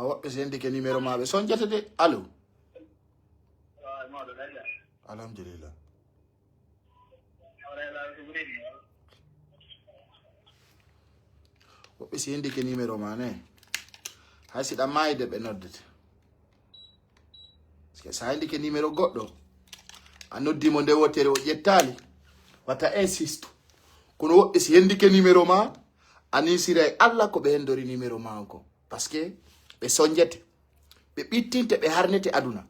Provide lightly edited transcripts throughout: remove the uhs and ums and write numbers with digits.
woɓɓe so hendi ke numéro maɓe son jetede allo alhamdulillah woɓɓe si hendi ke numéro ma ne hay si ɗam mayide ɓe noddete sa hendi ke numéro goɗɗo a noddimo nde wotere o ƴettali wata insiste kono woɓɓe si hendi ke numéro ma ani siray Allah ko ɓe hendori numéro ma ko parce que ɓe sonjete ɓe ɓittinte ɓe harnete aduna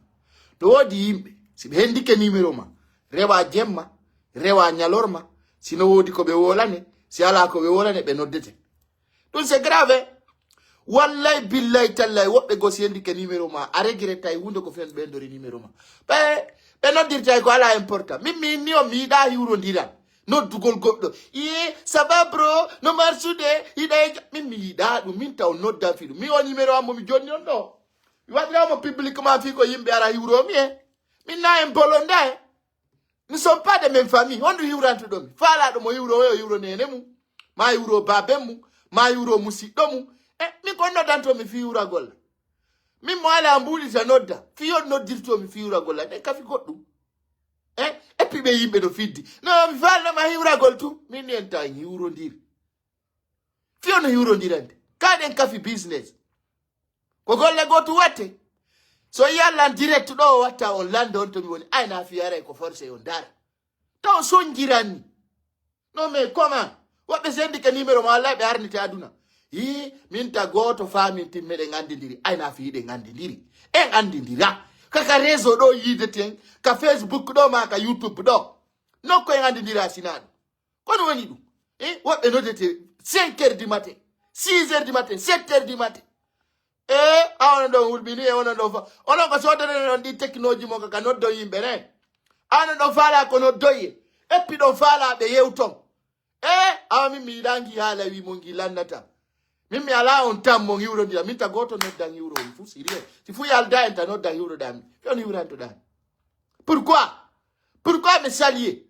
ɗo wodi yimɓe si ɓe hendi ke numéro ma rewa jemma rewa ñalorma sino wodi ko ɓe wolane si ala ko ɓe wolane ɓe noddete ɗum c'est grave wallahi billahi tallahi woɓɓe go si hendi ke numéro ma a regretta e hunde ko fen ɓe hendori numéro ma ɓe noddirta ko ala important min mi inni on mi yiɗa hiwrodiran noddugol goɗɗo ça va bro no marsude yiɗa min mi yiɗa ɗum min taw noddan fi ɗum mi o numéro ammo mi jonni on ɗo mi waɗiramo publiquement fi ko yimɓe ara hiwromi min na en bolonda nous sommes pas de même famille hondu hiwrantuɗomi faalaɗo mo hiwro o hiwro nene mum ma hiwro baben mum ma hiwro musidɗo mum min ko noddantomi fi hiwragol min mo ala mbuɗita nodda fi on noddirtomi fi hiwragol ɗen kafi goɗɗum et puis ɓe yimɓe no fiddi no mi falnoma hiwragol tum min en taw hiwrodiri fiyo no hiwrodirande kaɗen kafi business ko golle goto watte so yallan direct ɗo o watta on lande on tomi woni ayna fiyaray ko forcé on dara taw sonjiranni non mais comment woɓɓe sendi ke numéro ma wallahi ɓe harnite aduna min ta goto famin timmeɗen andidiri ayna fiyiɗen andidiri en andidira kaka réseau ɗo yideten ka Facebook ɗo ma ka YouTube ɗo nokko en andidira sina ɗum kono woni ɗum woɓɓe nodete 5 heures du matin 6 heures du matin 7 heures du matin awono ɗon hulɓini e onon ɗo fa onon ko sodane ɗon ɗi technologie mo kaka noddo yimɓe ne awonon ɗon faala ko noddoye eppi ɗon faala ɓe yewton awa min mi yiɗangi haala wi mo gi lannata min mi ala on tam mo hiwrodira min ta goto noddan hiwro on fu sérieux si fu yalda en ta noddan hiwroɗami on hiwrantoɗami pourquoi me salier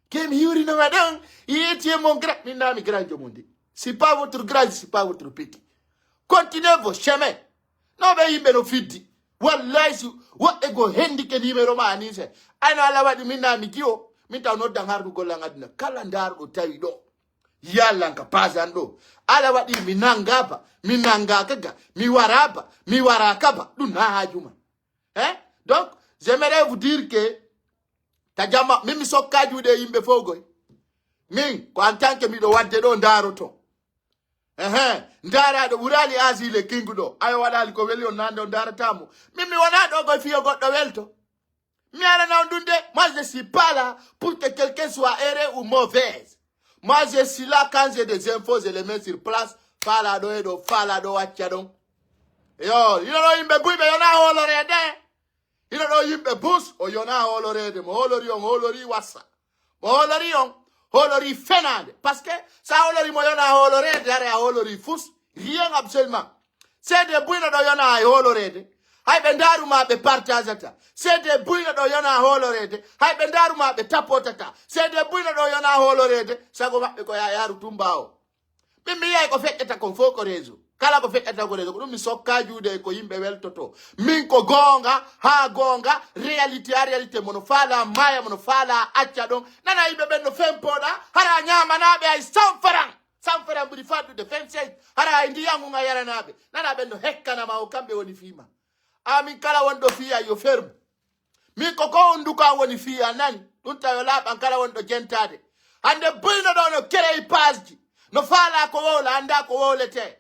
ke mi hiwrinoma ɗon yetiye mon grand min nami grand jomon de c'est pas votre grand c'est pas votre petit continuez vos chemins no ɓe yimɓe no fiddi wallahi si woɓɓe go hendi ke numéro ma ani se ayno Allah waɗi min nami giwo min taw noddan hardu gollan aduna kala ndarɗo tawi ɗo yallanka pasan ɗo ala waɗi mi nangaba mi nangakaga mi waraba mi warakaba ɗum na hajuma donc j'aimerais vous dire que ta jamma min mi sokka juuɗe yimɓe fogoy min ko en tant que miɗo wadde ɗo ndaroto ndaraɗo ɓurali asile kinguɗo ayo waɗali ko weli on nande on daratamo min mi wona ɗo koye fiyo goɗɗo welto mi arana on ɗum de moi je suis pas là pour que quelqu'un soit erré ou mauvaise. Moi, je suis là quand j'ai des infos, je les mets sur place. Fala do edo, fala do wachadon. Yo, you know yimbe buibe yona holorede. You know yimbe bus o yona holorede. Mo holori wasa. Mo holori fenade. Parce que ça holori mo yona holorede, are holori fus. Rien absolument. C'est des buino do yona holorede. Hay ɓe ndaruma ɓe partagata c'est de buyno ɗo yona holorede hay ɓe ndaruma ɓe tapotata c'est de buyno ɗo yona holorede sago maɓɓe ko yaru tumba o min mi yiyay ko feƴƴata kon fof ko réseau kala ko feƴƴata ko réseau ko ɗum mi sokka juude ko yimɓe weltoto min ko gonga ha gonga réalité a réalité mono faala maya mono faala acca ɗon nana yimɓe ɓen no fempoɗa hara ñamanaɓe ay 100 francs ɓuri faddude 26 hara e ndiyanguga yaranaɓe nana ɓen no hekkanama o kamɓe woni fima amin kala wonɗo fiya yo ferme min ko honduka woni fiya nani ɗum tawi laaɓan kala wonɗo jentade hande buyno ɗo no créé page ji no faala ko wowla anda ko wowlete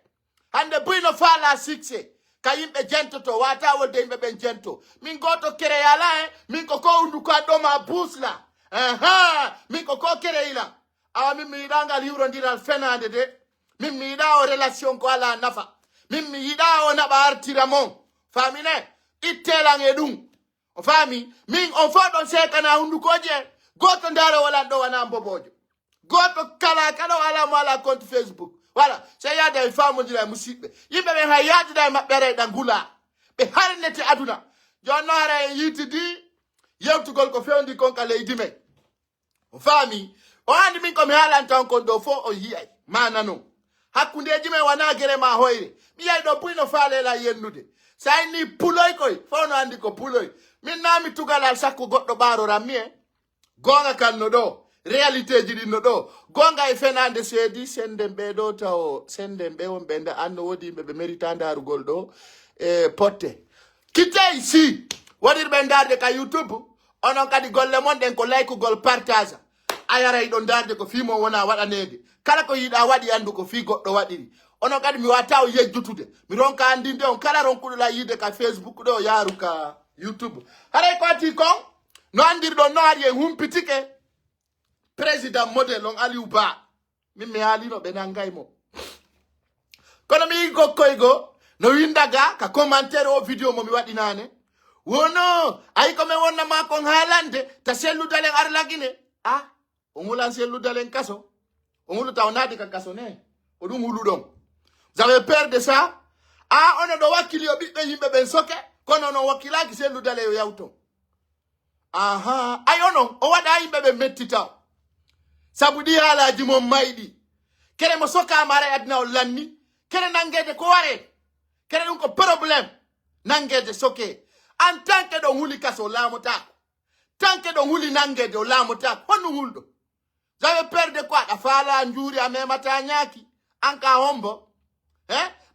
hande buyno faala succès ka yimɓe jentoto wata wolde yimɓe ɓen jento min goto créé ala min ko honduka ɗoma busla min ko créé la awa min mi yiɗangal hiwrodiral fenade de min mi yiɗa o relation ko ala nafa min mi yiɗa o naɓa artira mon famine ittelan e ɗum o fami min on fo ɗon sekana hundukoje goto ndaro wala ɗo wana bobojo goto kala wala mo ala compte Facebook voilà se yada e famodira e musidɓe yimɓe ɓen hay yadida e maɓɓe ara e ɗa ngula ɓe harnete aduna jonno ara en yitidi yewtugol ko fewndi kon ka leydi men o fami o andi min komi haalan tan kon ɗo fo o yiyay manano hakkundeji me wana gere ma hoyre mi yai do puino faale la yennude say ni puloy koy fono andi ko puloy min nami tugalal sakko goddo baro rammi gonga kan no do realite ji no do gonga e fenande seedi sende be do taw sende be won be nda anno wodi be merita darugol do potte kitay si wadir be ndarde ka youtube onon kadi golle mon den ko like gol partage ayara do ndarde ko fimo wona wadanede kala ko yida wadi andu ko fi goddo wadiri onon kadi mi wataw yejjutude mi ronka andinde on kala ronkudo la yide ka facebook do yaru ka youtube hare ko ati ko no andir do no ari humpitike president model on Aliou Ba mi me alino be nangaymo kono mi gokkoygo no windaga ka commentaire o video mo mi wadi nane wono ay ko me wonna ma ko halande ta sellu dalen arlagine on wulan sellu dalen kaso on wulu tawnadi ka kaso ne o dum wulu don vous avez peur de ça on do wakili o bibbe yimbe ben soke kono no wakilaki sellu dale yo yawto ayono o wada yimbe be mettita sabudi halaji mom maydi kere mo soka mara adna o lanni kere nangede ko ware kere dum ko problème nangede soke en tant que do huli kaso lamuta tant que do huli nangede o lamuta hono huldo vous avez peur de quoi da fala njuri amemata nyaki anka hombo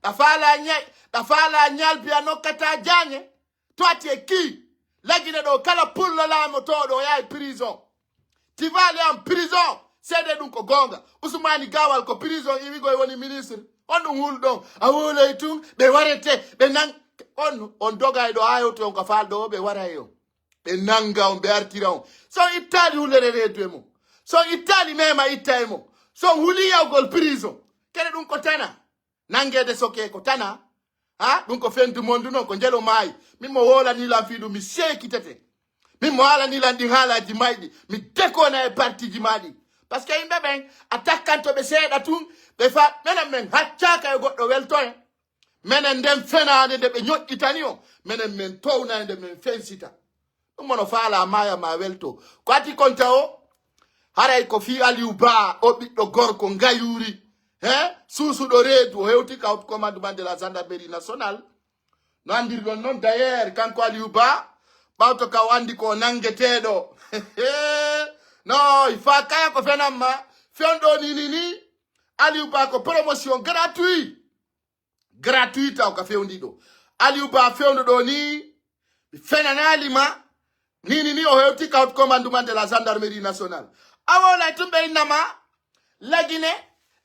da fala nyal piano kata janye toi tu es qui lagine do kala pullo la moto do ya prison tu vas aller en prison c'est de dun ko gonga Ousmane Gawal ko prison iwi go woni ministre on hul don awole tum be warete be nan on doga do ayo to ko faldo be warayo be nanga on be artira on so itali hulere redwemo so itali mema itaimo so huli ya gol prison kene dun ko tana nangede soke ko tana dun ko fendu mondu non ko njelo mai mimo wola ni la fidu mi seki tete mimo wala ni la ndi hala di maidi mi deko na e parti di madi parce que imbe ben attaquant be seeda tun be fa menen men haccaka e goddo weltoy menen den fenade de be nyotitani o menen men towna de men fensita dum mono faala maya ma welto ko ati konta o haray ko fi Aliou Ba o biddo gorko ngayuri susu do redu o hewti ka commandement de la gendarmerie nationale no andir don non d'ailleurs kanko Aliou Ba bawto ka wandi ko nangetedo no ifa kaya ko fenamma fendo ni Aliou Ba ko promotion gratuite o ka fewndido Aliou Ba fewndo do ni fenanalima ni o hewti ka commandement de la gendarmerie nationale awola tumbe inama lagine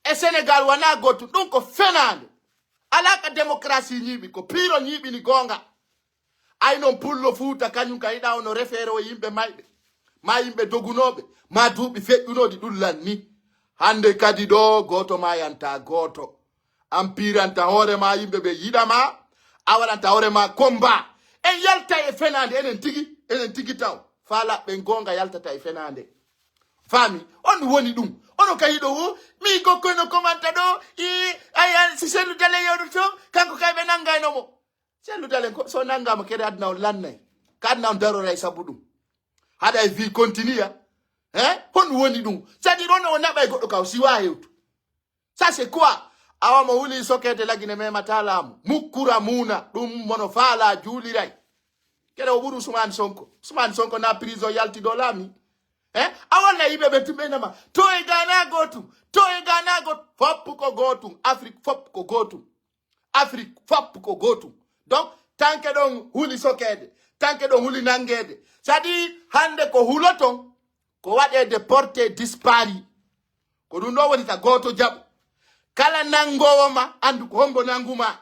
e Sénégal wana gotu dum ko fenande alaka démocratie nyibi ko piro nyibi ni gonga ay non pullo fuuta kanyum kayida ono référé o yimbe maybe ma yimbe dogunobe ma duubi feddunodi dullanni hande kadi do goto ma yanta goto ampiranta hore ma yimbe be yidama awalanta hore ma combat en yalta e fenande enen tigi taw fala be gonga yaltata e fenande fami on woni dum ono kayido wo mi gokko no commenta do aya si selu dale yodo to kanko kaybe nangay no mo selu dale ko so nangama kede adna on lannay kadna on daro ray sabudum hada vie continue on woni dum sadi don on nabay goddo kaw si wa hewtu ça c'est quoi awamo wuli sokete lagine me matalamu mukura muna dum mono fala juli ray kede o buru Ousmane Sonko na prison yalti do lami awala ibe betumbe nama to e gana gotu fop ko gotu Afrique fop ko gotu donc tanke don huli sokede tanke don huli nangede sadi hande ko huloton ko wade déporté dispari ko dum do woni ta goto jab kala nangowoma andu ko hombo nanguma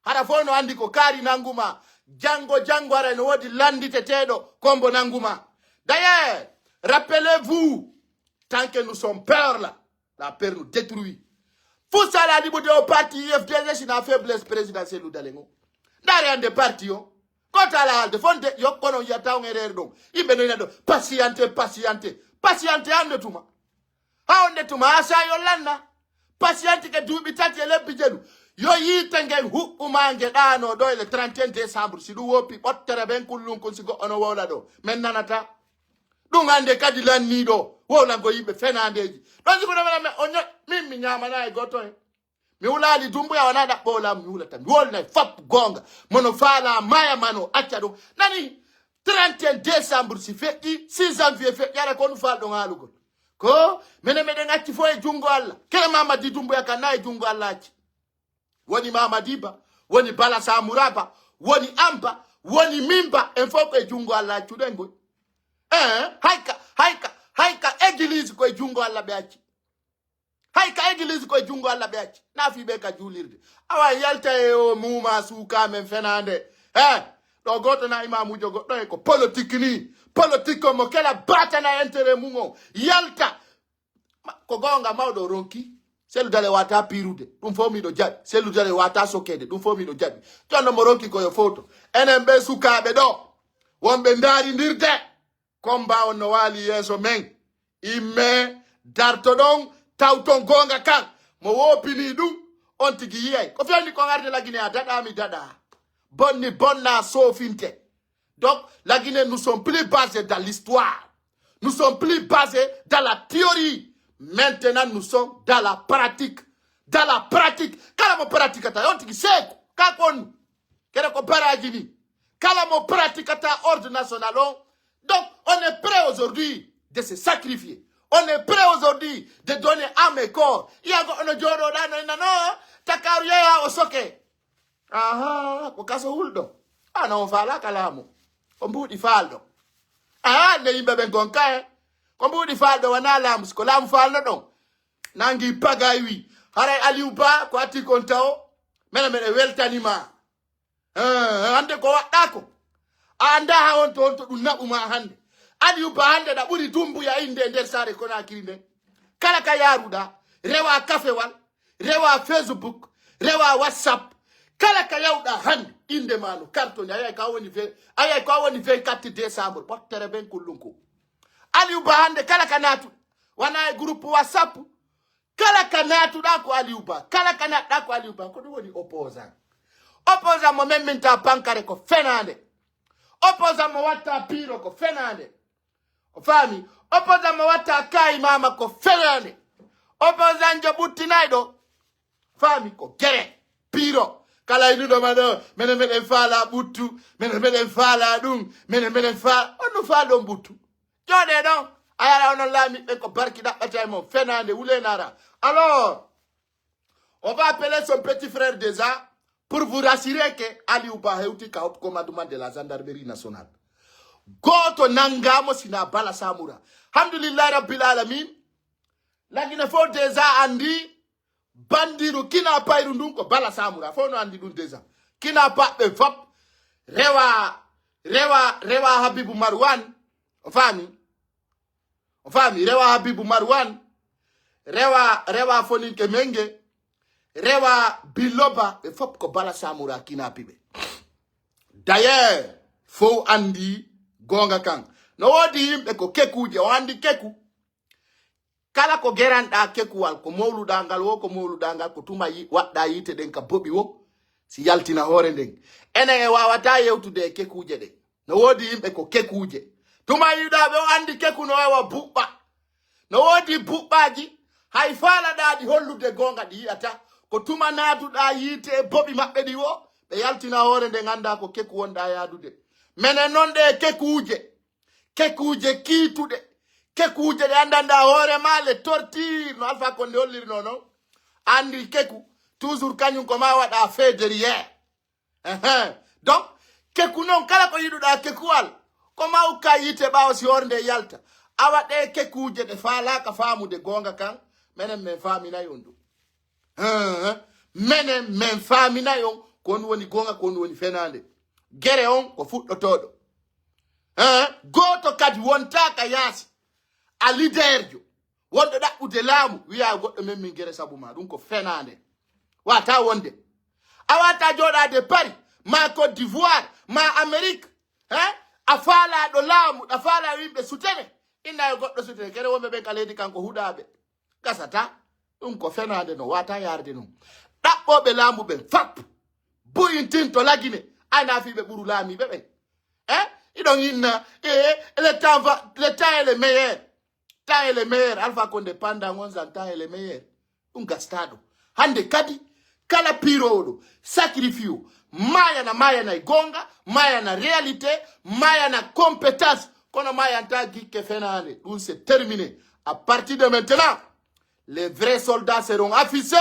hada fono andi ko kari nanguma jango ara no wodi landite tedo kombo nanguma d'ailleurs rappelez-vous, tant que nous sommes peur là, la peur nous détruit. Faut ça la libre de parti FDS c'est une faiblesse présidentielle ou d'alengo. N'a rien de parti yo. Quand à la de fond yo kono yata on erreur donc. Ibe no yado patiente ande tuma. Ha onde tuma asa yo landa. Patiente ke dubi tati ele bijedu. Yo yitenge hu umange dano do le 31 décembre si du wopi ottere ben kullun ko sigo ono wola do. Men nanata dungande kadi lan nido wola go yimbe fenandeji don ko na onyo mimi nyama na goto mi wulali dumbu ya wana da bola mi wulata mi wolna fap gonga mono fala maya mano achado nani 31 décembre si fekki 6 janvier fekki yara ko nu fal do ngalugo ko mene ngati fo e jungo alla kele mama di dumbu ya kana e jungo alla ci woni mama diba woni bala samuraba woni amba woni mimba en fo ko e jungo alla ci dengo haika église ko e jungo alla be acci haika église ko e jungo alla be acci na fi be ka julirde awa yalta e o muma suka men fenande do goto na imamu jogo do ko politique ni politique mo kala bata na intérêt mungo yalta ko gonga mawdo ronki selu dale wata pirude dum fo mi do jabi selu dale wata sokede dum fo mi do jabi to no mo ronki ko yo photo enen be suka be do wonbe ndari ndirde komba on no wali yeso men imme darto don tawton gonga kan mo wopini dum on tigi yey ko fendi ko ngarde la Guinée dada mi dada bonni bonna sofinte donc la Guinée nous sommes plus basés dans l'histoire nous sommes plus basés dans la théorie maintenant nous sommes dans la pratique kala mo pratique ata on tigi seko ka kon kere ko barajini kala mo pratique ata ordre national donc on est prêt aujourd'hui de se sacrifier. On est prêt aujourd'hui de donner âme et corps. Il y a un jodo da no takaru ya osoke. Aha, ko kaso huldo. Ana on fala kalamu. Ombudi faldo. Ne imbe ben gonka Ombudi faldo wana lamu ko lamu faldo don. Nangi pagaiwi. Hare aliuba ko ati kontao. Mena weltanima. Ande ko wadako. Anda ha on to dunna uma hande. Ali uba hande da buri dumbu ya inde nder sare kona akirinde kala ka yaruda rewa cafe wal rewa Facebook rewa WhatsApp kala ka yawda hande inde manu carton ayay ka woni 24 décembre portere ben kulunko ali uba hande kala ka natu wana groupe WhatsApp kala ka natu da ko ali uba kala ka natu da ko ali uba ko woni opposant mo memminta pankare ko fenande opposant mo watta piro ko fenande Fami, opoza mawata kai mama ko ferane. Opoza njobuti naido. Fami ko gere. Piro. Kala idudo mado. Mene fala butu. Mene fala dung. Mene fala. Onu fala butu. Jode don. Ayala ono lami. Eko barki da pataymo. Fernande oule nara. Alors, on va appeler son petit frère déjà pour vous rassurer que Ali Ouba heuti ka op commandement de la gendarmerie nationale. Goto nangamo sina bala samura. Alhamdulillah rabbil alamin. Lagina fo deza andi bandiru kina pa irundunko bala samura. Fo no andi dun deza. Kina pa be vop rewa Habibu Marwan. Ofami rewa Habibu Marwan. Rewa Foninke Menge. Rewa Biloba be fop ko bala samura kina pibe. D'ailleurs, fo andi gonga kan no wodi yimbe ko kekuje wandi keku kala ko geranda keku wal ko mawlu dangal wo ko mawlu dangal ko tuma wadda yite den ka bobi wo si yaltina hore den ene wawata yewtude kekuje de no wodi yimbe ko kekuje tuma yuda be andi keku no wa bubba no wodi bubbaji hay fala dadi hollude gonga di ata ko tuma nadu da yite bobi mabbe di wo be yaltina hore den anda ko keku wonda yadude mene non de kekuje kitude kekuje de andanda hore male torture no alfa konde holliri no andi keku toujours kanyum ko ma wada fait derrière donc keku non kala ko yiduda kekuwal ko ma ukayite bawo si hornde yalta awade kekuje de fala ka famu de gonga kan menen men famina yondu menen men famina yon kon woni gonga kon woni fenande gere on ko fuddo todo goto kadi wonta ka yasi a leader jo wondo da ude lamu wiya goddo men min gere sabuma dum ko fenande wata wonde awata joda de Paris ma Côte d'Ivoire ma Amerique afala do lamu afala wimbe sutene inna goddo sutene gere wombe be kaledi kanko hudabe gasata dum ko fenande no wata yarde no dabbo be lamu be fap boyintin to lagine ana fi be buru lami bebe idon inna le temps est le meilleur alpha konde panda ngonza temps est le meilleur gastado hande kadi kala pirodo sacrifice maya na igonga maya na réalité maya na compétence kono maya ntagi ke fenane tout c'est terminé. À partir de maintenant les vrais soldats seront affichés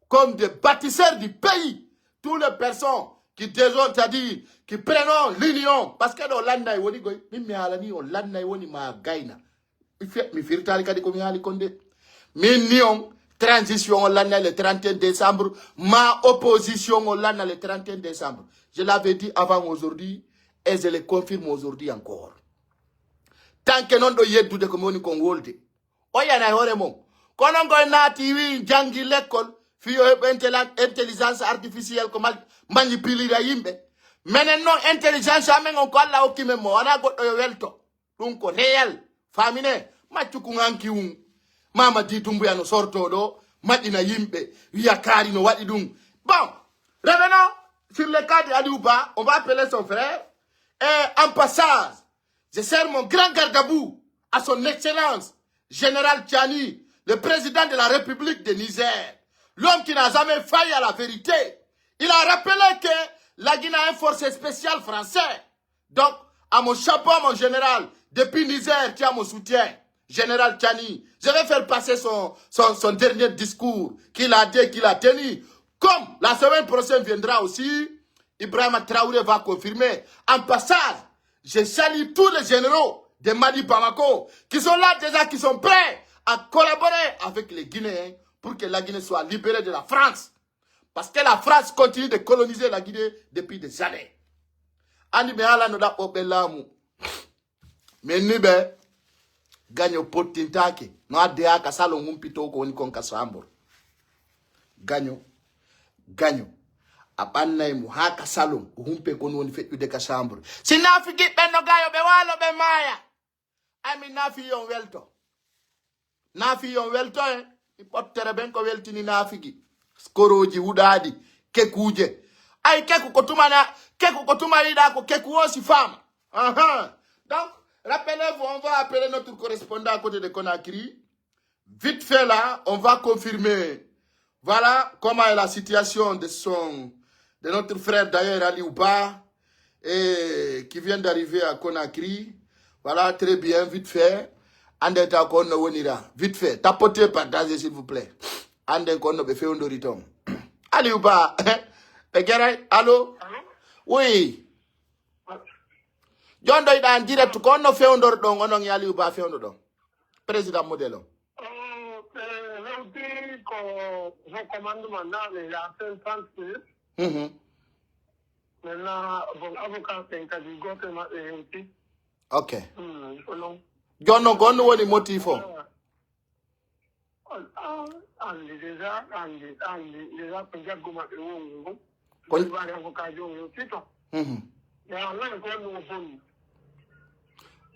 comme des bâtisseurs du pays. Toutes les personnes qui désordent, c'est-à-dire qui prennent l'union parce que dans l'année woni goy mimi alani on l'année woni ma gaina mi firtali kadi ko mi hali konde min nion transition l'année le 31 décembre ma opposition l'année le 31 décembre je l'avais dit avant aujourd'hui et je le confirme aujourd'hui encore tant que non do yeddu de ko woni ko wolde o yana hore mom kono ngoy naati wi jangi l'école fiyo intelligence artificielle ko manipulira yimbe menen non intelligence amen on ko alla okime mo wana goddo yo welto dum ko réel famine maccuku nganki mama di tumbu ya no sorto do madina yimbe yakari no wadi dum bon revenons sur le cas de Aliouba. On va appeler son frère et en passage je sers mon grand garde-à-vous à son excellence général Tchani, le président de la République de Niger, l'homme qui n'a jamais failli à la vérité. Il a rappelé que la Guinée a une force spéciale française. Donc, à mon chapeau, mon général, depuis Niger, tu as mon soutien, général Tchani. Je vais faire passer son dernier discours qu'il a dit, qu'il a tenu. Comme la semaine prochaine viendra aussi, Ibrahima Traoré va confirmer. En passage, je salue tous les généraux de Mali Bamako qui sont là déjà, qui sont prêts à collaborer avec les Guinéens pour que la Guinée soit libérée de la France. Parce que la France continue de coloniser la Guinée depuis des années. Ani be ala no da obelamu. Menibe ganyo potintake no ade aka salo ngumpito ko ni konka sambur. Ganyo abanna mu haka salo humpe ko woni feddu de ka sambur. Sinafiki benno gayo be walo be maya. Ami nafi yon welto. Nafi yon welto ipottere ben ko weltini nafiki. Skoroji wudadi kekuje. Ay keku kotuma ida ko keku aussi femme. Donc, rappelez-vous, on va appeler notre correspondant à côté de Conakry. Vite fait là, on va confirmer. Voilà comment est la situation de notre frère d'ailleurs Aliouba et qui vient d'arriver à Conakry. Voilà, très bien, vite fait. Andeta kono wonira. Vite fait, tapotez partagez s'il vous plaît. Anden kono be fait un doriton. Aliouba, allô? Oui. John do ida en direct kono fait un dordon onon Aliouba fait un dordon. Président modèle. Je commande maintenant les appels 30 minutes. Maintenant, bon, avocat, c'est un cas du gouvernement. Ok. John no kono woni motifo.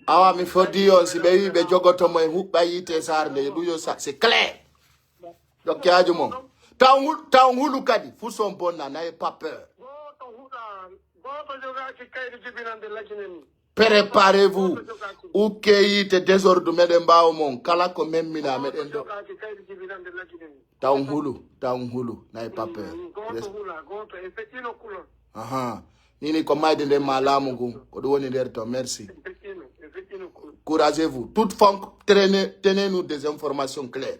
Awa mi fodi on si be be jogoto mo hubba yite sarde duyo sa c'est clair. Donc yaju mo taw hulu kadi fu son bonna na pas peur. Préparez-vous ou kayite désordre meden bawo mon kala ko memmina meden do taw hulu na pas peur. Nini ko mayde de malamu ngum ko do woni der to merci. Couragez-vous. Toute femme, tenez-nous des informations claires.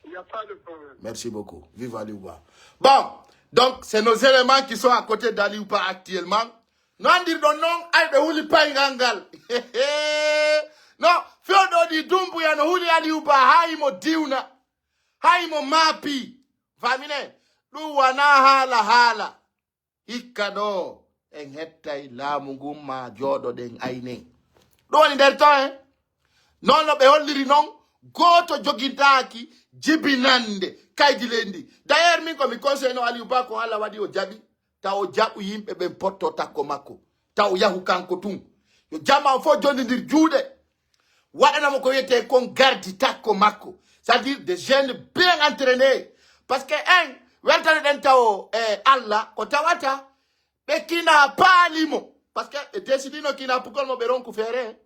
Il n'y a pas de problème. Merci beaucoup. Vive Aliouba. Bon, donc c'est nos éléments qui sont à côté d'Aliouba actuellement. Non, dire non, aïe, huli paingangal. Non, Fiodo di dumbu ya no huli Aliouba, haimo diuna, haimo mapi. Famine, lu wana hala. Ikano, en hetta ila munguma jodo den aine. Don't der temps non no be holliri non goto jogindaki jibinande kaydilendi d'ailleurs min ko mi conseil no Aliouba ko hala wadi o jabi taw jabu yimbe be potto takko makko taw yahu kanko tum yo jama fo jondir juude wadana mo ko yete kon gardi takko makko c'est-à-dire des jeunes bien entraînés parce que weltane den taw Allah ko tawata be kina palimo parce que décidino kina pukol mo beron ku fere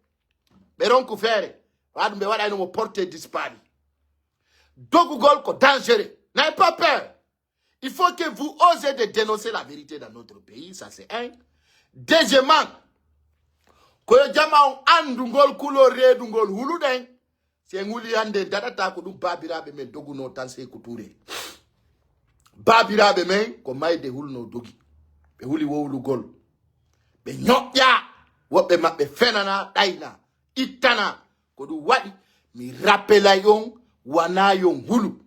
wadu be wada no mo porter disparu dogugol ko dangereux n'ayez pas peur Il faut que vous osez de dénoncer la vérité dans notre pays, ça c'est un. Deuxièmement, que jama andungol kulo redungol huluden. C'est nguli ande data ko dum babirabe men doguno tan se kuture. Babirabe men ko mayde hulno dogi. Be huli wowlu gol. Be nyokya wobe mabbe fenana daina itana ko du wadi mi rappela yon wana yon hulu.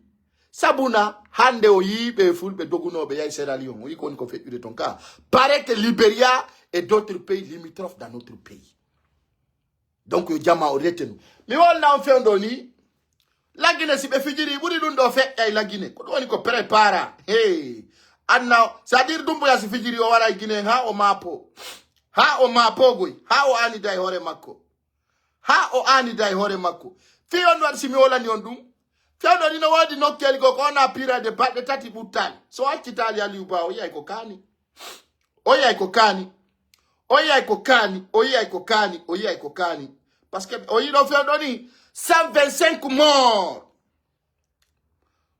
Sabuna hande o yibe fulbe doguno be yay Sierra Leone o yikon ko fait de ton cas. Paraît que Libéria et d'autres pays limitrophes dans notre pays. Donc yo jama o retenu. Mi wonna on fe ndoni la Guinée si be fijiri buri dun do fe ay la Guinée ko woni ko prépara. Hey. Anna c'est-à-dire dumbu ya si fijiri o wara Guinée ha o mapo. Ha o mapo goy. Ha o ani dai hore makko. Ha o ani dai hore makko. Fi on wad si mi wala ni on dum. Fiado ni no wadi no keli ko kona pira de bat de tati butali. So akitali ali uba oya iko kani. Oya iko kani. Oya iko kani. Oya iko kani. Oya iko kani. Parce que oyi no fiado ni 125 morts.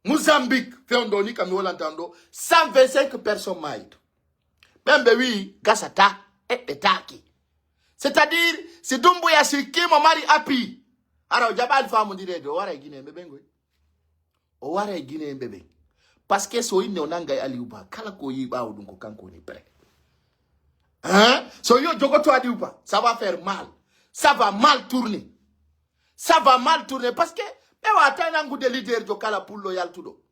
Mozambique fiado ni kami wala ntando 125 personnes mortes. Bembe wi gasata et etaki. C'est-à-dire si dumbu ya sikimo mari api. Ara ojabal famu diredo wara Guinée bebengo. O wara Guinée bébé parce que so ine onanga aliuba kala ko yiba odunko kanko ni prêt hein so yo jogoto aliuba ça va faire mal, ça va mal tourner, ça va mal tourner parce que be wata ngu de leader jo kala pour loyal tudo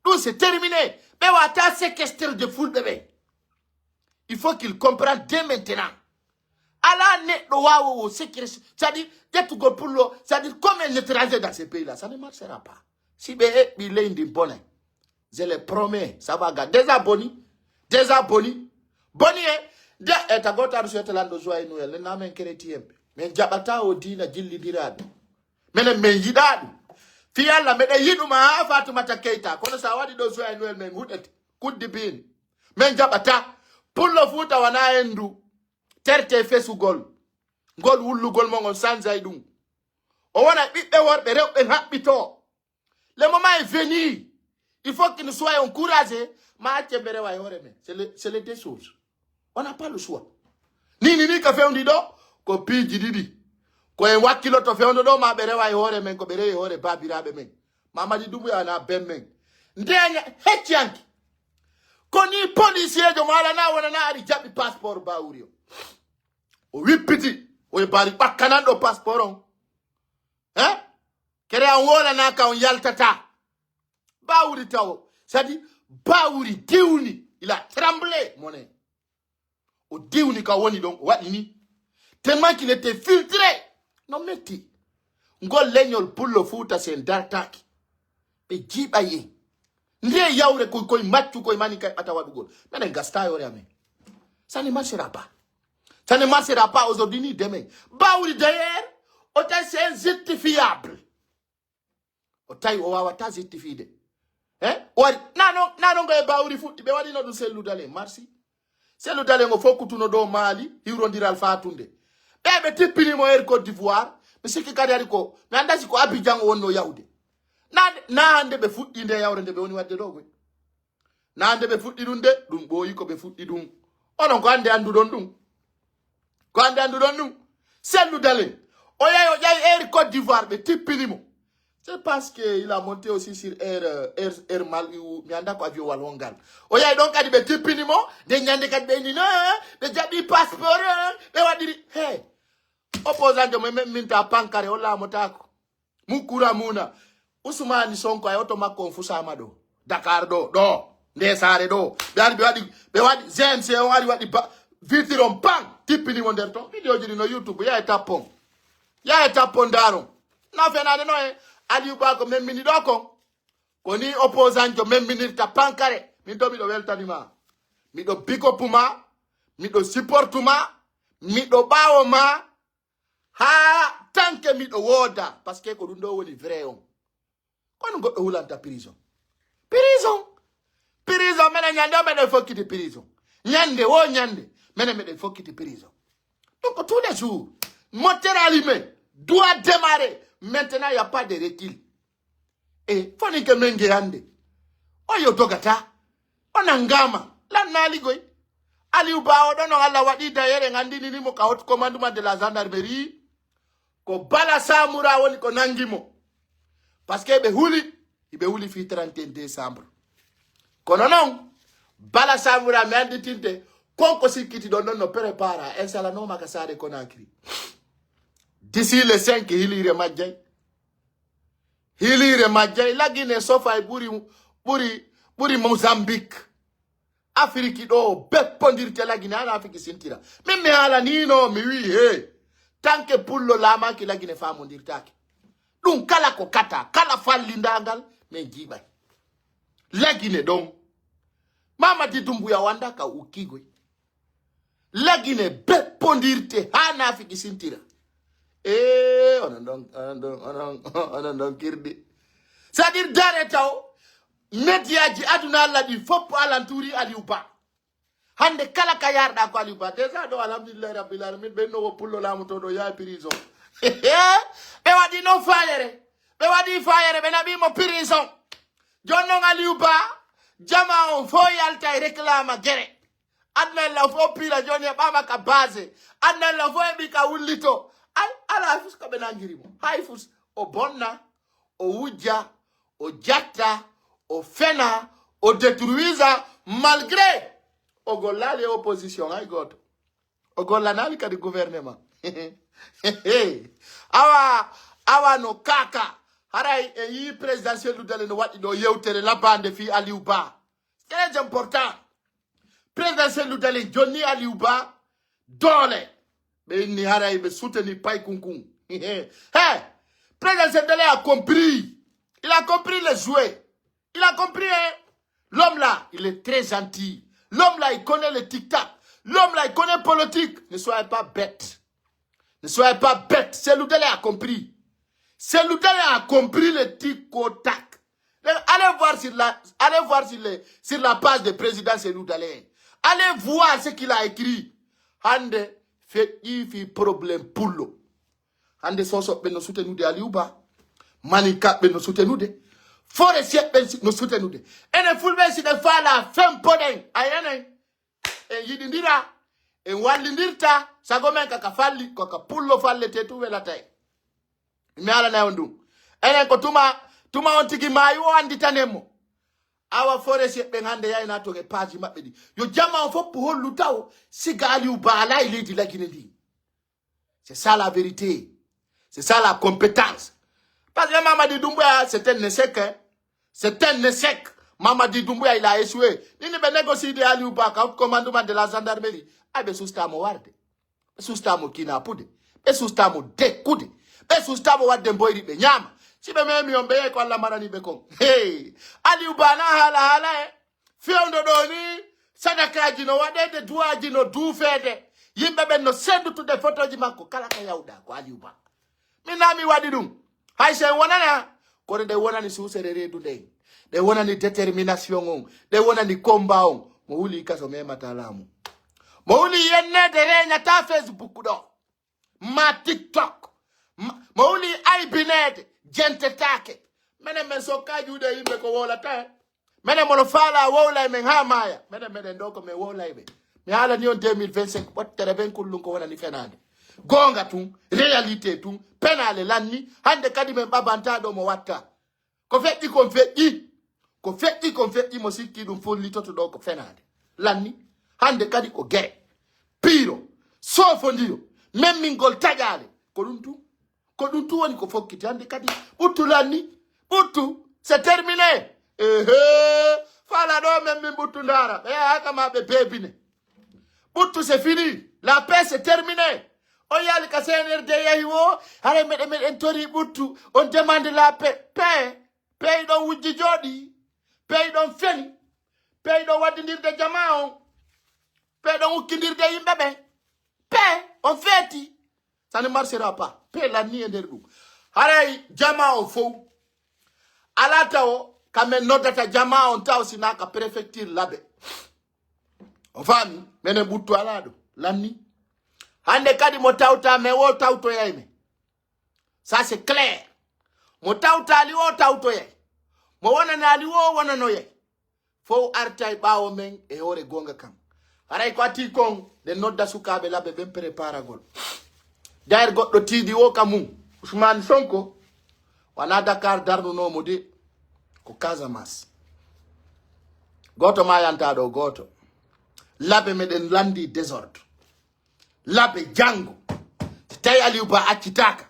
donc c'est terminé. Be wata séquestre de foule bébé, il faut qu'il comprenne dès maintenant ala ne do wawo séquestre, c'est-à-dire d'être go pour lo, c'est-à-dire comme un étranger dans ce pays là ça ne marchera pas. Si be il est indépendant, je le promets, ça va gagner. Désabonné. Boni de eta gota rushete lando joie noël, na men chrétien. Men jabata odina jilli dirad. Men menjidad. Fi alla me de yiduma Fatoumata Keita, kono sa wadi do joie noël men hudet. Kud dibin. Men jabata pour le futa wana endu. Terte fesu gol. Gol wullu gol mongon sanzaidum. O wana bibbe worbe rewbe habbito. Le moment est venu. Il faut que nous soyons encouragés. C'est les deux choses. On n'a pas le choix. Ni ka fait un dido, ko pi jididi. Ko en wakilo to fait un do ma bere wa hore men ko bere hore ba birabe men. Mama di dubu ya na ben men. Ndenya hetyanki. Ko ni policier jo mala na wana na ari jabi passeport ba urio. O wipiti, o bari bakanando passeport on. Hein? Kere anwola na ka on yaltata. Baouri tao. C'est-à-dire, Baouri, Diouni, il a tremblé, mon nez. Au Diouni ka woni donc, wadini. Tellement qu'il était filtré. Non, metti. Ngol legnol pour le foot, c'est un dartak. Mais jibaye. Ndé yaoure koy matchu koy manika atawadu gol. Mais un gasta yore ame. Ça ne marchera pas. Ça ne marchera pas aujourd'hui ni demain. Baouri d'ailleurs, c'est injustifiable. Otai owawata zitifide. Wari nano nga Baouri futi be wadi no du selu dale merci. Selu dale ngo fokutu no do Mali, hirondira alfa tunde. Bebe tipini mo Côte d'Ivoire, mais c'est que kadi ko, mais andasi ko Abidjan wonno yawde. Na ande be futti nde yawrende be woni wadde dogo. Na ande be futti dunde, dum boyi ko be futti dum. Onon ko ande andu don dum. Ko ande andu don dum. Selu dale. Oya Côte d'Ivoire be tipini mo. C'est parce qu'il a monté aussi sur Air Mali ou Mianda kwa vio walongal. Oya donc a dit be tipinimo de nyande kat be ni na de jabi passeport be wadiri hey opposant de même minta pankare ola motako mukura muna Ousmane Sonko ay otoma konfusa amado Dakar do ndesare do be wadi ZMC wadi vitirom pang tipinimo nderto video jiri no YouTube ya etapon daron na fenade no Aliou Bako même minute doko koni opposant jo même minute ta pankare mi do weltanima mi do biko puma mi do supportuma mi do baoma ha tanke mi do woda parce que ko dum do woni vrai on kono goddo hulanta prison mena nyande mena fokiti prison nyande mena fokiti prison donc tous les jours moteur allumé doit démarrer. Maintenant, il n'y a pas de recul. Et faut que menge ande. Oyo dogata. Onangama. Lan naligoy. Aliou Ba odono alla wadi dayere ngandini nimo ka haut commandement de la gendarmerie. Ko bala samura woni ko nangimo. Parce que ibe huli fi 31 décembre. Kono non. Bala samura me andi tinte. Konko sikiti don no prepara. Esala no makasare konakri. D'ici le 5 hilire majay. Hilire majay. La Guinée sofa buri Mozambique. Afrique do bepondirte la Guinée ala Afrique sintira. Mimi ala nino miwi he. Tanke pullo lama ki la Guinée fa mondirtaki. Dun kala ko kata, kala fallindangal men jibay. La Guinée donc Mama di Doumbouya wanda ka ukigwe. La Guinée bepondirte hana Afrique sintira. On kirdi. C'est-à-dire d'arrêtao mediaji aduna la di fop alanturi Aliou Ba. Hande kala kayar da ko Aliou Ba. Déjà do alhamdulillah rabbil alamin benno pullo lamu to do ya prison. Be wadi no fayere. Be wadi fayere be nabi mo prison. Jonno Aliou Ba jama on fo yalta réclama gere. Adna la fo pila joni bama ka base. Adna la fo bi ka wulito. Ay ala fus ko benangiri mo. Hay fus o bonna o uja o jatta o fena o détruisa malgré o golale opposition ay goto. O golanali ka di gouvernement. awa no kaka haray e yi présidentiel du dale no wadi do yewtere la bande fi Aliou Ba. Très important. Présidentiel du dale Johnny Aliou Ba dole be ni haray be soutenir pay kunkun. Présidentiel dale a compris. Il a compris les jouets. Il a compris, hein? L'homme là, il est très gentil. L'homme là, il connaît le tic-tac. L'homme là, il connaît politique. Ne soyez pas bête. Ne soyez pas bête. C'est Loudele a compris. C'est Loudele a compris le tic-tac. Allez voir sur la page de président c'est Loudele. Allez voir ce qu'il a écrit. Hande fait fi problème pour l'eau. Hande soso ben no soutenu de Aliou Ba. Manika ben no soutenu de. Forestier ben no soutenu de. Ene fulbe si de fala fem poden. Ayene. E yidindira. E walindirta. Sagomen kaka falli. Kaka pullo falle tetu wela tay. Me ala na yondu. Ene ko tuma on tigi mayu anditanemo. Awa forestier ben hande ya ina toke page mabbe di. Yo jama on fop hollu taw. Siga Aliou Ba la il dit la Guinée. C'est ça la vérité. C'est ça la compétence. Parce que Mamadi Doumbouya, c'est un échec. Hein? C'est un échec. Mamadi Doumbouya, il a échoué. Il ne peut négocier de Aliou Ba, comme commandement de la gendarmerie. Ah, ben, soustamo warde. Soustamo kinapude. Ben, soustamo dekude. Ben, soustamo wademboiri be nyama. Si be memi ombe kwa la marani bekong. Hey! Aliou Ba na hala, Fiondo doni, sadaka jino wade, dua jino du fede. Yimbe ben no sendu to de photo jimako. Kalaka yauda kwa Aliou Ba. Minami wadidum. Haise wanana kone de wanani suserere dunde. De wanani determination on. De wanani komba on. Mohuli kaso me matalamu. Mohuli yenne de nyata Facebook do. Ma TikTok. Mohuli aibinet gente take. Mene mensoka jude yimbe ko wola ta. Mene monofala wola men hamaya. Mene ndoko me wola ibe. Me hala ni on 2025 pot tereben kulunko wanani fenande. Gonga tu, réalité tu, penale lanni, hande kadi men babanta do mo watta. Ko fetti mo sikki dum folli toto do ko fenade. Lanni, hande kadi ko gere. Piro, sofondio, même mingol tagale. Ko dum tu woni ko fokkiti hande kadi buttu lanni, buttu, c'est terminé. Fala do même min buttu ndara. Haka ma be bebine. Buttu c'est fini. La paix c'est terminé. Oyali ka CNRD yahiwo hare mede entori buttu on demande la paix paix don wujji jodi paix don feni paix don wadindirde jamaon paix don ukindirde yimbe paix on feti ça ne marchera pas paix la ni ender dum hare jamaon fo alata o kamen nodata jamaon taw sinaka préfecture labe on fami mene buttu alado lanni hande kadi motauta me wo tauto yaime. Ça c'est clair. Motauta ali wo tauto ye. Mo wana na ali wo wana no ye. fo artay bawo men e hore gonga kam haray ko ati kon de nodda sukabe labbe ben préparagol dair goddo tidi o kamum Ousmane Sonko wana Dakar darnu no modi ko Casamance goto ma yanta do goto labbe meden landi désordre labbe jango tay Aliou Ba accitaka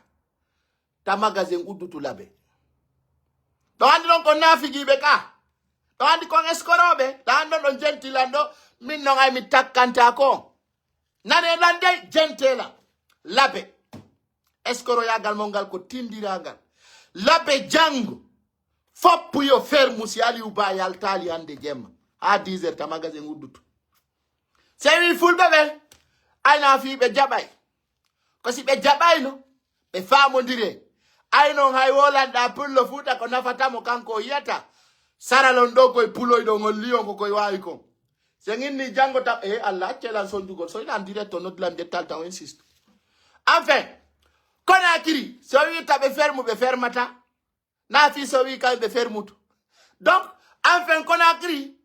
ta magasin uddutu labbe do andi non ko nafigibe ka do andi ko escorobe da ando don gentilando min no ay mi takkanta ko nane lande gentela labbe escoro yagal mongal ko tindirangal labbe jango foppu yo fermu si Aliou Ba yaltali hande jemma ha 10h ta magasin uddutu sewi fulbe be ayna fi be jabay ko si be jabay no be famondire ayno hay wolanda pullo futa ko nafatamo kanko yata saralon do koy puloy do ngol lion ko koy wayi ko senginni jango ta Allah celan sonjugol so ina direct no dlam de talta on insiste enfin Conakry so wi ta be fermu be fermata na fi so wi kay be fermutu donc enfin Conakry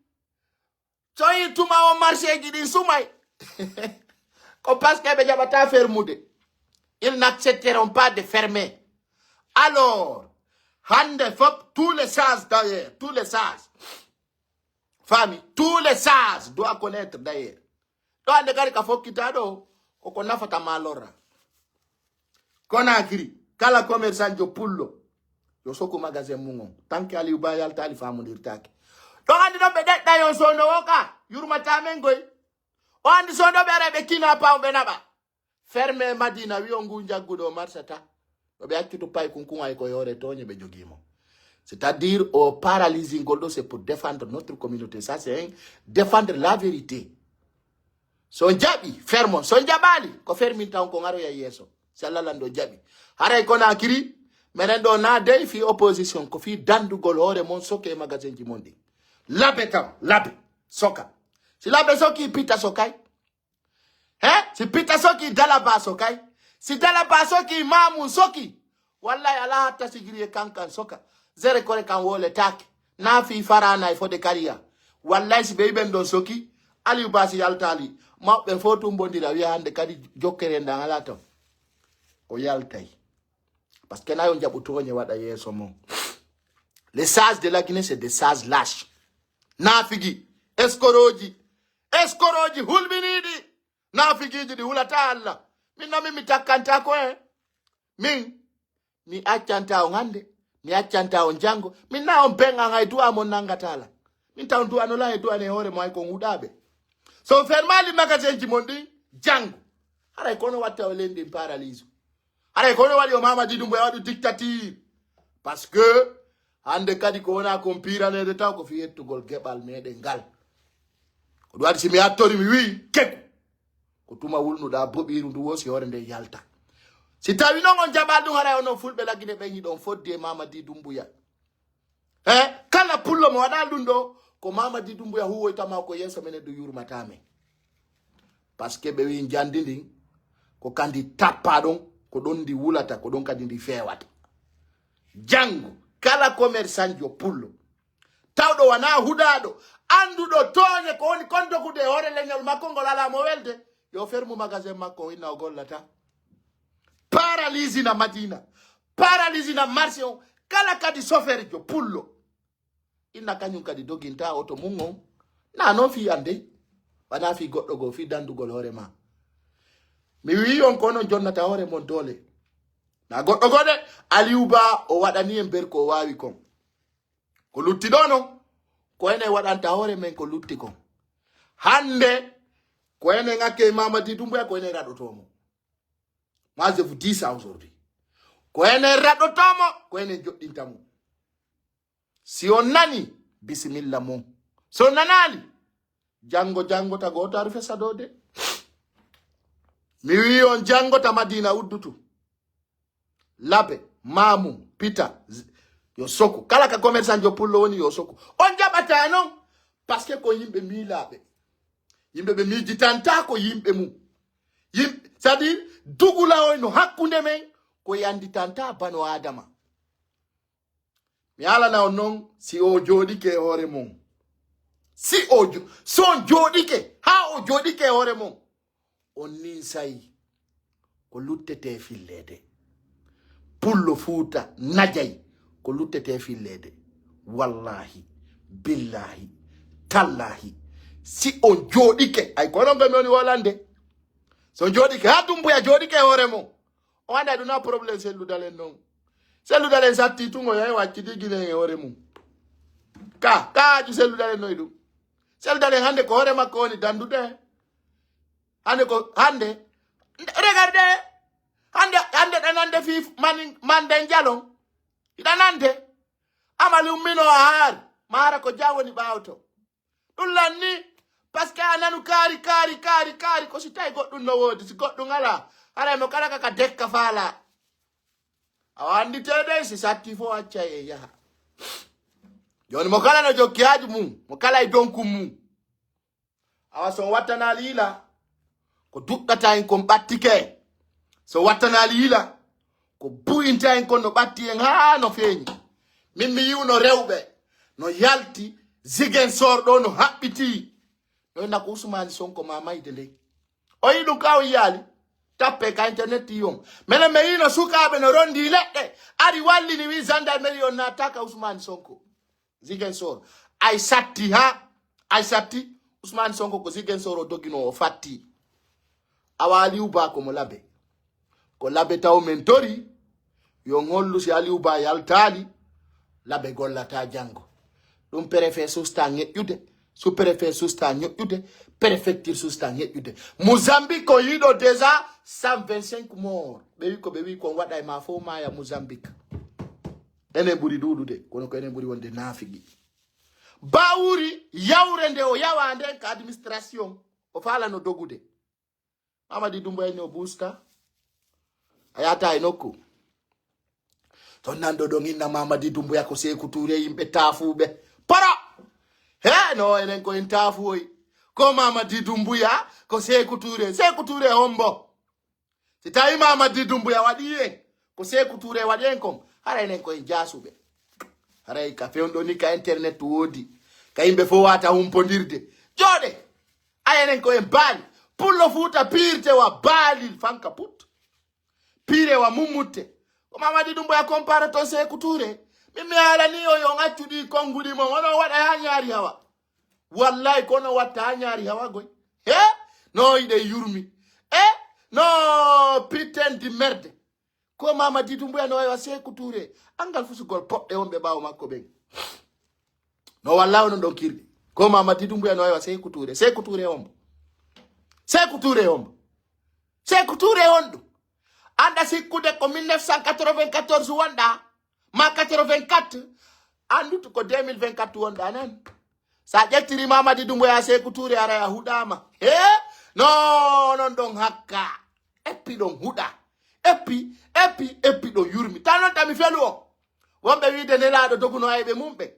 so yi tuma o marché gi din sumay ko parce que be jabata fermude ils n'accepteront pas de fermer. Alors, hande fop, tous les sages d'ailleurs, tous les sages, famille, tous les sages doivent connaître d'ailleurs. Donc, on a fop kitado, on a fait un malora. Conakry, kala commerçant jo pullo, yo soko magasin mungon, tant que Aliou Ba yal tali famu dirtaki. Donc, on a dit que yo sono oka, yurma tamengoy, on dit sono bere be kina pa o benaba. Ferme Madina wi ongunja gudo marsata be accuto pay kunkun ay ko yore toñe be jogimo c'est-à-dire au paralysing goldo c'est pour défendre notre communauté ça c'est défendre la vérité son jabi fermo son jabali ko fermi taw ko ngaro ya yeso sallalando jabi haray Conakry menen do na dey fi opposition ko fi dandu gol hore mon soke magasin ji mondi labe tam labe soka si labe soki pita sokay si pita soki dalaba sokai si dalaba soki mamu soki wallahi ala hatta sigiri kankan soka zere kore kan wole tak na fi farana ifo de kariya wallahi si be ben don soki Aliou Ba si yaltali ma be fotu mbondira wi hande kadi jokkere ndan ala to o yaltay parce que na yo njabuto wonye wada yeso mon les sages de la Guinée c'est des sages lâches nafigi escoroji hulbinidi nafigiji di hulata Allah minna mi takanta ko min mi accanta o ngande mi accanta o jango minna on benga ngay duwa mon nangatala min taw duwa no la e duwa ne hore mo ay ko ngudabe so fermali magasin ji mondi jango haray kono watta o lendi paralyse haray kono wali o Mamadi Doumbouya wadu dictature parce que hande kadi ko wona ko pirane de taw ko fi yettugol gebal meden gal ko wadi si mi attori mi wi keko ko tuma wulnu da bobiru ndu wosi hore nde yalta si tawi non on jabal dum hara ono fulbe la Guinée be don fodde Mamadi Doumbouya kala pullo mo wada lundo ko Mamadi Doumbouya huwo tama ko yeso mene do yurmatame parce que be wi jandindi ko kandi tappa don ko don di wulata ko don kadi di fewata jango kala commerçant jo pullo tawdo wana hudado andudo tonye ko woni konto kude hore lenyol makko la mo welde yo fermu magasin makko ina gollata paralysie na Madina paralysie na marché kala kadi sofer jo pullo ina kanyum kadi doginta auto mungo na non fi ande wana fi goddo go fi dandugol hore ma mi wi on kono jonnata hore mon dole na goddo gode Aliou Ba o wadani en ber ko wawi kon ko lutti dono ko ene wadanta hore men ko lutti kon hande ko ene ngake Mamadi Doumbouya ko ene radotomo moi je vous dis ça aujourd'hui ko ene radotomo ko ene joddintamo si on nani bismillah mo so nanali jango ta goto arfe sadode mi wi on jango ta Madina uddutu labe mamu pita yo soko kala ka commerçant jo pullo woni yo soko on jabata non parce que ko yimbe mi labe yimbe be mi ditanta ko yimbe mu c'est-à-dire dugula o no hakkunde men ko yandi tanta bano adama mi ala na non si o jodi ke hore mum si ojo son jodike ha o jodike hore mon on nin sayi ko luttete fillede pullo fuuta najay ko luttete fillede wallahi billahi tallahi si on jodike ay ko non be moni wolande so jodike ha dumbuya jodike hore mon o anda duna problem selu dalen non selu dalen satti tungo yai waccidi gine hore mon ka ju selu dalen noydu selu dalen hande ko hore makko woni dandude hande ko hande regarde hande danande fi man den jalon idanande amali ummino har mara ko jawoni bawto dun lanni parce que ananu kari ko si tay goddun no wodi si goddun ala ara mo kala ka dekka fala awandi tede si satti fo acca e yaha joni mo kala no jokkiaji mum mo kala e donku mum awa so watana lila ko duddata en kon battike so watana lila ko buinta en kon no batti en ha no feñi min mi yiwno rewbe no yalti zigen sordo no habbiti no na ko Ousmane Sonko mamayde le o yi dum kaw yali tappe ka internet yon mele me yino sukabe no rondi ledde ari walli ni wi zanda million na taka Ousmane Sonko zigen sor ay satti Ousmane Sonko ko zigen soro dogino o fatti awali uba ko mo labe ko labe taw mentori yo ngollu si ali uba yaltali labe gollata jango dum préfet susta ngeyude sous préfet susta ngeyude préfecture susta ngeyude Mozambique ko yido déjà 125 morts be wi ko wada ma fo ma ya Mozambique ene buri dudude kono ko ene buri wonde nafigi bawuri yawrende o yawande ka administration o fala no dogude Mamadi Doumbouya ene o buska ayata inoko to nando do nginna Mamadi Doumbouya ko Sékou Touré yimbe tafube para he no enen ko en tafuoy ko Mamadi Doumbouya ko Sékou Touré hombo si tawi Mamadi Doumbouya wadi en ko Sékou Touré wadi en kom hara enen ko en jasube hara ka fewndo ni ka internet wodi ka yimbe fo wata humpondirde jode ayenen ko en bali pullo futa pirte wa bali fanka put pire wa mumutte ko Mamadi Doumbouya compare to Sékou Touré mimi ala ni yo ngachudi kongudi mo wono wada hanyari hawa wallahi kono wata hanyari hawa goy no ide yurmi no pretend di merde ko Mamadi Doumbouya no wa Sékou Touré angal fusugol podde wonbe bawo makko ben no wallahi no don kirdi ko Mamadi Doumbouya no wa Sékou Touré hombo Sékou Touré hondo anda sikkude ko 1994 wonda ma 84 andu ko 2024 wonda nan sa jettiri Mamadi Doumbouya Sékou Touré ara ya hudama no non don hakka epi don huda epi don yurmi tanon tami felu o wonbe wiide ne laado doguno aybe mumbe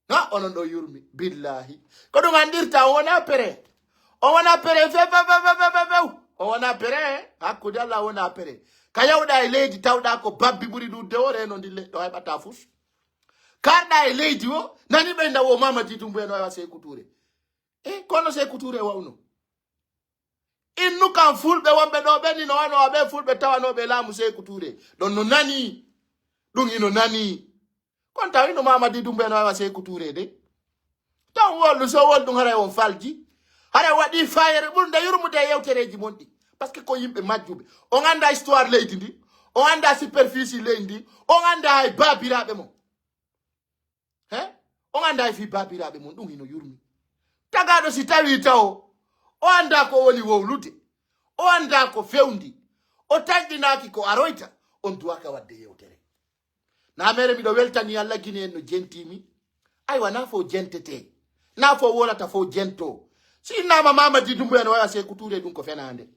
no onon do yurmi billahi ko dum andirta wona pere o wona pere fe o wona pere hakkude Allah wona pere kayawda e leydi tawda ko babbi buri dudde o reno dille do haybata fus karda e leydi o nani be ndawo Mamadi Doumbouya no wa Sékou Touré kono Sékou Touré wawno innu kan fulbe wonbe do be ni no wano be fulbe tawano be laamu Sékou Touré don no nani dum ino nani kon tawi no Mamadi Doumbouya no wa Sékou Touré de taw wollu so woldu ngara on falji hara wadi fayere burde yurmude yewtereji mondi parce que ko yimbe majjube o ganda histoire leydi ndi o ganda superficie leydi o ganda ay babirabe mo o ganda fi babirabe mo dum ino yurmi tagado si tawi taw o anda ko woni wowlude o anda ko fewndi o tagginaki ko aroyta on duwaka wadde yewtere na mere mi do weltani Allah gine en no jentimi ay wana fo jentete na fo wolata fo jento si nama Mamadi Doumbouya no wa Sékou Touré dum ko fenande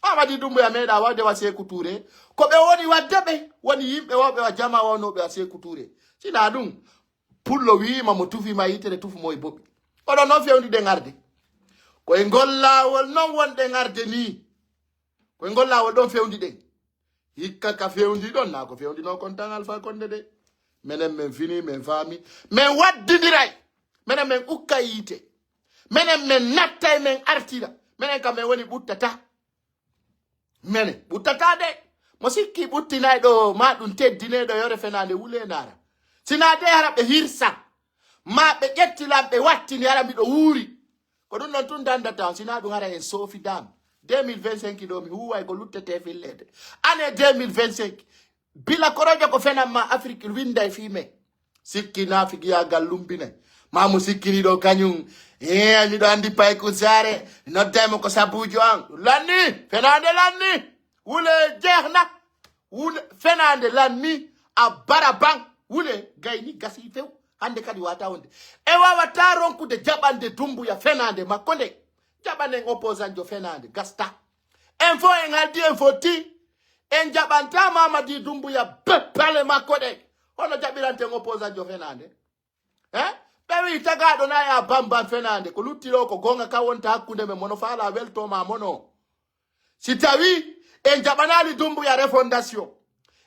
Mamadi Doumbouya meda wade wa Sékou Touré ko be woni wadde woni yimbe wobe wa jama wono be wa Sékou Touré sina dum pullo wi ma mo tufi ma yitere tufu moy bobbi odo no fewndi de ngarde ko e gollawol non wonde ngarde ni ko e gollawol don fewndi de hikka ka fewndi don na ko fewndi no kon tan Alpha Condé de menen men fini men fami men waddidiray menen men ukka yite menen men natta men artira menen kam men woni buttata menen buttata de mo sikki buttinay do ma dum teddine do yore fenande wule nara sina de hara be hirsa ma be jettilam be wattini hara mi do wuri ko dum non tun dandata sina dum hara en sofi dam 2025 do mi huwa ko luttete fillede ane 2025 bila korojo ko fenam ma Afrique winda fi me sikki nafiki ya gallumbine ma mo sikkini do kanyum mi do andi pay ko zare no demo ko sabujo an lanni fenande lanni wule jehna wule fenande lanni a barabang wule gayni gasi few hande kadi wata wonde e wawa taronku de jabande dumbu ya fenande makonde jabande opposant jo fenande gasta info en aldi info ti en jabanta mama di dumbu ya bepale makonde hono jabirante opposant jo fenande bewi tagado na ya bamba fenande ko luttiro ko gonga ka wonta hakkunde me mono fala welto ma mono si tawi en jabanali dumbu ya refondation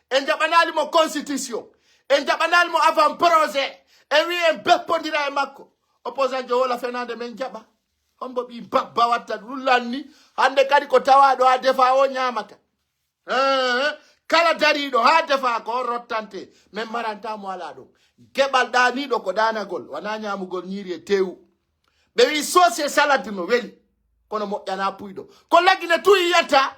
en jabanali mo constitution en jabanali mo avant projet e wi en beppondira e makko opposant jo wala fenande men jaba hombo bi babba watta lullanni hande kadi ko tawado ha defa o nyamata kala darido ha defa ko rottante men maranta mo ala do gebal dani do ko danagol wana nyamugol nyiri e tewu be wi sauce salade no weli kono mo yana puydo ko lagine tuyi yata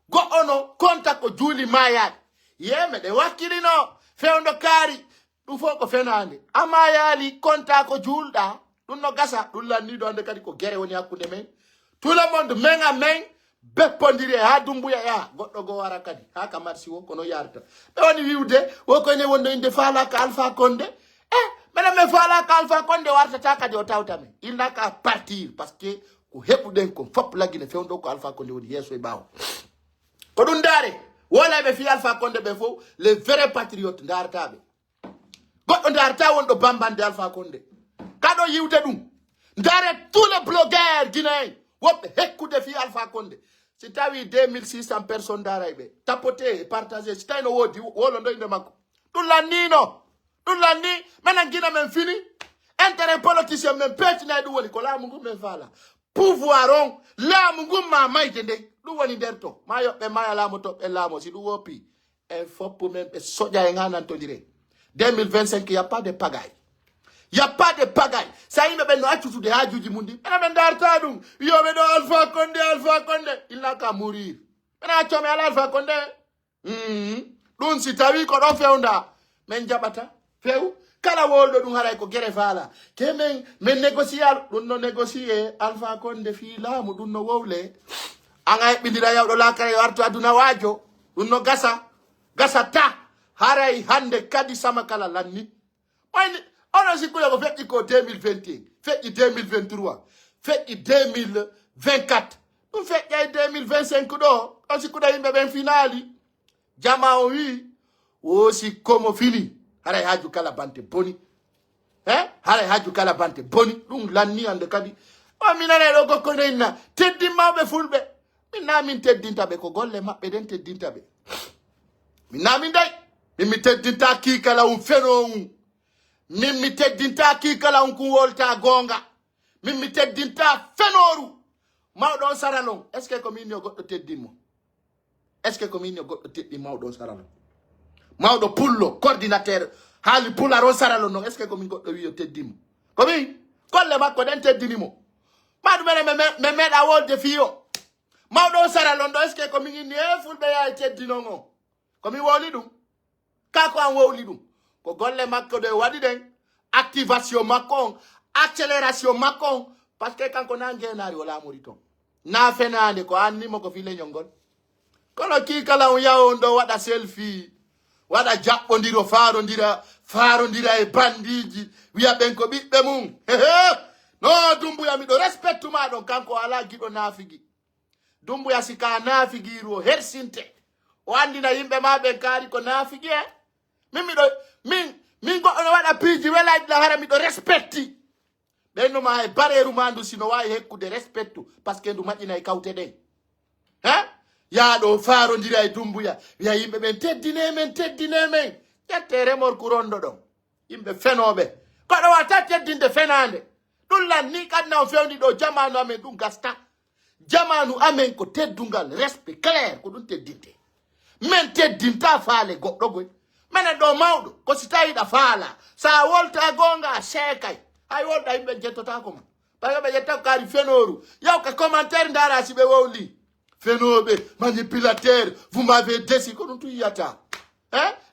go ono konta ko juli mayad yeme de wakilino fewndo kari dum fo ko fenande amayali konta ko julda dum no gasa dum lanni do ande kadi ko gere woni hakkunde men tout le monde menga men beppondire ha dumbuya ya goddo go wara kadi ha kamarsi wo kono yarta be woni wiwde wo ko ne wondo inde fala ka Alpha Condé mena me fala ka Alpha Condé warta ta kadi o tawta men il n'a qu'à partir parce que ko hebuden ko fop lagine fewndo ko Alpha Condé woni yeso e bawo ko dum dare wala be fi Alpha Condé be fo les vrais patriotes ndartabe goddo ndarta wondo bambande Alpha Condé kado yiwde dum ndare tous les blogueurs guinéens wobbe hekkude fi Alpha Condé si tawi 2600 personnes daraybe tapoter partager si tayno wodi wolo ndo inde makko dum lanni menen gina men fini intérêt politicien men petina du woni ko laamu ngum men fala pouvoir on laamu ngum ma mayde de du woni derto ma yobbe ma laamu to be laamu si du wopi e foppo men be soja e nganan to dire 2025 y a pas de pagaille. Il n'y a pas de pagaille. Ça y est, ben, nous de hajuji mundi. Mais ben, d'artadum. Yo, ben, Alpha Condé. Il n'a qu'à mourir. Mais tu as Alpha Condé. Donc, si tu as vu qu'on a fait onda. Men jabata. Fait où? Kala woldo dum haray ko gere fala. Kemen, men négocier, dum no négocier Alpha Condé fi la mu dum no wowle. Anga bindira yaw do la kare warto aduna wajo. Dum no gasa ta. Haray hande kadi sama kala lanni. On a dit qu'on a fait 2021, fait 2023, fait 2024, on fait 2025 d'or. On a dit qu'on a une finale. Jama oui, aussi comme fini. Hare haju kala bante boni. Hare haju kala bante boni. Lung lani ande kadi. O minare logo konena. Teddi mabe fulbe. Mina min teddinta be ko golle mabbe den teddinta be. Mina min dai. Mi teddinta ki kala feno. Mimi teddinta ki kala unku wolta gonga. Mimi teddinta fenoru. Mawdon saralon. Est-ce que comme il y a goddo teddimo? Est-ce que comme il y a goddo teddi mawdon saralon? Mawdo pullo coordinateur hali pularo saralon non. Est-ce que comme il goddo wi teddimo? Comme kolle makko den teddinimo. Madu me meda wolde fiyo. Mawdon saralon do est-ce que comme il ni fulbe ya teddino ngo. Comme il woli dum. Kako an woli dum. Ko golle makko de wadi den activation makon accélération makon parce que kanko nangenari wala murito na fenande ko anni mako file nyongol kono ki kala on yawondo wada selfie wada jabbondiro farondira e bandiji wiya ben ko bibbe mum no dumbu ya mi do respect ma don kanko ala gido nafigi dumbu ya sika nafigiru hersinte o andina yimbe ma ben kari ko nafigi min go ono wada piji wela la hara mi do respecti benno ma e bareru mandu sino wawi hekkude respectu parce que ndu majina e kawte den ya do faro ndira e dumbuya ya yimbe ben teddine men yette remor ku rondo don yimbe fenobe ko do wata teddinde fenande ɗum lanni kadna o fewndi ɗo jamanu amen ɗum gasta jamanu amen ko teddungal respect clair ko ɗum teddinte men teddinta faale goɗɗo goy menen ɗo mawɗo ko si tawiɗa faala sa wolta gonga a seekay hay wolɗa yimɓe jettotako ma par ce que ɓe jettako kaari fenoru yaw ka commentaire ndara si ɓe wowli fenoɓe manipulateur vous m'avez déci ko ɗum tu yiyata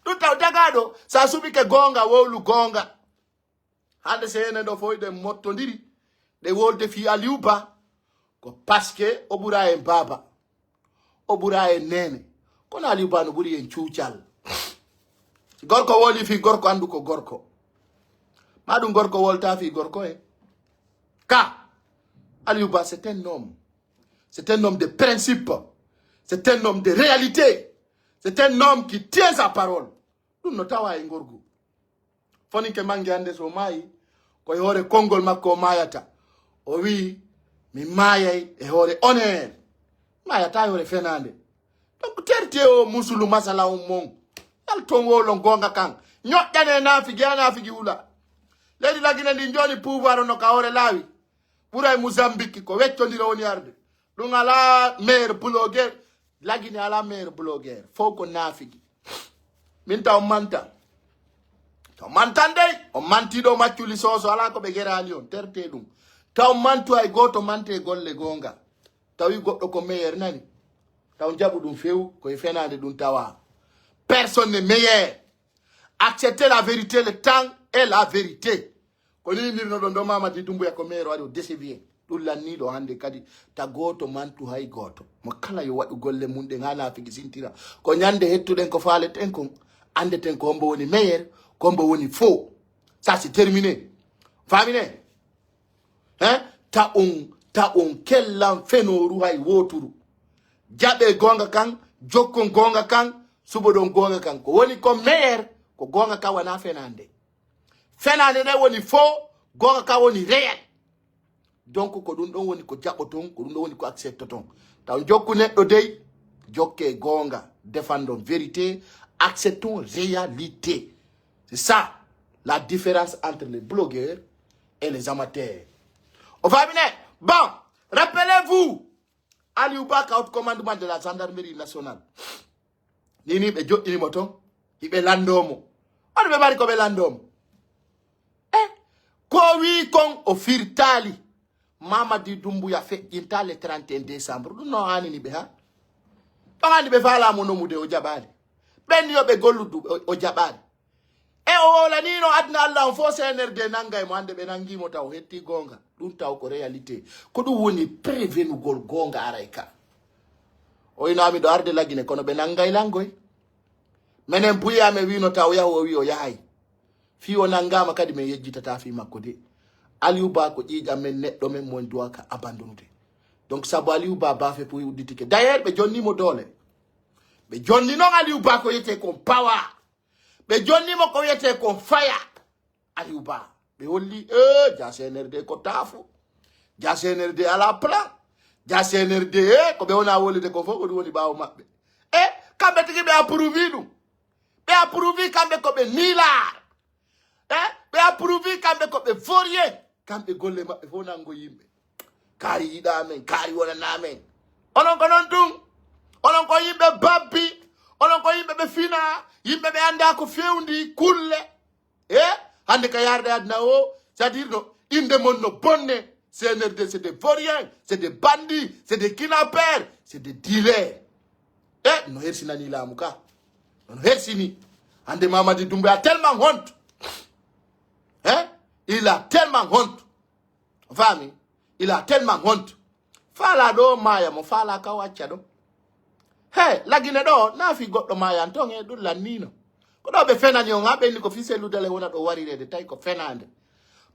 ɗum taw dagaɗo sa suɓike gonga wowlu gonga hande se enen ɗo fof ɗen mottodiri ɗe wolde fi Aliou Ba ko parce que o ɓura en baba o ɓura en nene kono Aliou Ba no ɓuri en cuucal gorko woli fi gorko andu ko gorko ma ɗum gorko wolta fi gorko ka Aliou Ba c'est un homme de principe, c'est un homme de réalité, c'est un homme qui tient sa parole ɗum no tawa e gorgu foni ke mangi ande so maayi koye hoore konngol makko o mayata o wi mi mayay e hoore honneur mayata e hoore fenande donc tertie o musulu masala mon yal ton wolon gonga kan ñoƴƴane nafigi a nafigi wula leydi lagine ndi joni pouvoir no ka hoore laawi ɓura e Mozambique ko weccodira woni arde ɗum ala maire blogueur lagine ala maire blogueur fof ko nafigi min taw manta taw mantan dey o mantiɗo macculi soso ala ko ɓe gerali on terte ɗum taw mantu hay goto mante golle gonga tawi goɗɗo ko meilleur nani taw jaɓu ɗum few koye fenade ɗum tawa personne n'est meilleur accepter la vérité le temps et la vérité ko ni nirno ɗon ɗo Mamadi Doumbouya ko meilleur waɗi o désévier ɗum lanniɗo hande kadi ta goto mantu hay goto mo kala yo waɗu golle mum ɗe ngana figi sintira ko ñande hettuɗen ko faaleten kon andeten ko hombo woni meilleur ko hombo woni faux ça c'est terminé famine ta on kellan fenoru hay woturu jaɓe gonga kan jokkon gonga kan suɓoɗon gonga kan ko woni ko meilleur ko gonga kan wana fenande fenande nde woni faux gonga kan woni réel donc ko ɗum ɗon woni ko jaɓoton ko ɗum ɗon woni ko acceptoton taw jokku neɗɗo dey jokke gonga défendons vérité acceptons réalité c'est ça la différence entre les blogueurs et les amateurs au famine bon rappelez-vous Aliou Ba ka haut commandement de la gendarmerie nationale nini ɓe joɗɗinimo ton hiɓe landomo oɗo ɓe mari ko ɓe landomo ko wi kon o firtali Mamadi Doumbouya feƴƴinta le 31 décembre ɗum no anini ɓe ha ɗon andi ɓe falamo nomude o jaɓali ɓen yoɓe golludu o jaɓali e o wolanino adna Allah on fo CNRD nangay mo hande ɓe nangimo taw hetti gonga ɗum taw ko réalité ko ɗum woni prévenugol gonga aray ka o inami ɗo arde lagine kono ɓe nangay langoy menen buyame wino taw yahu o wi o yahay fi o nangama kadi min yejjitata fi makko de Aliou Ba ko ƴiƴam men neɗɗo men mon doit ka abandonnude donc sabu Aliou Ba bafe pour udditike d'ailleurs ɓe jonnimo doole ɓe jonni noon Aliou Ba ko yete kon pawa ɓe jonnimo ko wiyete kon faya Aliou Ba ɓe holli ja CNRD ko taafu ja CNRD ala plan ja CNRD ko ɓe wona wollide ko fof ko ɗum woni ɓaawo maɓɓe kamɓe tigi ɓe approuvi ɗum ɓe approuvi kamɓe ko ɓe nilar ɓe approuvi kamɓe ko ɓe vaurien kamɓe golle maɓɓe fof nango yimɓe kaari yiɗa men kaari wonana men onon ko noon ɗum onon ko yimɓe babbi onon ko yimɓe ɓe fina yimɓe ɓe anda ko fewndi kulle hande ka yarde adna o c'est à dire no inde mon no bonne CNRD c'est des vauriens c'est des bandits c'est des kidnappeurs c'est des dealers no hersinani laamu ka nono hersini hande Mamadi Doumbouya a tellement honte il a tellement honte fami il a tellement honte fala ɗo maya mo fala ka wacca ɗo lagine ɗo nafi goɗɗo mayan ton e ɗum lannino ko ɗo ɓe fenani on ha ɓenni ko fiseludele wona ɗo warirede tawi ko fenande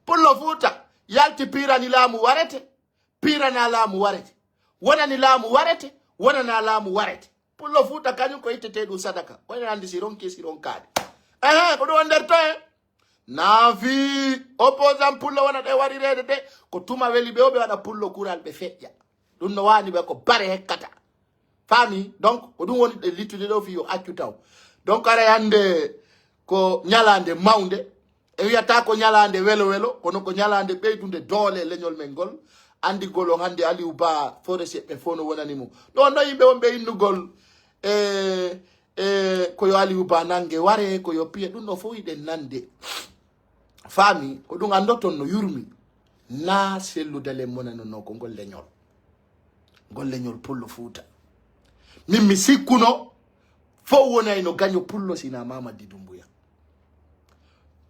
pullo fuuta yalti pirani laamu warete pirana laamu warete wonani laamu warete wonana laamu warete pullo fuuta kañum ko ittete ɗum sadaka koye andi si ronki si ronkade ko ɗum nder to naafi opposant pullo wona ɗe warirede de ko tuma weli ɓe o ɓe waɗa pullo kural ɓe feƴƴa ɗum no wani ɓe ko bare hekkata fami donc ko ɗum woni ɗe littude ɗo fi yo accu taw donc ara hande ko ñalande mawde e wiyata ko nyalande welo welo kono ko nyalande beydunde doole leñol men gol andi golo hande Aliou Ba forest be fono wonani mo non no yimbe wonbe innugol ko yo Aliou Ba nange ware ko yo piye dum no fo yiden nande fami ko dum andoton no yurmi na selludale monano no ko gol leñol pullo fuuta min mi sikkuno fo wonay no gaño pullo sina Mamadi Doumbouya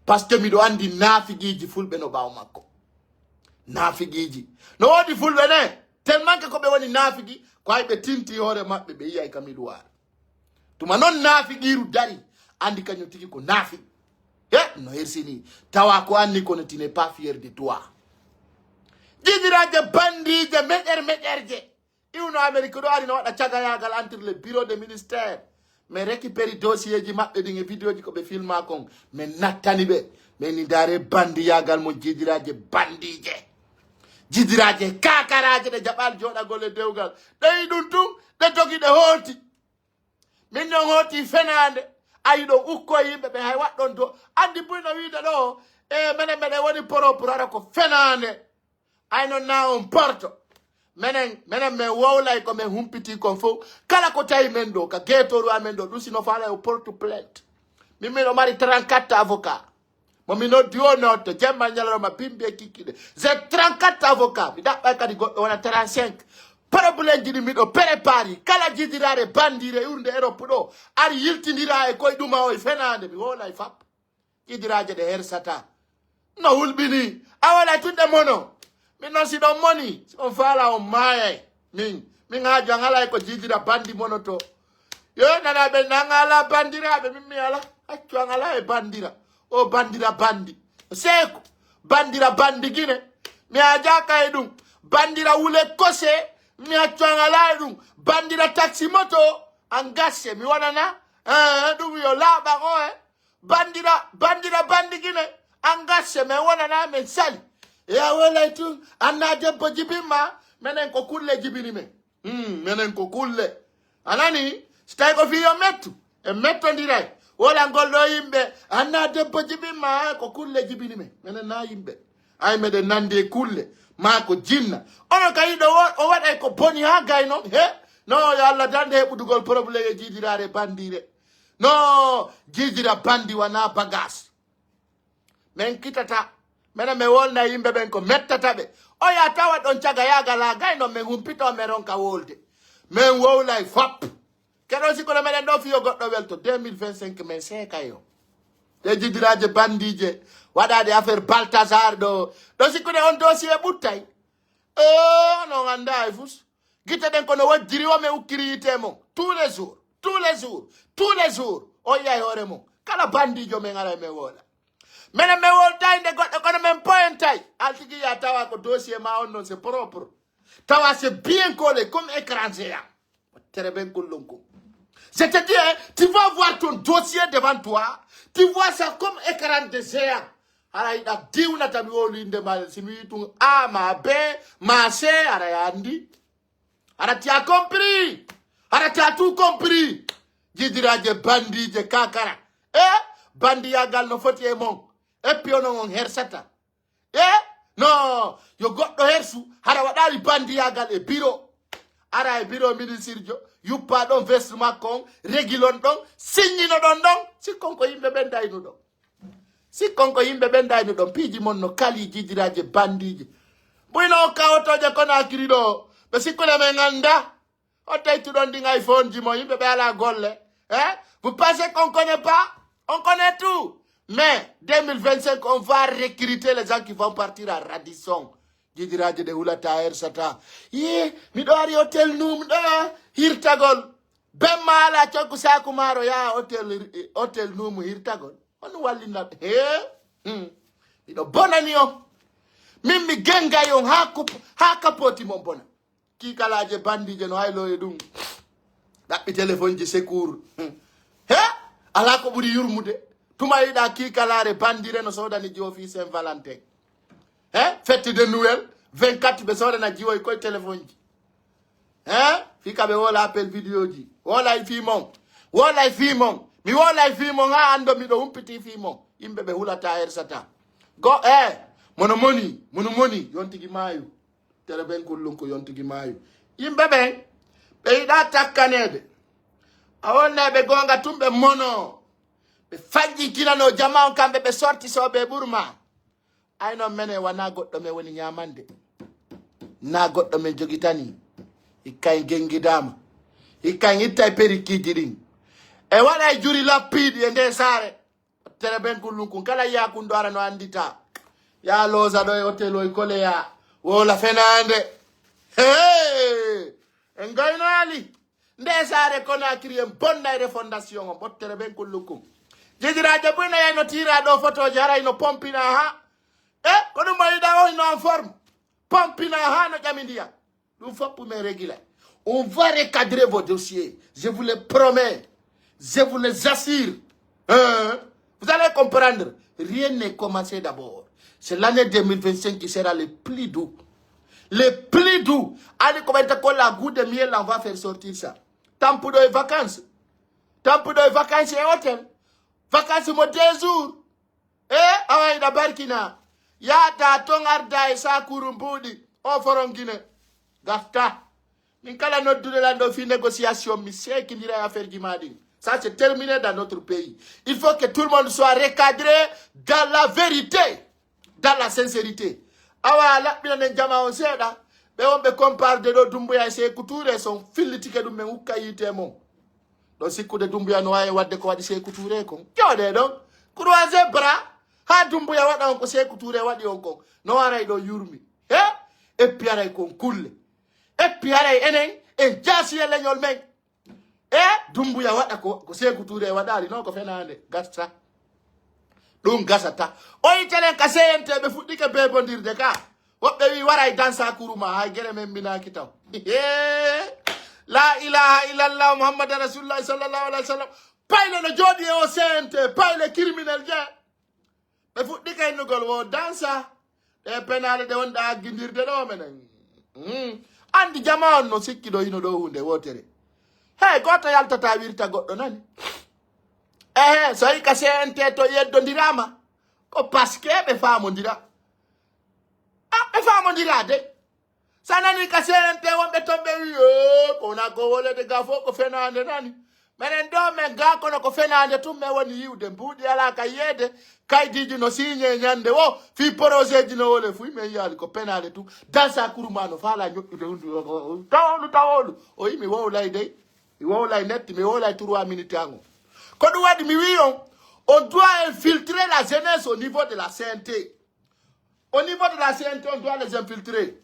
parce que miɗo andi naafigiji fulɓe no ɓaawo makko naafigiji no wodi fulɓe ne tellement que ko ɓe woni naafigi ko hay ɓe tinti hoore maɓɓe ɓe yiyay kam miɗo waara tuma noon naafigiru dari andi kañum tigi ko naafi no hersini tawa ko anni kono tu n'es pas fier de toi jidiraje bandije meƴerje iwno Amérique ɗo ari no waɗa cagayagal entre le bureau de ministère mais récupéri dossier ji maɓɓe ɗin e vidéo ji ko ɓe filma kon min nattani ɓe mais ni dare bandiyagal mo jidiraje bandije jidiraje kakaraje ɗe jaɓal joɗagol e dewgal ɗeyi ɗum tun ɗe jogi ɗe hooti min non hooti fenande ayi ɗo ukko yimɓe ɓe hay waɗɗon to andi buyno wiide ɗo e menen meɗen woni propre ara ko fenande ay non na on porto menen men wowlay ko men humpiti kon fof kala ko tawi men ɗo ka guetoru amen ɗo ɗum sino faala o porte plainte min miɗo mari 34 avocat momi noddi o notto jemma ñalaroma bimbe kikkiɗe j'ai 34 avocat mi ɗaɓɓay kadi goɗɗo wona 35 probléme ji ɗi miɗo prépari kala jidirare bandire urde Europe ɗo ari yiltidira e koye ɗuma o e fenade mi wowlay fap jidiraje ɗe hersata no hulɓini a wala tunɗe mono min noon siɗon moni siɗon faala on maayay min haaju an alay ko jidira bandi mono to yo nanaɓe nangala bandiraɓe min mi ala accu an ala e bandira o bandira bandi seeko bandira bandi guine mi ajaka e ɗum bandira wule kose mi accu an ala e ɗum bandira taxi moto an gasse mi wonana ɗum yo laaɓan o e bandira bandi guine an gasse min wonana min sali ya walay tun anna debbo jibinma menen ko kulle jibini men menen ko kulle anani so tawi ko fiyo mettu e mettodiray wala golɗo yimɓe anna debbo jibinma ko kulle jibini men menen na yimɓe ay meɗen nandi e kulle ma ko jinna ono kadi ɗo o waɗay ko boni ha gay noon he no yo Allah dande heɓudugol probléme e jiidirare bandire no jiidira bandi wana bagage men kitata mena me wolna yimɓe ɓen ko mettata ɓe o ya tawa ɗon caga yagala gay noon min humpito men ronka wolde min wowlay fop keɗon sikono meɗen ɗo fiyo goɗɗo welto 2025 min seekay o ɗe jidiraje bandije waɗade affaire Baltasar ɗo sikkude on dossier ɓuttay non anda e fus guite ɗen kono wojjiri o min ukkiri yite mon tous les jours o yiyay hoore mon kala bandijo min ara min woola menen me woltayde goɗɗo kono men pointay altigi ya tawa ko dossier ma on non c'est propre tawa c'est bien collé comme écran géant très bien collonko je te dis tu vas voir ton dossier devant toi tu vois ça comme écran de géant ara yiɗa diwnata mi wolinde ma si mi wi tum A ma B ma C ara yandi ara tu as compris ara tu as tout compris jidiraje bandije kakara bandiyagal no foti e mon e puis on hersata no yo goɗɗo hersu hara waɗali bandiyagal e bureau ara e bureau ministre jo yuppa ɗon veste makko on régulon ɗon signino ɗon sikkon ko yimɓe ɓen daynu ɗon sikkon ko yimɓe ɓen daynu ɗon piiji mon no kali jidiraje bandije ɓuyno kawotoje Conakry ɗo ɓe sikkule men ganda o teytuɗon ɗin iPhone ji mo yimɓe ɓe ala golle vous pensez qu'on connaît pas on connaît tout. Mais 2025, on va recruter les gens qui vont partir à Radisson. Jidiraje de hulata hersata. Mi ɗo ari hotel num ɗo hirtagol. Bemma ala coggu saku maro ya hotel num hirtagol. On wallina miɗo bonani on. Min mi gengay on ha kapoti mon bona. Kikalaje bandije no haylo e ɗum. Ɗaɓɓi téléphone ji secours. Ala ko ɓuri yurmude. Tuma yiɗa kikalare bandire no sodani jofi Saint Valentin fête de Noël 24 ɓe sodana jiwoy koye téléphone ji fika ɓe wola appel vidéo ji wolay fimon mi wolay fimo nga ando mi do humpiti fimo imbe be hulata ersata go mono moni yontigi mayu tere ben kullun ko yontigi mayu imbe be ida takkanede awonna be gonga tumbe mono be faji kinano jama kambe be sorti so be burma ayno mene wana goddo me woni nyamande na goddo me jogitani ikay gengidama ikay ittay perikidin e wala juri lapidi e nde sare tere ben kullun kala yakundo ara no andita ya loza do e hotel o kole ya wola fenande ngaynali nde sare kona kriem bonna refondation o bottere ben kullun jejiraje buna ya no tira do photo jara ino pompina ha ko dum mayda o ino en forme pompina ha no jamindia dum foppu me réguler on va recadrer vos dossiers je vous le promets je vous les assure vous allez comprendre rien n'est commencé d'abord c'est l'année 2025 qui sera le plus doux allez comment te la goutte de miel on va faire sortir ça temps pour les vacances et hôtel vacances mo 2 jours away da barkina ya ta tongarda e sa kurumbudi o forongine gafta min kala noddude la do fi négociation mi sait qu'il ira affaire gimadi ça c'est terminé dans notre pays il faut que tout le monde soit recadré dans la vérité dans la sincérité awa la bina jama on seda be on be compare de do dumbuya se couture son filitike dum men ukayite mo do sikkude dumbuya no wawi wadde ko wadi se couture ko jode don croiser bras ha dumbuya wada on ko se couture wadi on ko no waray do yurmi e piaray kon kulle e piaray enen e jasi le nyol men dumbuya wada ko se couture wadali no ko fenande gasta dum gasata o itelen ka seyente be fuddike be bondirde ka wobbe wi waray dansa kuruma hay gere men bina kitaw la ilaha illallah muhammad rasulullah sallallahu alaihi wasallam payle no jodi o seyente payle criminel je be fuddike nugol wo dansa de penale de wonda gindirde do menen andi jama no sikkido ino do hunde wotere goto yaltata wirta goddo nani so yi ka seyente to yeddondirama ko paske be famondira be famondira de sanani ka seyente wonbe tombe yo ko na ko wole de gafo ko fenande nani menen do men ga kono ko fenande tum me woni yiwde mbudi ala ka yede kaydiji no signe nyande wo fi projet dino wole fu me yali ko penale tu dansa kurumano fala nyokkude hundu tawolu o yimi wowlay de wowlay net mi wowlay 3 minutes ango ko du wadi mi wiyon on doit infiltrer la jeunesse au niveau de la CNT. Au niveau de la CNT, on doit les infiltrer.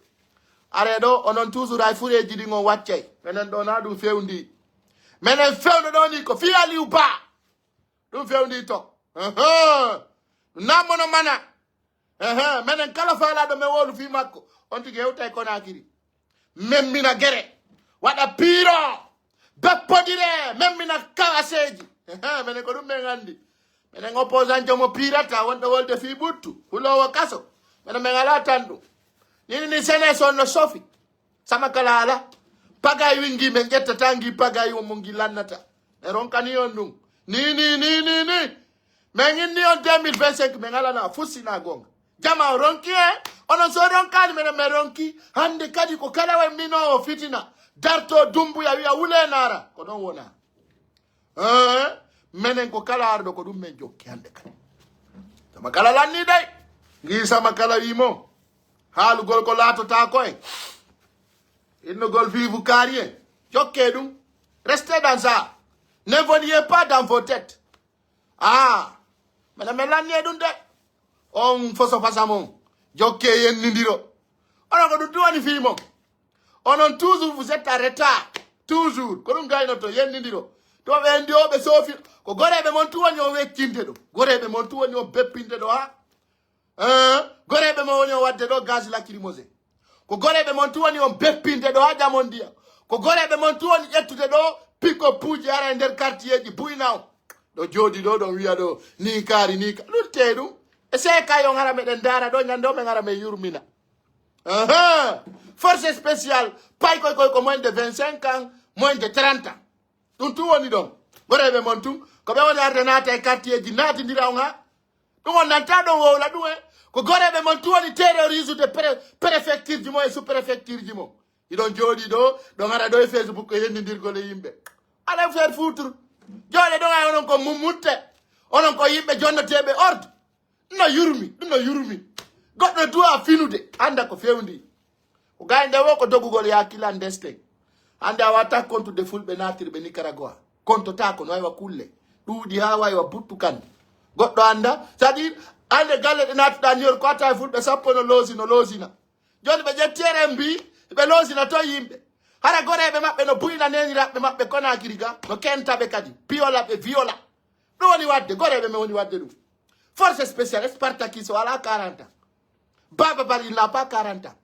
Aredo, on a toujours à fouiller du dingo watche. Menen dona du feundi. Menen feundi doni ko fi ali ou pas. Du feundi to. Na mono mana. Menen kala fala do me wolu fi makko. On tige uta ko na kiri. Même mina gere. Wada piro. Beppodire, même mina kawaseji. Menen ko dum ngandi. Menen opposant jomo pirata wonde wolde fi buttu. Hulo kaso. Menen mengala tandu. Nini sene sono sofi. Sama kalala. Pagay wingi mengeta tangi pagay wo mungi lanata. Eronkani yondung. Ni. Mengin ni on 2025 mengala na fusi na gonga. Jama ronki ono so ronkani menen meronki. Hande kadi ko kala we mino fitina. Darto dumbu ya wiya wule nara. Ko don wona. Menen ko kala ardo ko dum men jokki hande kadi. Sama kala lanni day. Ngi sama kala wimo. Halu gol ko lato ta koy. Il gol vive carrière. Jokke dum. Restez dans ça. Ne veniez pas dans vos têtes. Madame lanni dum de. On foso fasamon. Jokke yen nindiro. On ko dum tuwani fimo. On toujours vous êtes en retard. Toujours. Ko dum gayno to yen nindiro. To be ndi obe sofi ko gorebe mon tuwani o wekkinde do. Gorebe mon tuwani o beppinde do ha. Gorebe mo woni o wadde do gaz lacrymogène. Ko gorebe mon tuwani on beppinde do haja mon dia. Ko gorebe mon tuwani ƴettude do piko puji ara nder quartier ji buynaw. Do jodi do don wiya do ni kari lutte dum. E se kayo ngara meden dara do nyando me ngara me yurmina. Force spéciale pay ko moins de 25 ans, moins de 30 ans. Dum tuwani don. Gorebe mon tum ko be woni arde nata e quartier ji nati ndira on ha dum on nanta do wowla dum ko gorebe mon tuwoni terrorise de préfecture ji mo e sous préfecture ji mo idon jodi do ngara do e Facebook e yendidirgol e yimbe ala faire foutre jole do ngay onon ko mumutte onon ko yimbe jonnotebe ordre no yurmi goddo duwa finude anda ko fewndi ko gaynde wo ko dogugol yakila ndeste anda wata kontu de fulbe natirbe Nicaragua konto ta ko no ay wa kulle duudi ha way wa buttu kan goddo anda c'est-à-dire ande galle de natuda nior ko ata fulbe sappo no losina joni be jettere mbi be losina to yimbe hara gorebe mabbe no buyna nenirabe mabbe kona kiriga no kentabe kadi piola be viola do woni wadde gorebe me woni wadde dum force spéciale Spartakis wala 40 Baba Bali il n'a pas 40 ans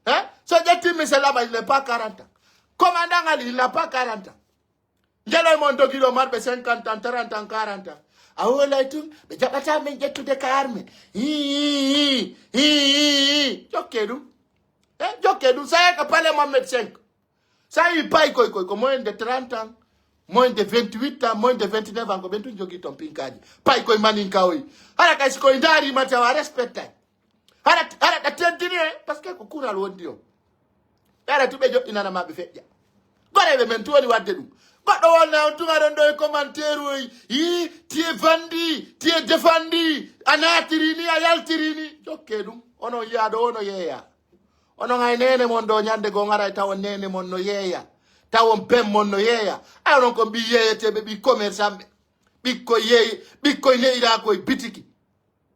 hein so jetti monsieur là il n'a pas 40 ans commandant Ali il n'a pas 40 ans ngelo mon dogilo marbe 50 ans 30 ans 40 ans awola tum be jabata men jettude ka arme jokedum ça ka pale Mohamed 5 ça il paye ko moins de 30 ans moins de 28 ans moins de 29 ans ko bentu jogi ton pinkaji paye ko maninka oy hara ka siko ndari mata wa respecta hara da tendini parce que ko kural wondi o hara tube joddina na mabbe fejja gorebe men tuwoni wadde dum goddo wonna on tunga don do e commentaire oy tie vandi tie defandi anatirini ayaltirini jokedum ono yaado ono yeya ono ngay nene mon do nyande go ngara taw nene mon no yeya taw bem mon no yeya ay non ko bi yeyete be bi commerçant bikko ne ira ko bitiki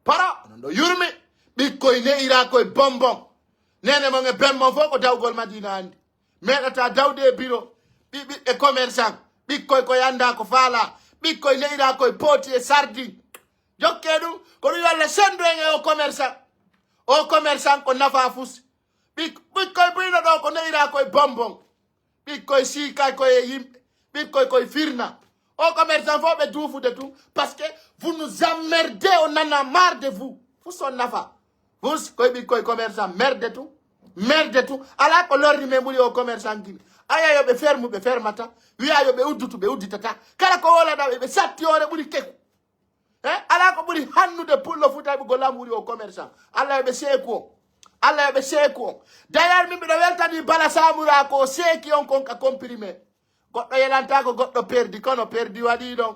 para non do yurmi bikko ne ira ko bonbon nene mo nge bem mo foko dawgol Madina andi medata dawde biro bi e commerçant bikko ko yanda ko fala bikko ne ira ko poti e sardi jokkedu ko du yalla sendo en o commerçant ko nafa fus bikkoy buyno ɗo ko neyira koye bonbon bikkoy sika koye yimɓe bikkoy koye firna o commerçant fo ɓe duufude tout parce que vous nous emmerdez, on en a marre de vous son nafa vous koye bikkoy commerçant merde tout ala ko lorri me ɓuuri o commerçant gimi aya yoɓe fermu ɓe fermata wiya yoɓe uddutu ɓe udditata kala ko wolaɗa ɓe satti ore ɓuuri keku ala ko ɓuuri hannude pullo futaɓe gollam ɓuuri o commerçant allah yoɓe seeku o Allah be seko d'ailleurs mi be weltani bala samura ko seki on kon ka comprimé goddo yelanta ko goddo perdi kono perdi wadi don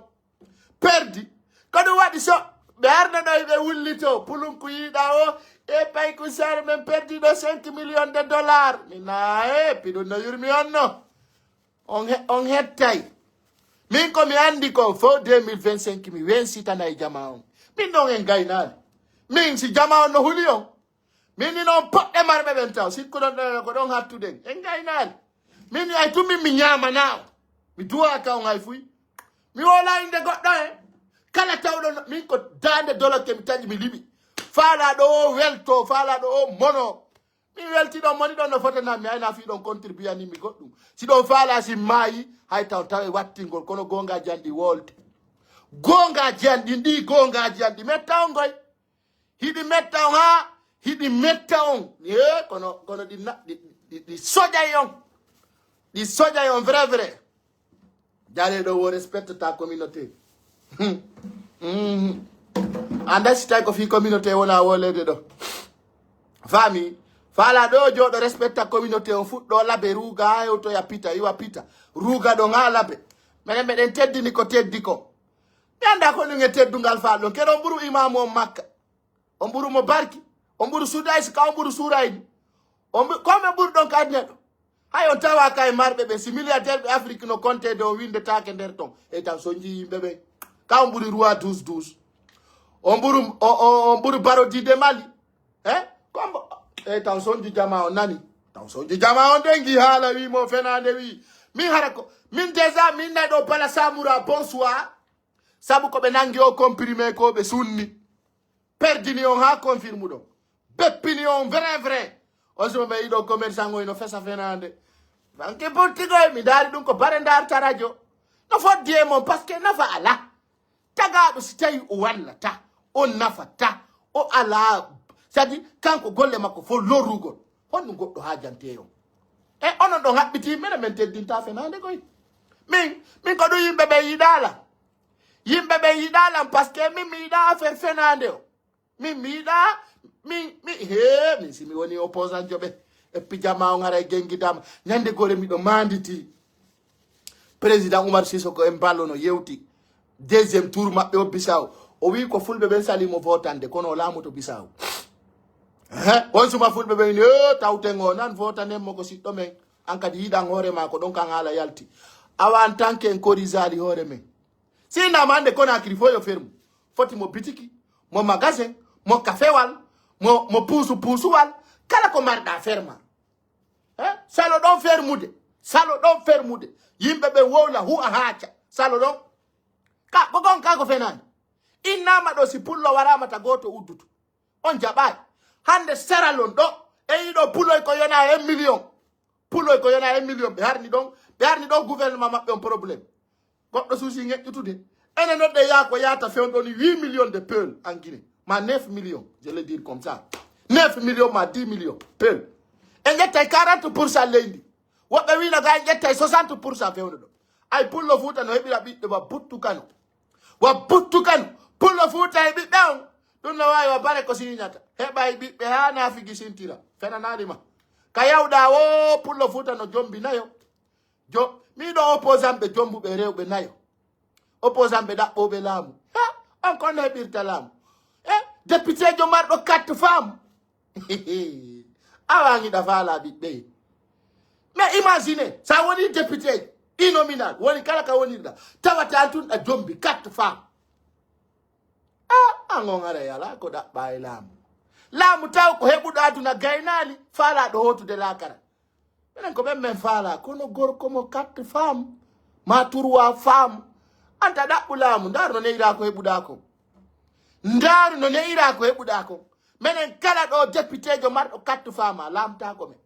perdi ko do wadi so be arna do be wullito pulun ku yida o e pay ku sar men perdi do 5 millions de dollars mina pido no yurmi onno on hettay min ko mi andi ko fo 2025 mi wen sitana e jama'on min non en gaynal min si jama'on no hulion mini non potte marbe bentaw sikko don hattude en gaynal min ay tumi mi nyama naw mi duwa ka on ay fuy mi wala inde goddo kala tawdo min ko dande dollar ke mi tanji mi libi fala do welto fala do mono mi welti do moni don no fotana mi ayna fi don contribuer ni mi goddum si don fala si mayi hay taw wattingol kono gonga jandi wolde gonga jandi metta on goy hidi metta on ha hidi metta on kono di soja yon vrai jale do wo respecte ta communauté anda si tay ko fi communauté wona wolede do fami fala do jodo respecte ta communauté on fuddo labe ruga ayo to ya pita iwa pita ruga do ngalabe menen den teddini ko teddi ko anda ko nge teddungal fallo kedo buru imam o makka on buru mo barki on buru sudais ka on buru suraydi on comme buru don kadne do hay on tawa kay marbe be si milliardaire be Afrique no compte do winde take der ton e tan so nji bebe ka on buru roi 12 on buru barodi de Mali comme e tan so nji jama on nani tan so nji jama on dengi hala wi mo fenande wi mi harako min deja min na do pala samura bonsoir sabu ko be nangi o comprimé ko be sunni perdini on ha confirme do beppini on vrai o so be ido commerçant ngo ino fessa fenande banke portigo mi dari dum ko bare ndar tarajo no foddi e mon parce que nafa ala taga do stay o wallata on nafa ta o ala sadi kanko golle makko fo lorugol honno goddo hajante yo e onon do habbiti men teddinta fenande koy min ko do yimbe be yidala yimbe be yida lam parce que mi yida faire fenande o mi yida mi si mi woni opposant jobe e pijama o ngara gengidam nyande gore mi do manditi président Oumar Sissoko en ballono yewti deuxième tour mabbe o Bissau o wi ko fulbe ben salimo votande kono laamu to Bissau on suma fulbe ben tawtengo nan votane mo ko siddo men an kadi yidan hore ma ko don kan ala yalti awa en tant que en korizali hore men sina mande kona kiri fo yo fermu foti mo bitiki mo magasin mo café wal mo pusu wal kala ko marda ferma salo don fermude yimbe be wowla hu a hacha salo don ka gogon ka ko fenan inna ma do si pullo warama ta goto uddutu on jabay hande seralon do e yido pullo ko yona 1 million pullo ko yona 1 million be harni don gouvernement mabbe on problème goddo susi ngejjutude ene nodde ya ko yata fewdo ni 8 millions de peuls en Guinée ma 9 millions je le dire comme ça 9 millions ma 10 millions peuls en yetta 40% lendi wobbe wi na ga yetta 60% fewdo do ay pullo futa no hebira bidde ba buttu kanu pullo futa e bidde on dun no wawi wa bare ko sinyata heba e bidde ha na figi sintira fena nadima ka yawda wo pullo futa no jombi nayo mi do opposant be jombu be rewbe nayo opposant be dabbo be laamu on kon hebirta laamu député jo mardo 4 femmes awangi da fala bidde mais imaginez ça woni député innominal woni kala ka woni da tawata antun a jombi 4 femmes angongare yala ko da bay laamu taw ko hebudo aduna gaynali fala do hotude lakara enen ko men fala kono gorko mo 4 femmes ma 3 femmes anta dabbu laamu ndar no neira ko hebuda ko menen kala do député jo mardo 4 femmes lamta ko men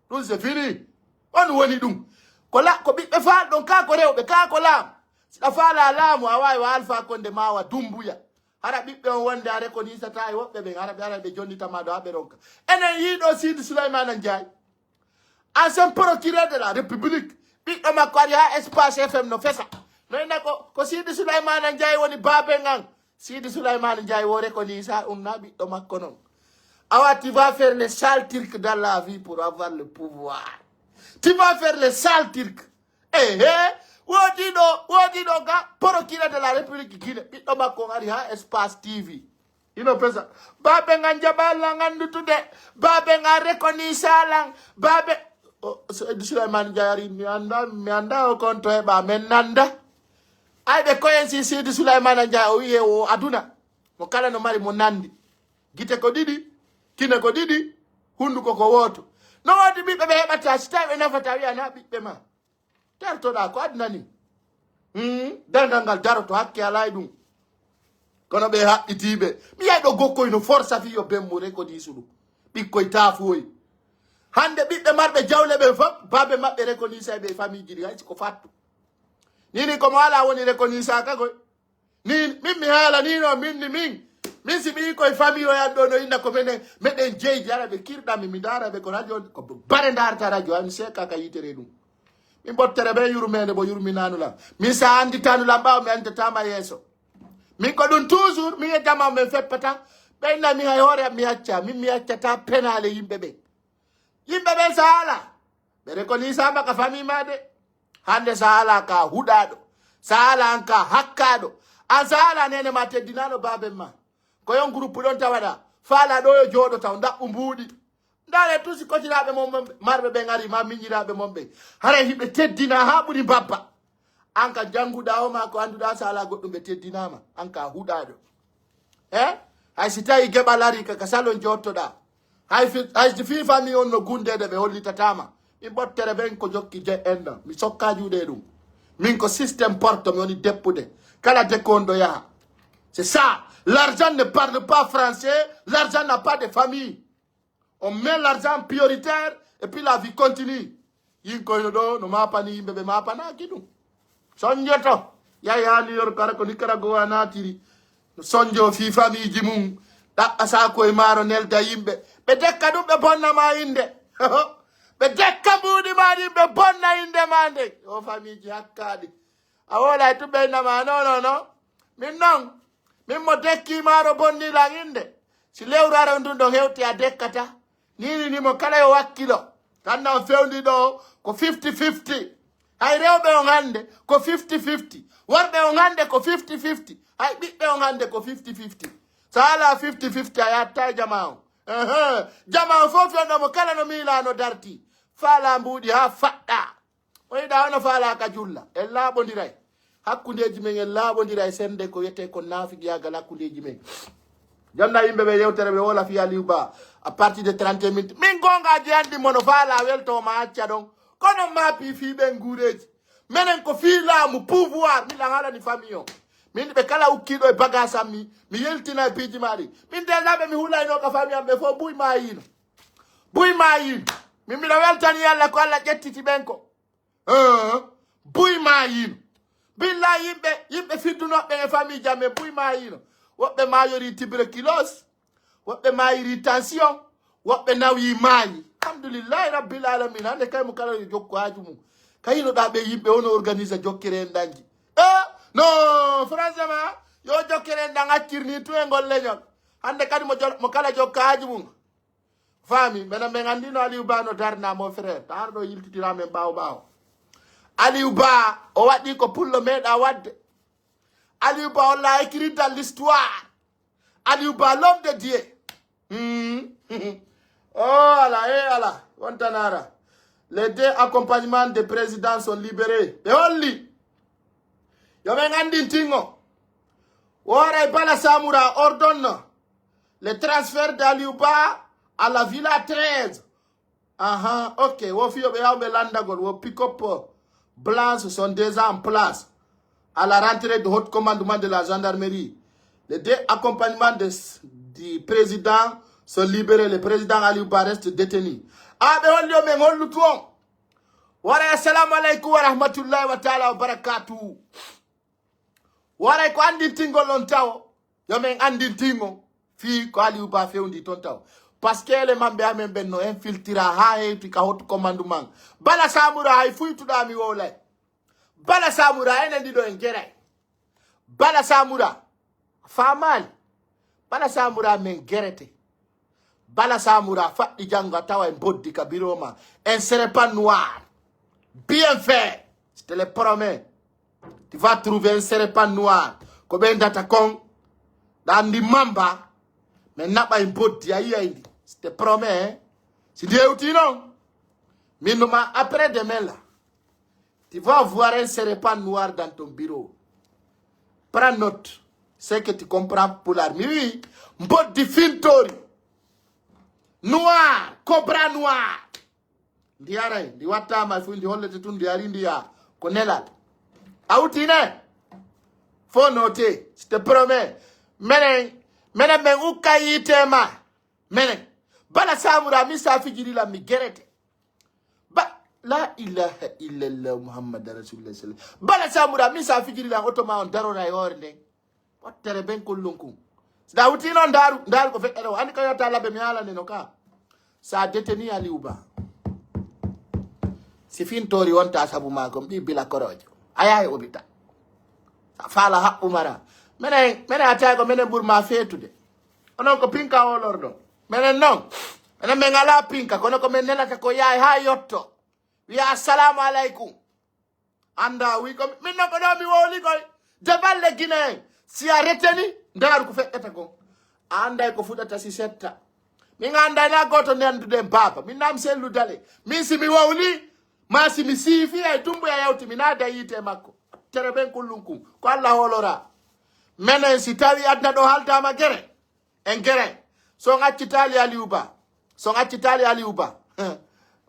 dun c'est fini on woni dum ko bibbe faal don ka ko rewbe ka ko laam sida faala laamu awai wa alfa konde mawa dumbuya hara bibbe on wonde are ko ni sata e wobbe be ara be jonnita ma do abe ronka enen yido Sidi Souleymane Ndiaye ancien procureur de la République bibbe makko ari ha Espace FM no fesa no ina ko Sidi Souleymane Ndiaye woni babe ngang Sidi Souleymane Ndiaye wore ko ni sa umna bibbe makko non awa tu vas faire les sales trucs dans la vie pour avoir le pouvoir. Tu vas faire les sales trucs. Wodi do ga procureur de la République Guinée biddo makko ngari ha Espace TV ino pesa babe nganja bala ngandu tude babe ngare koni salang babe Souleymane Ndiaye mi anda o konto e ba men nanda ay be koyensi Sidi Souleymane Ndiaye o wiye o aduna mo kala no mari mo nandi gite ko didi kine ko didi hundu ko woto no wadi bibbe be hebata stawe nafata wi ana bibbe ma terto da ko aduna ni dandangal daroto hakke alay dum kono be haɓɓitiɓe mi yayɗo gokkoy no force fi yo bemmure ko disuɗum ɓikkoy taafoy hande ɓiɓɓe marɓe jawle ɓe fof babe maɓɓe reconisa ɓe famille jiɗi haysi ko fattu nini komo ala woni reconisa kakoy ni min mi haala nino min si mi koye famille o yanɗo no inna ko meɗen jeydi ara ɓe kirɗami mi daraɓe ko radio ko bare darata radio ami seka ka yitere ɗum min bottere ɓe yurmede bo yurminanulam min sa anditanulam ɓaw mi andatama yeeso min ko ɗum toujours min e jama men feppata ɓeyna mi hay hoore am mi hacca min mi haccata penale yimɓe ɓe sa ala ɓe rekonisama ka famille ma de hande sa ala ka huɗaɗo sa ala an ka hakkaɗo an sa ala nene ma teddinaɗo baben ma ko yon groupe ɗon tawaɗa faala ɗo yo jooɗo taw daɓɓu mbuuɗi ndare tusi kotiraɓe mon marɓe ɓe gari ma miñiraɓe mon ɓe hara hiɓe teddina ha ɓuri babba an ka jannguɗa o ma ko annduɗa so ala goɗɗum ɓe teddinama an ka huɗaɗo hay si tawi geɓal ari kaka salon jottoɗa hay fi famille on no gundede ɓe hollitatama min ɓottere ɓen ko jokki je enɗa mi sokka juuɗe ɗum min ko systéme porte mi woni deppude kala dekko on ɗo yaha c'est ça l'argent ne parle pas français l'argent n'a pas de famille on met l'argent prioritaire et puis la vie continue yinkoyno ɗo no mapani yimɓe ɓe mapanaki ɗum sonjoto yayani yor kara ko Nicaragua natiri sonjo fi famille ji mum ɗaɓɓa sako e maaro nelda yimɓe ɓe dekka ɗum ɓe bonnama inde ɓe dekka mbuɗi ma ɗin ɓe bonna inde ma nde o famille ji hakkaɗi a wolay tu ɓeynama non min non min mo dekki maro bonni la inde si lewrare ndun do hewti a dekkata ni mo kala yo wakkilo tan na fewndi do ko 50-50 hay rewbe on hande ko 50-50 worbe on hande ko 50-50 hay bibbe on hande ko 50-50 sala 50-50 ayatta jama'o jama'o fof yondo mo kala no milano darti fala mbudi ha fadda o ida ono fala ka julla e labondiray hakkundeji men e labondiray sende ko yete ko nafi yagal hakkundeji men jonna yimbe be yewtere be wala fi Aliou Ba à partir de 30 minutes min gonga jandi mono fala welto ma acca don kono mapi fi be ngureji menen ko fi laamu pouvoir mi la hala ni famille min be kala ukkido e bagasa mi yeltina e piji mari min de labe mi hulay no ka famille ambe fo buy mayino mi la weltani yalla ko alla jettiti ben ko buy mayino billahi yimbe fidduno be famille jamme buy mayino woɓɓe mayori tuberculose woɓɓe mayiri tension woɓɓe nawi maayi alhamdulillahi rabbil alamin hande kay mo kala yo jokko haaju mum kayino be yimɓe wono organise jokkere en danji non franchement yo jokkere en dan accirni tu e golle ñol hande kadi mo kala jokka haaju mum fami menen ɓe gandino Aliou Ba no darna mon frère ta har ɗo yiltitira men ɓawo Aliou Ba o waɗi ko pullo meeɗa wadde Aliou Ba on l'a écrit dans l'histoire. Aliou Ba, l'homme de Dieu. Oh, Allah, Wantanara. Les deux accompagnements des présidents sont libérés. Et only. Yomen Tingo. Ora Bala Samura ordonne le transfert d'Aliou Ba à la Villa 13. Ok. Wofio Beaube Landagol, wo pick-up blancs sont déjà en place. À la rentrée du haut commandement de la gendarmerie. Les deux accompagnements du président sont libérés. Le président Aliou Ba reste détenu. Assalamu alaikum wa rahmatullahi wa ta'ala wa barakatuh. Wara ko andi tingo lon taw. Yo men andi tingo fi ko Aliou Ba fewndi ton taw. Parce que les mambe amen benno infiltra ha e ka haut commandement. Bala samura hay fuytuda mi wolay. Bala Samura ene ndido engere. Bala Samura famal. Bala Samura men gerete. Bala Samura fatti janga tawa en boddi kabiroma. Un serpent noir. Bien fait. Je te le promets. Tu vas trouver un serpent noir. Comme data kong. Dans di mamba. Mais napa en boddi aïe aïe. Je te promets. Hein? Si Dieu outil non. Minuma après demain là. Tu vas voir un serpent noir dans ton bureau. Prends note. C'est que tu comprends pour l'armée. Oui. Mbot di fintori. Noir. Cobra noir. Ndiare. Di wata ma fu ndi holle tetun di ari ndia. Konela. Aoutine. Faut noter. Je te promets. Menen men ukayitema. Menen. Bala Samura mi sa figiri la mi gerete. La ilaha illallah Muhammad Rasulullah sallallahu alaihi wasallam. Bala Samura mi sa figiri la otoma on darona yorde. Wattere ben kullunku. Da wutino ndaru ko fekere ani ko yata labe mi hala ne noka. Sa détenu Aliou Ba. Si fin tori wonta sabu mako bi bila korojo. Ayaye obita. Sa fala habbu mara. Menen ata ko menen burma fetude. Onon ko pinka o lordo. Menen non. Menen mengala pinka kono ko menela ko yaay ha yotto. Ya assalamu alaikum. Anda wi ko minno ko do mi woli ko deballe Guinée si a reteni ndar ko fekkata ko anda ko fudata si setta mi nganda na goto nendude papa mi nam sellu dale mi si mi woli ma si mi sifi ay tumbu ya yawti mi nada yite makko tere ben kullunkum ko Allah holora menen si tawi adna do halta ma gere en gere so ngaccitali Aliou Ba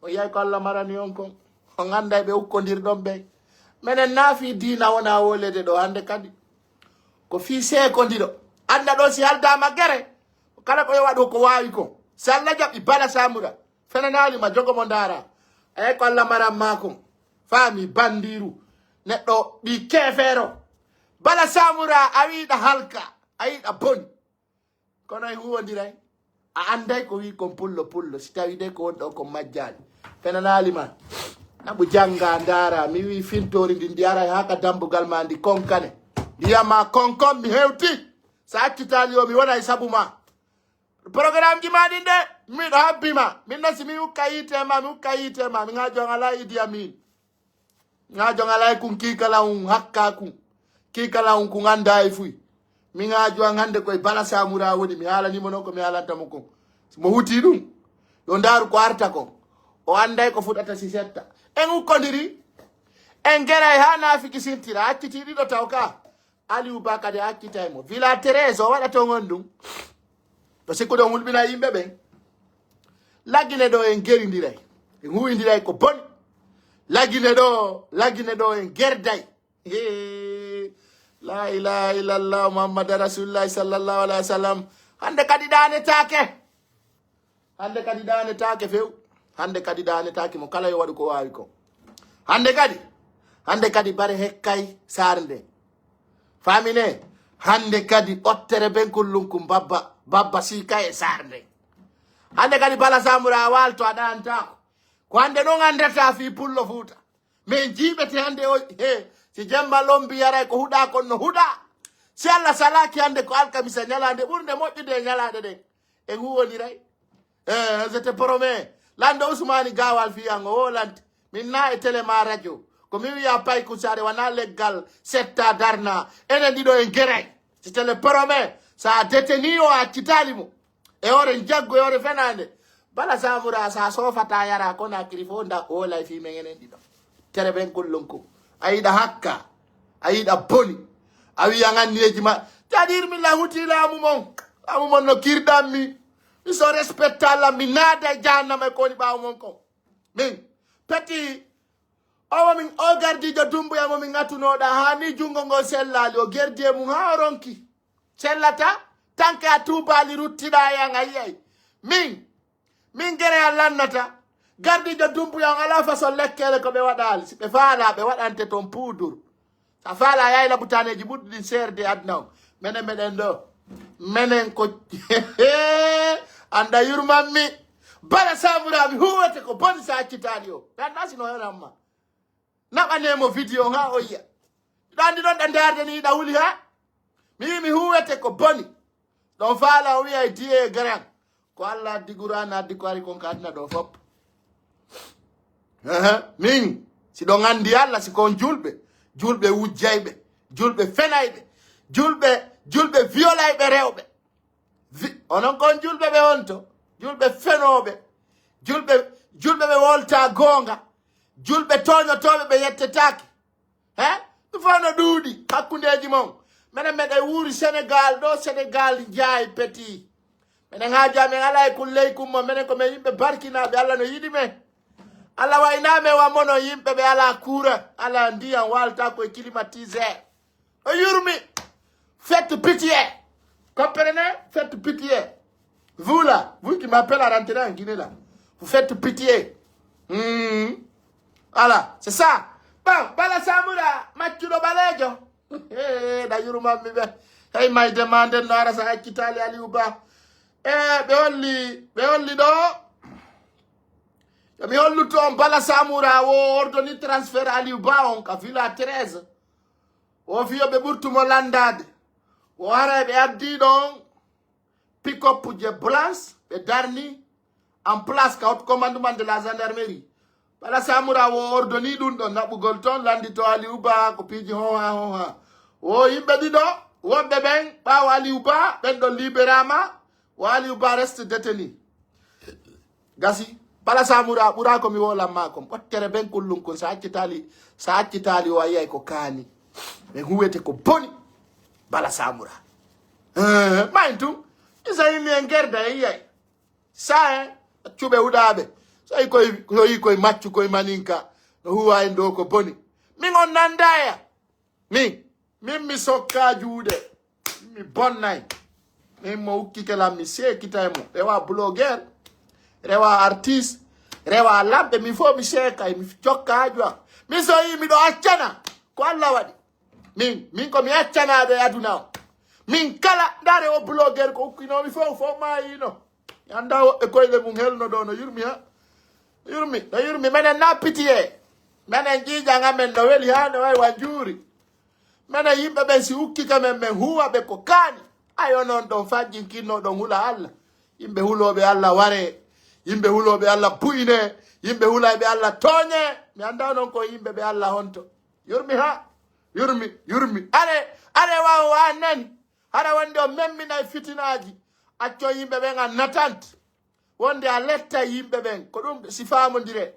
o yay ko Allah marani on ko o ganda be ukkondir dom be menen nafi dina wona wolede do hande kadi ko fi se ko ndido anda do si halda magere kala ko wadu ko wawi ko salla jabi Bala Samura fenanali ma jogo mo ndara e ko Allah maram mako fami bandiru neddo bi kefero Bala Samura awida halka ayida bon kono e huwondiray a anday ko wi ko pullo si tawi de ko wonɗo ko majjali fenanali ma nabu janga ndara mi wi fintori ndi ndiyara haka dambugal ma ndi konkane Diyama konkon mi hewti. Sa accitali o mi wona e sabuma. Programme ji ma ɗin de miɗo habbima. Min nasi mi hukka yitema mi ngajo ngala Idi Amin. Ngajo ngala kun kikala un hakka kun. Kikala un kun anda e fuy. Mi ngajo hande koy Bala Samura woni mi hala ni mono ko mi halanta mo ko. Mo huti dum. Yo ndaru ko arta ko. O anday ko fudata si setta. En ukkondiri. En geray ha nafiki sintira accitiri do tawka. Aliou Ba kadi accitay mo. Villa Thérèse o waɗa to gondum. To sikku ɗon wulɓina yimɓe ɓen laggine ɗo en gerindiray en huwindiray ko boni laggine ɗo en gerday la ilaha illallah muhammad rasulullah sallallahu alaihi wasallam hande kadi ɗanetake few hande kadi ɗanetake mo kala yo waɗu ko wawi ko hande kadi bare hekkay sarde famine hande kadi ottere ben kullunkum babba sika e sarde hande kadi Bala Samura walto aɗanta ko hande ɗon andata fi pullo fuuta min jiɓete hande o si jemma lombi yaray ko huɗa kon no huɗa si Allah salaki hande ko alkamisa ñalade ɓurde moƴƴude ñalade ɗen en huwoniray jete promet lande Ousmani Gawal fiyan o wolante min na e téléma radio ko mi wiya pay kusare wana leggal setta darna enen ɗiɗo en geray c'était le promet sa détenu o accitali mo e ore jaggo e ore fenande Bala Samura sa sofata yara kona kiri fo nda o lay fi men enen ɗiɗo tere ben kullon ko ayiɗa hakka ayiɗa boni a wiya ganniyeji ma jaɗir mi lahuti laamu mon no kirɗam mi so respecte Allah mi naada e jahannama e koni ɓawo mon ko min peti o gardijo dumbuya mo min ngatunoɗa ha ni jungo ngo sellali o gerdi e mum ha o ronki sellata tanke a tubali ruttiɗa yan ayiyay min gere a lannata gardijo dumbuya on ala façon lekkele ko ɓe waɗali si ɓe faala ɓe waɗante toon poudre sa faala yayla butaneji ɓuɗɗi serde adna o menen meɗen ɗo menen ko anda yurmanmi Bala Samura mi huwete ko boni sa accitali o ganda sino henamma naɓanemo vidéo ha o yiya ɗo andi ɗon ɗa ndarde ni ɗa wuli ha mi huwete ko boni ɗon faala o wiya e diye garan ko Allah addi Qur'an addi ko ari kon ka adina ɗo fop min si ɗon andi Allah si kon julɓe wujjayɓe julɓe fenayɓe julɓe violayɓe rewɓe onon kon julɓe ɓe on to julɓe fenoɓe julɓe ɓe wolta gonga julɓe toñotoɓe ɓe yettetake ɗum fof no ɗuuɗi hakkundeji mon minen meɗen wuuri Sénégal ɗo Sénégal jaayi peti minen haaji amen ala e kulley kummo minen komin yimɓe barkinaɓe Allah no yiɗi men Allah wayname wammono yimɓe ɓe ala courant ala ndiyam walta koye climatiseur o yurmi faites pitié comprenez faites pitié vous là vous qui m'appelez à rentrer en Guinée là vous faites pitié voilà c'est ça bon Bala Samura maccuɗo ɓalejo da yurumammi ɓe hey may demande no ara sa accitali Aliou Ba ɓe holli ɗo yomi holluto on Bala Samura o ordoni transfert Aliou Ba on ka Villa Thérèse o fiyo ɓe ɓurtumo landade o ara ɓe addi ɗon pick-up je blanche ɓe darni en place ka haute commandement de la gendarmerie Bala Samura o ordoni ɗum ɗon naɓugol toon landito Aliou Ba ko piiji hoha o yimɓe ɗiɗo wonɓe ɓen ɓawo Aliou Ba ɓen ɗon libérama o Aliou Ba reste détenu gasi Bala Samura ɓura komi wolanma kon ɓottere ben kullum kon sa accitali o a yiyay ko kaani ɓe huwete ko boni Bala Samura mayin tum isa yimmi en gerda e yiyay sa accuɓe huɗaɓe so yi koye maccu koye maninka no huwa en ɗo ko boni min on nandaya min mi sokka juuɗe mi bonnay min mo ukkikelam mi sekita e mo rewa blogueur rewa artiste rewa labɓe min fof mi seekay mi jokka haju am min so yi miɗo accana ko Allah waɗi min komi accanaɗo e aduna o min kala ndare o blogueur ko ukkinomi fof mayino anda woɓɓe koyɗe mum helno ɗo no yurmi ha no yurmi menen na pitié menen ƴiƴan amen no weli ha no way wan juuri mena yimbe ben si ukki kamen men huwa be ko kani ayo non don fajjin kinno don hula Allah yimbe hulobe Allah ware yimbe hulobe Allah puine yimbe hulabe Allah tonye mi anda non ko yimbe be Allah honto yurmi ha yurmi are wa nen hara wonde o memmina fitinaji acco yimbe ben an natant wonde a letta yimbe ben ko dum si famondire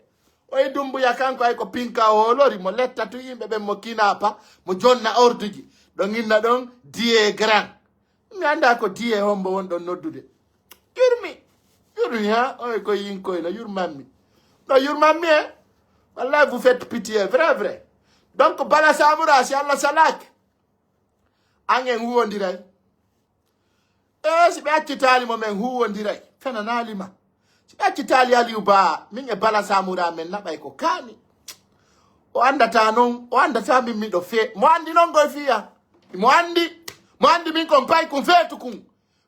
o e dumbu ya kanko ay ko pinka o lori mo letta to yimbe ben mo kinapa mo jonna orduji do nginna don die grand mi anda ko die hombo won don noddude yurmi ha o ko yinko ina yurmammi no yurmammi wallahi vous faites pitié vrai donc bala samura si Allah salak angen huwondiray si be accitali mo men huwondiray fena nalima si be accitali Aliou Ba min e bala samura men nabay ko kani o andata non o andata min mi do fe mo andi non go fiya mo andi min ko pay ko fetu kun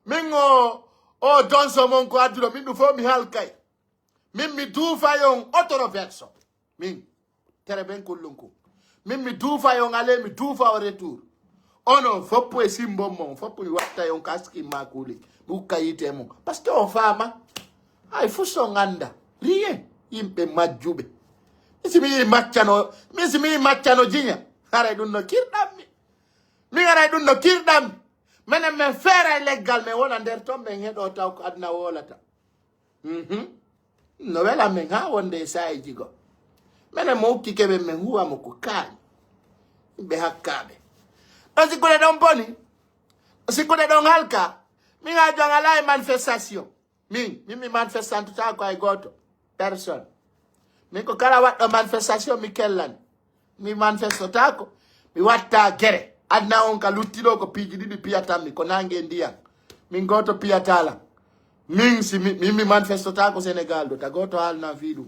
min o donso mon ko addulo min du fo mi halkay min mi dufa yon autoroverso min tere ben kullunku min mi dufa yon ale mi dufa o retour ono foppo e simbo mon foppo mi watta yon kaski makuli bukayite mon parce que on fama ay fuso nganda rien yimbe majjube mi maccano jinya haray dun no kirdam mi haray dun no kirdam menen men fera leggal me wona der tombe hedo taw ko adna wolata no wela men ha wonde sai jigo menen mo kikebe men huwa mo ko kan be hakkabe on sikole don boni sikole don halka mi ga jangala manifestation mi manifestant ta ko ay goto person mi ko kala waddo manifestation mi kellan mi manifesto tako mi watta gere adna on ka luttido ko piji didi piyatammi ko nange ndiyan min goto piyatala min si mi manifesto tako Senegal do ta goto halna fidu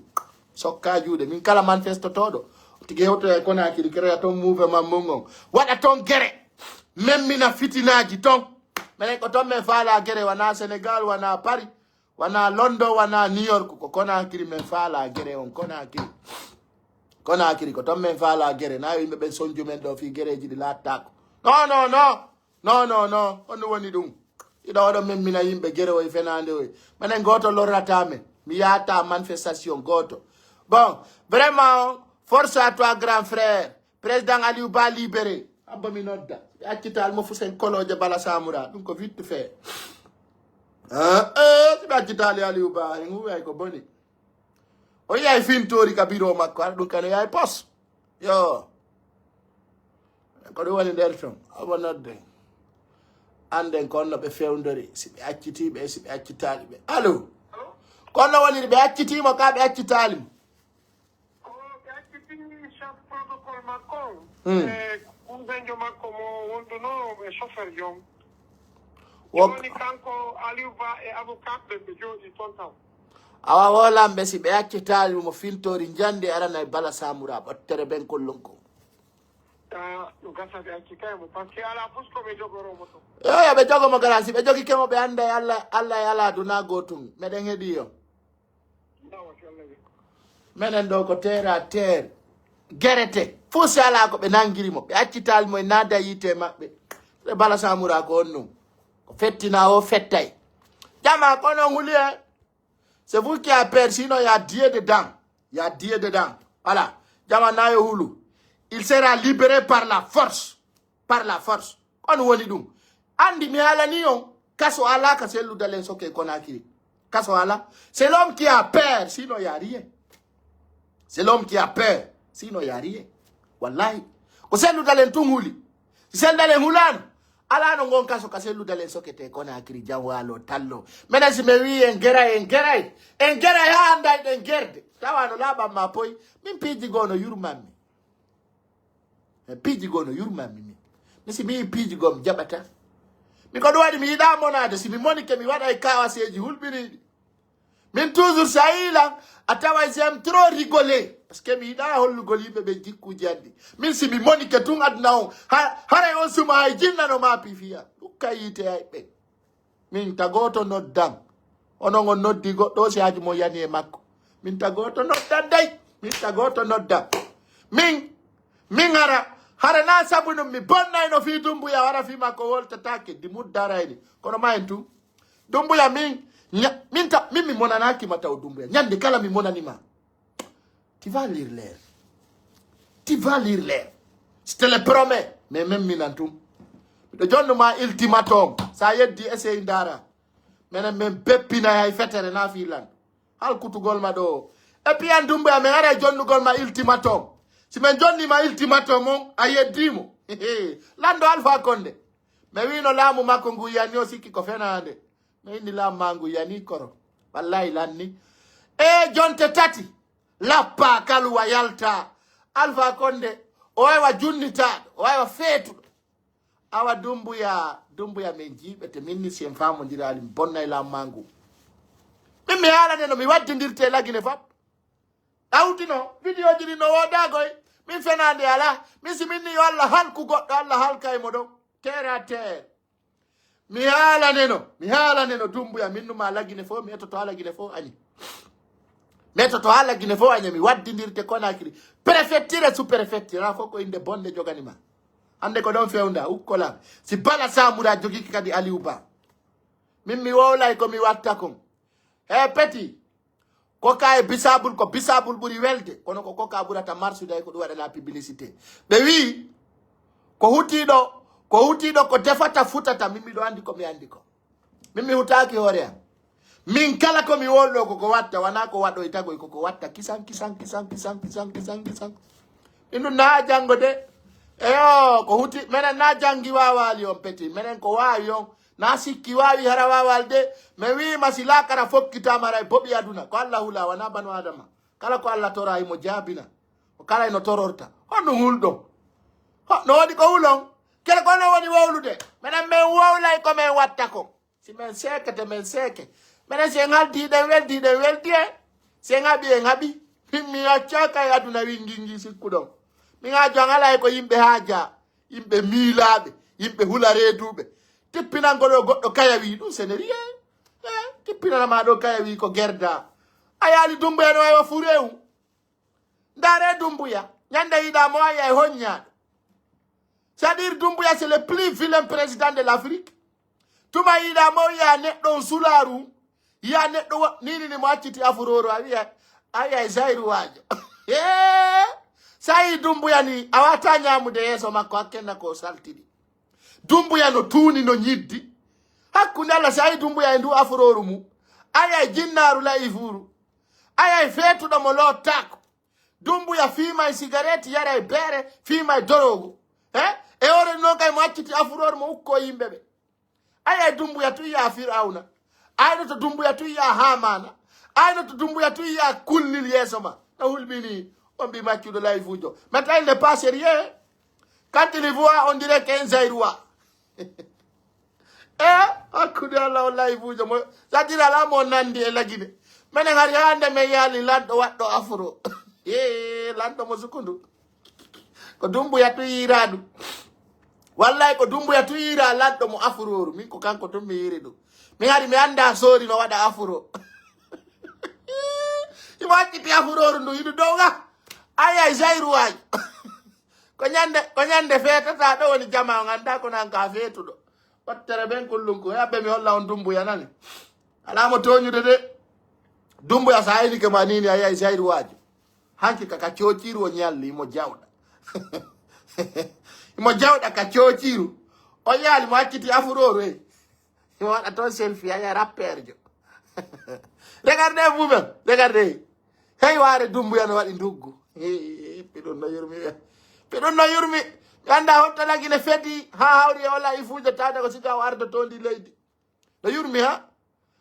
sokka juude min kala manifesto todo tige hoto e kona kiri kere to mouvement mongon wada ton gere memmi na fitinaji ton men ko ton me fala gere wana Senegal wana Paris wana London wana New York ko kona kiri men fala gere on kona kiri ko ton men fala gere na yimbe ben sonju men do fi gereji di la tako no on woni dum ido do memmi na yimbe gere o fenande o men goto lorata men mi yata manifestation goto bon vraiment force à toi grand frère président Aliou Ba libéré abami nodda accital mo fusen koloje bala samura dum ko vite fait si accital Aliou Ba ngu ay ko boni o yay fintori kabiro makko dum kan yay pos yo ko do woni der ton abonodde anden konno be fewndori si be acciti be si be accitali be allo konno woni be acciti mo ka be accitali un benjo makko mo wonduno e chauffeur jom woni kanko Aliou Ba e avocat be jodi ton taw awa wolambe si be accitali mo filtori jande arana bala samura battere ben kollonko gasa be accitay mo parce que ala fusko be jogoro mo to yo be jogo mo garansi be jogi kemo be ande Allah yala duna gotum meden hedi yo menen do ko terre gerete fusi ala ko be nangiri mo be accital mo nada yite mabbe be bala samura ko onno ko fettina o fettay jama ko non hulie c'est vous qui avez peur sinon il y a Dieu dedans voilà jama na yo hulu il sera libéré par la force on woni dum andi mi ala ni on kaso ala ka selu dalen soke konakiri kaso ala c'est l'homme qui a peur sinon il y a rien c'est l'homme qui a peur sinon y a rien wallahi ko selu dalen tunguli sel dalen hulan ala no ngon kaso ka selu dalen sokete kona akiri jawalo tallo menasi me wi en geray ha anda den gerde tawano laba mapoy min piji gono yurmami mi si mi piji gom jabata mi ko do wadi mi da monade si mi monike mi wada e kawa seji hulbiri min toujours saïla atawa j'aime trop rigoler parce que mi da hollu golibe be jikku jaddi min si mi monike tun adna on hare on suma ay jinna no ma pifia ukayite ay be min tagoto noddam onon on noddi goddo si haji mo yani e makko min tagoto noddam day min tagoto noddam min ara hare na sabu no mi bonna ino fi Dumbuya wara fi mako wolta take di muddara ini kono mayentu Dumbuya min mi mona naki mata Dumbuya nyande kala mi mona nima tu vas lire l'air je te le promets mais même minantum de jonno ma ultimatum sa yeddi essaye ndara menen men beppina hay fetere na fi lan hal kutugol ma do et puis en Dumbuya men ara jonnugol ma ultimatum si men jonni ma ultimatum on ayeddimo lando Alpha Condé me wino lamu makko ngu yani o sikki ko fenande me indi lam mangu yani koro wallahi lanni e jonte tati lappa kaluwa yalta Alpha Condé o wa junnita o wa fetu awa Dumbuya men jibe te minni sem famo dirali bonna lam mangu mi hala no mi waddindirte lagine fap awtino video jini no wodagoy mi fenande ala mi simini walla halku goddo Allah halkay mo do terre à terre mi hala neno Dumbuya minnu ma lagine fo mi to lagine fo ani meto to lagine fo ani mi waddindirte Conakry préfecture sous préfecture fo ko inde bonde joganima ande ko don fewnda ukkola si bala samura jogi kadi Aliouba mimmi wolay ko mi watta ko petit ko kay bisabul buri welde kono ko ka burata marsuday ko wada la publicité be wi ko hutido ko defata futata mimmi do andi ko mi andi ko mimmi hutaki horea min kala ko mi wollo ko watta wana ko wado itago ko watta kisan indu na jango de eyo ko huti menen na jangi wawali on petit menen ko wawi on na sikki wawi hara wawalde me wi masila kara fokkita mara bobi aduna ko Allah hula wana banu adama kala ko Allah tora mo jabina ko kala ino tororta hono huldo no wadi ko hulon kala ko no wadi wawlude menen men wawlay ko men watta ko si men seke menen se ngaldi de weldi se ngabi mi achaka aduna wingingi sikudon mi nga jangala ko yimbe haja yimbe milabe yimbe hula redube tippina ngolo goddo kayawi dum seneriye tippina ma do kayawi ko gerda ayali Dumbuya no wa furew ndare Dumbuya nyanda ida mo ay honya c'est-à-dire Dumbuya c'est le plus vilain président de l'Afrique tuma ida mo ya neddo sularu ya neddo nini ni mo acciti afuroro aya Zairu wajo sai Dumbuya ni awata nyamude yeso makko akena ko saltidi Dumbuya no tuni no nyiddi hakkunde la sai Dumbuya ndu afroru mu aya jinnaru la ifuru aya fetudo mo lotako Dumbuya fima cigarette yara bere fima dorogo e ore no kay mo acciti afroru mo ukko yimbebe aya Dumbuya tu ya Firauna aya to Dumbuya tu ya Hamana aya to Dumbuya tu ya kullil yesoma na hulbini on bi matchu de live ujo maintenant il ne passe rien quand il voit on dirait qu'un Zairois akude Allah live ujo mo sadira la mo nandi e lagine menen har yande me yali lando waddo afro lando mo sukundu ko Dumbuya tu yiradu wallahi ko Dumbuya tu yira lando mo afro min ko kanko to mi yiridu mi hari mi anda sori no wada afro iwati ti afro ndu yidu doga aya Zairu waji ko nyande fetata do woni jama nganda ko nan ka fetudo wattere ben kullunko yabbe mi holla on Dumbuya nani alamo tonyude de Dumbuya sa ayni ke manini aya Zairu waji hanki ka chochiru o nyalli mo jawda mo jawda ka chochiru o yali mo akiti afuroro mo wada to selfie aya rapper jo regardez vous-même regardez hey ware Dumbuya no wadi nduggu pidon no yurmi ganda hotta lagine feti ha hawri wala ifude tada ko sika wardo tondi leydi no yurmi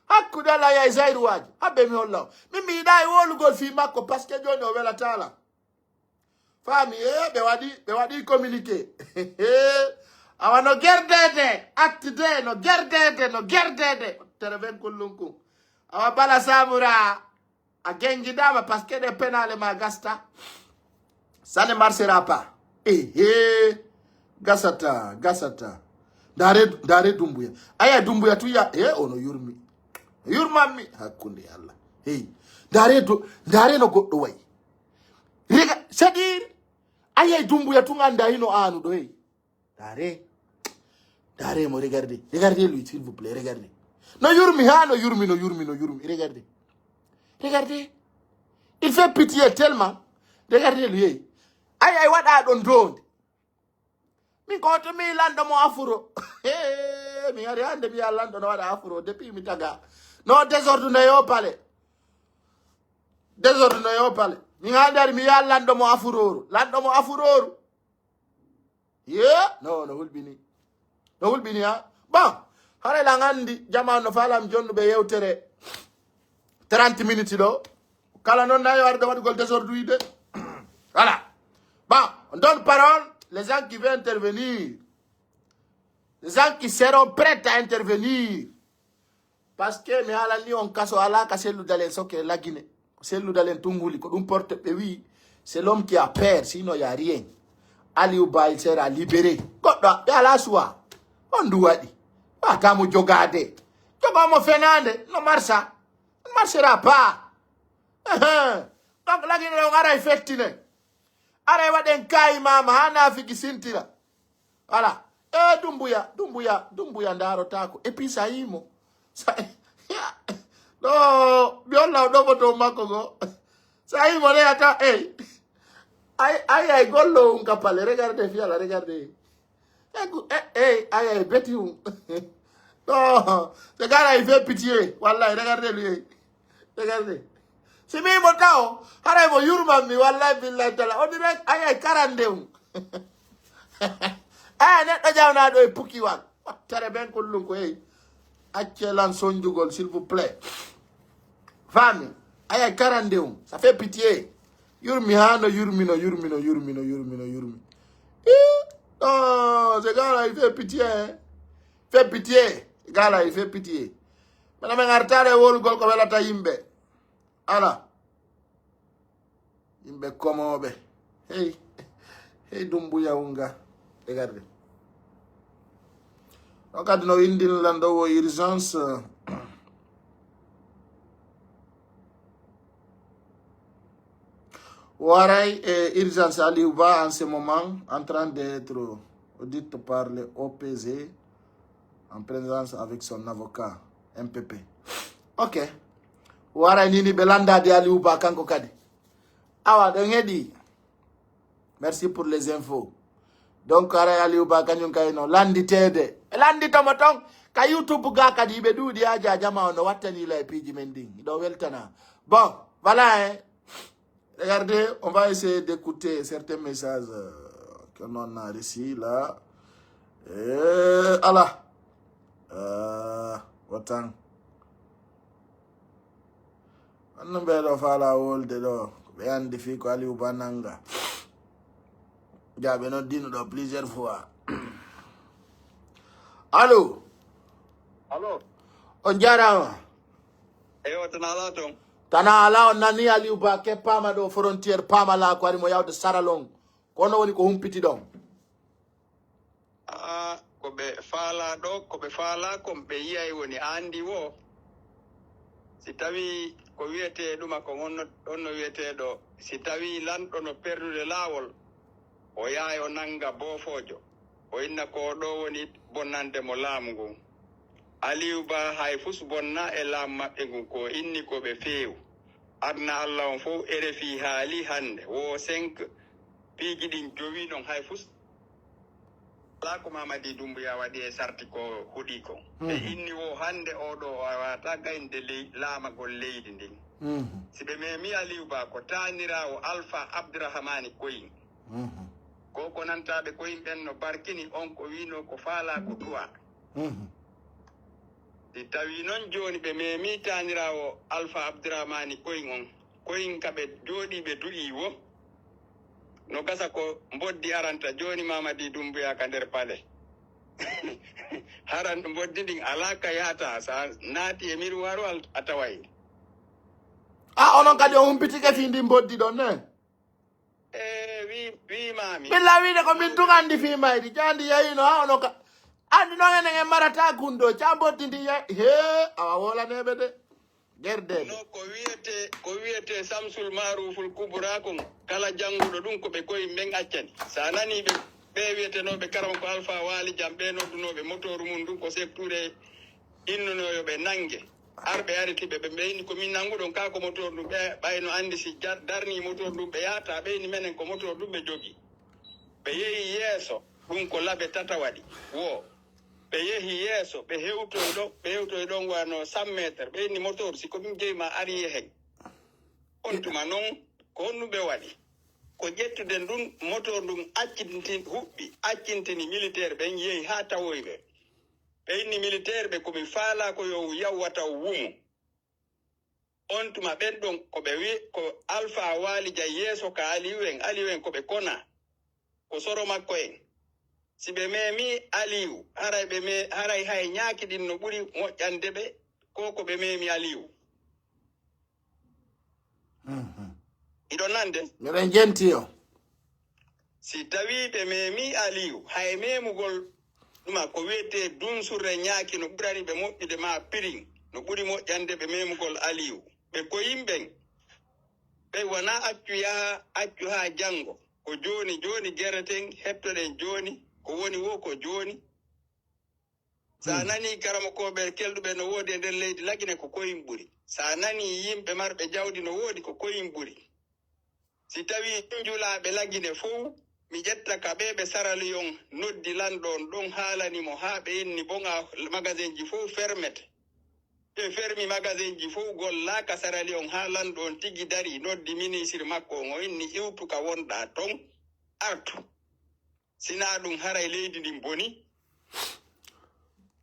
hakkude Allah ya Zairu waji habbe mi holla mimi dai wolugol fi makko parce que joni o wela tala fami be wadi communiquer awano gerdede acte de no gerdede tere ben kullunku awa bala samura a gengi dama parce que des pénales ma gasta ça ne marchera pas gasata dare Dumbuya aya Dumbuya tu ya ono yurmami hakkunde Allah dare no goddo way rega sadir Aye Doumbouya tunganda ino anu do hey. Dare mo regardez. Regardez lui s'il vous plaît, regardez. No yurmi ha no yurmi. Regardez. Regardez. Il fait pitié tellement. Regardez lui. Hey. Aye what I don't do. Mi konto mi lando mo afuro. Mi ari ande mi lando no wada afuro depuis mi taga. No désordre na yo pale. Mi ngandari mi lando mo afuro. Yeah, no hulbini ha. Bon, hare la ngandi jama no falam jondu be yewtere 30 minutes do. Kala non na yo arde wadi gol désordre ide. Voilà. Bon, on donne parole les gens qui veulent intervenir. Les gens qui seront prêts à intervenir. Parce que mi ala li on kaso ala kaselu dalen soke la Guinée. Selu dalen tunguli ko dum porte pe oui, c'est l'homme qui a peur sinon il y a rien. Aliouba il sera libéré. Godda ya la soir. On douadi. Atamu jogade. Jogo fenande no marcha. Ne marchera pas. Donc la Guinée on ara effectine. Ara waden kai mama hana fiki sintira. Voilà. Doumbouya ndaro tako. Et puis ça imo. No, biola no boto makogo. Ça imo le ata hey. Aïe, gollo un capale, regardez, fiala, regardez. Aïe, bêtis. Non, ce gars-là, il fait pitié. Wallah, regardez-lui. Regardez. Si mi motao, hara mo yurma mi, wallah, billahi tala. On dirait, aïe, 42. Net na do puki wan. Tere ben ko lunko, Accelan sonjugol, s'il vous plaît. Femme, aïe, 42. Ça fait pitié. Yurmi. Oh, ce gars-là, il fait pitié. Ce gars-là, il fait pitié. Madame Ngartare, wol gol ko velata yimbe. Ala. Yimbe komo be. Hey, Doumbouya unga. Regardez. Donc, adno indil lando urgence. Waray et urgence Aliouba en ce moment en train d'être audite par le OPZ en présence avec son avocat MPP. Ok. Waray nini belanda de Aliouba kanko kadi. Awa dengedi. Merci pour les infos. Donc Waray Aliouba kanyun kayno landi tede. Landi tomotong ka YouTube ga kadi be dudi aja jama ono watani la piji mending. Do weltana. Bon, voilà Regardez, on va essayer d'écouter certains messages qu'on a reçus là. Allah. Watan. On ne peut pas faire la hold de l'eau. Bien difficile, Aliouba nanga. J'avais dit plusieurs fois. Allô? Allô? On dirait. Tana ala on nani Aliouba ke pama do frontière pama la ko ari mo yawde saralong kono woni ko humpiti don ko be fala do ko be fala ko be yiyay woni andi wo si tawi ko wiete duma ko onno wiete do si tawi lanto no perdude lawol o yaay o nanga bofojo o inna ko do woni bonnande mo laamu ngun Aliouba hay fus bonna e laam mabbe ngun ko inni ko be feew adna Allah on fo RFI haali hande wo 5 piiji din jowi non hay fus la ko Mamadi Doumbouya wadi e sarti ko hudi ko e inni wo hande o do wata gaynde laamagol leydi ndin sibe memi Aliouba ko tanirawo Alpha Abdourahmane Koyin ko nantaɓe Koyin ɓen no barkini on ko wino ko faala ko duwa si tawi noon joni ɓe memi tanirawo Alpha Abdourahmane Koyin on Koyin kaɓe jooɗi ɓe du'i wo no gasa ko mboddi aranta joni Mamadi Doumbouya ka nder pale haran mboddi ndin alaka yata sa naati e miroir a taway onon kadi o humpitike fi ndi mboddi ɗon ne wi mami billa wiide ko min tugandi fi maydi jandi yeyino ono ka andi noon enen en marata gundo ca mboddi ndi he awa wolaneɓe de Gerde. no ko wiyete Samsul Maruful Kubra kon kala jangudo dum ko be koy men accani sa nani be wiyetenoɓe karam ko Alpha Wali jam ɓe noddunoɓe motoru mum ɗum ko secture innunoyoɓe nangue arɓe aritiɓe ɓe ɓeyni komin nanguɗon ka ko motor ɗum ɓe ɓayno andi si darni motor ɗum ɓe yahata ɓeyni menen ko motor ɗum ɓe jogui ɓe yeehi yeeso ɗum ko laaɓe tata waɗi wo ɓe yeehi yeeso ɓe hewtoy ɗon wano 100 métre ɓeyni motor si komin jeeyima ari yehen on tuma noon ko honnuɓe waɗi ko ƴettude ndun motor ndun accintini militaire ɓen yehi ha tawoyɓe ɓeyni militaire ɓe komi faala ko yo yawwata wumo on tuma ɓen ɗon koɓe wi ko Alpha Wali ja yeeso ka aliwen koɓe kona ko soro makko en si ɓe memi Aliyu haray hay ñaaki ɗin no ɓuri moƴƴande ɓe ko ɓe memi Aliyu iɗon nande miɗen jentiyo si tawi ɓe memi Aliyu hay memugol ɗuma ko wiyete dunsurre ñaaki no ɓurani ɓe moƴƴude ma pirin no ɓuri moƴƴande ɓe memugol Aliyu ɓe ko yimɓen ɓe wona accu ha janngo ko joni gereten hettoɗen joni ko woni wo ko joni sa nani karamokoɓe kelduɓe no woodi e nder leydi lagine ko koyin ɓuri sa nani yimɓe marɓe jawdi no woodi ko koyin ɓuri si tawi julaɓe lagine fof mi ƴetta ka ɓe saraliyon noddi lanɗon ɗon haalanimo ha ɓe inni bonga magasin ji fof fermete ɓe fermi magasin ji fof gollaka saraliyon ha lanɗon tigi dari noddi ministre makko o inni iwtuka wonɗa ton artu sina ɗum haray leydi ndin boni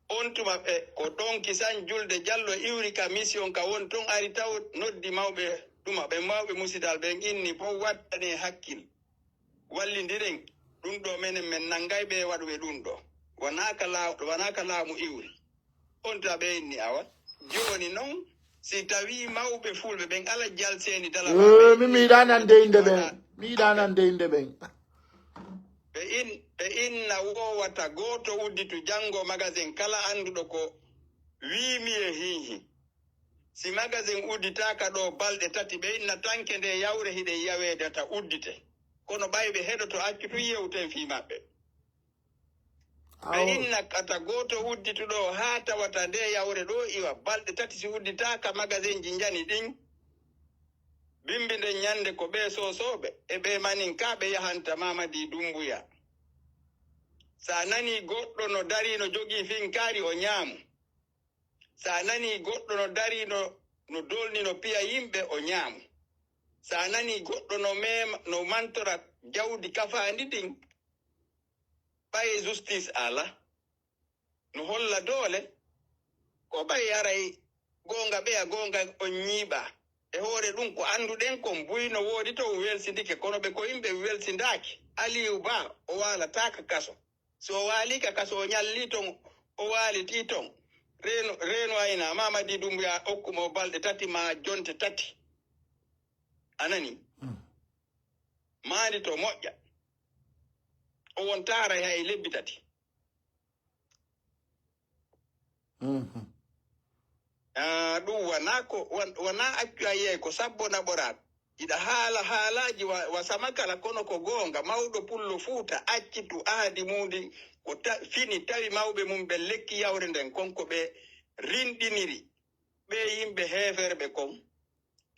on tuma ɓe ko ɗon kisan julde Diallo iwri ka mission ka won ton ari taw noddi mawɓe ɗuma ɓe mawɓe musidal ɓen inni bo wattane hakkil wallidiren ɗum ɗo menen men nangay ɓe waɗuɓe ɗum ɗo wona ka laamu iwri on tuma ɓe inni awa joni noon si tawi mawɓe fulɓe ɓen ala jalseni dala mi miɗanande inde ɓen ɓe inna wowata goto udditu janngo magasin kala annduɗo ko wimi e hihi si magasin udditaka ɗo balɗe tati ɓe inna tanke nde yawre hiɗe yawedata uddite kono ɓayɓe heɗoto accutu yewten fi maɓɓe ɓe inna kata goto uddituɗo ha tawata nde yawre ɗo iwa balɗe tati si udditaka magasin ji jani ɗin bimbi nden ñande ko ɓe sosoɓe e ɓe manin ka ɓe yahanta Mamadi Dumbuya sa nani goɗɗo no dari no jogii finkari o ñaamu sa nani goɗɗo no dari no dolni no piya yimɓe o ñaamu sa nani goɗɗo no mantora jawdi kafandi ɗin ɓaye justice ala no holla doole ko ɓaye aray gonga ɓeya gonga on ñiiɓa e hoore ɗum ko annduɗen kon buyno woodi to welsindike kono ɓe ko yimɓe welsindaaki Aliyu Ba o waalataka kaso so o waalika kaso o ñalli ton o waaliti ton reeno ayna Mamadi Dumbuya okkumo balɗe tati ma jonte tati anani maandi to moƴƴa o won taaray hay lebbi tati ɗum wona accu a yeey ko sabbo naɓoraako iɗa haalaji wasama kala kono ko goonga mawɗo pullo fuuta accitu aadi mundi ko fini tawi mawɓe mum ɓe lekki yawre nden konko ɓe rinɗiniri ɓe yimɓe heeferɓe kon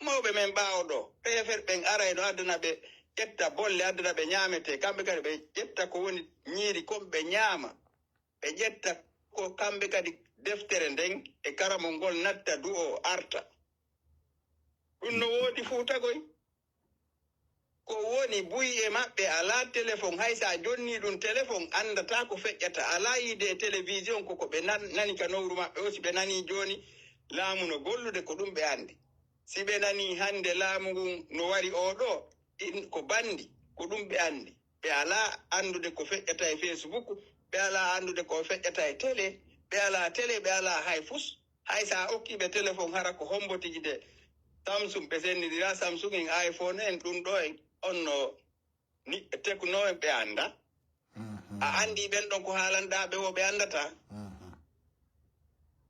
mawɓe men ɓaawoɗo heeferɓe ɓen arayno addana ɓe ƴetta bolle addana ɓe ñaamete kamɓe kadi ɓe ƴetta ko woni ñiiri kon ɓe ñaama ɓe ƴetta ko kamɓe kadi deftere nden e karamo ngol natta du'o arta ɗum no woodi fuutagoy ko woni buyi e maɓɓe ala téléphone hay sa jonni ɗum téléphone andata ko feƴƴata ala yide télévision koko ɓe nani ka nowru maɓɓe o si ɓe nani joni laamu no gollude ko ɗum ɓe andi si ɓe nani hande laamu ngun no wari oɗo ko bandi ko ɗum ɓe andi ɓe ala andude ko feƴƴata e Facebook ɓe ala andude ko feƴƴata e télé ɓe ala télé ɓe ala hay fus hay sa okkiɓe téléphone hara ko hombotiji de Samsung ɓe sennidira Samsung en iPhone en ɗum ɗo en on no ni tekno en ɓe anda a andi ɓen ɗon ko haalanɗa ɓe wo ɓe andata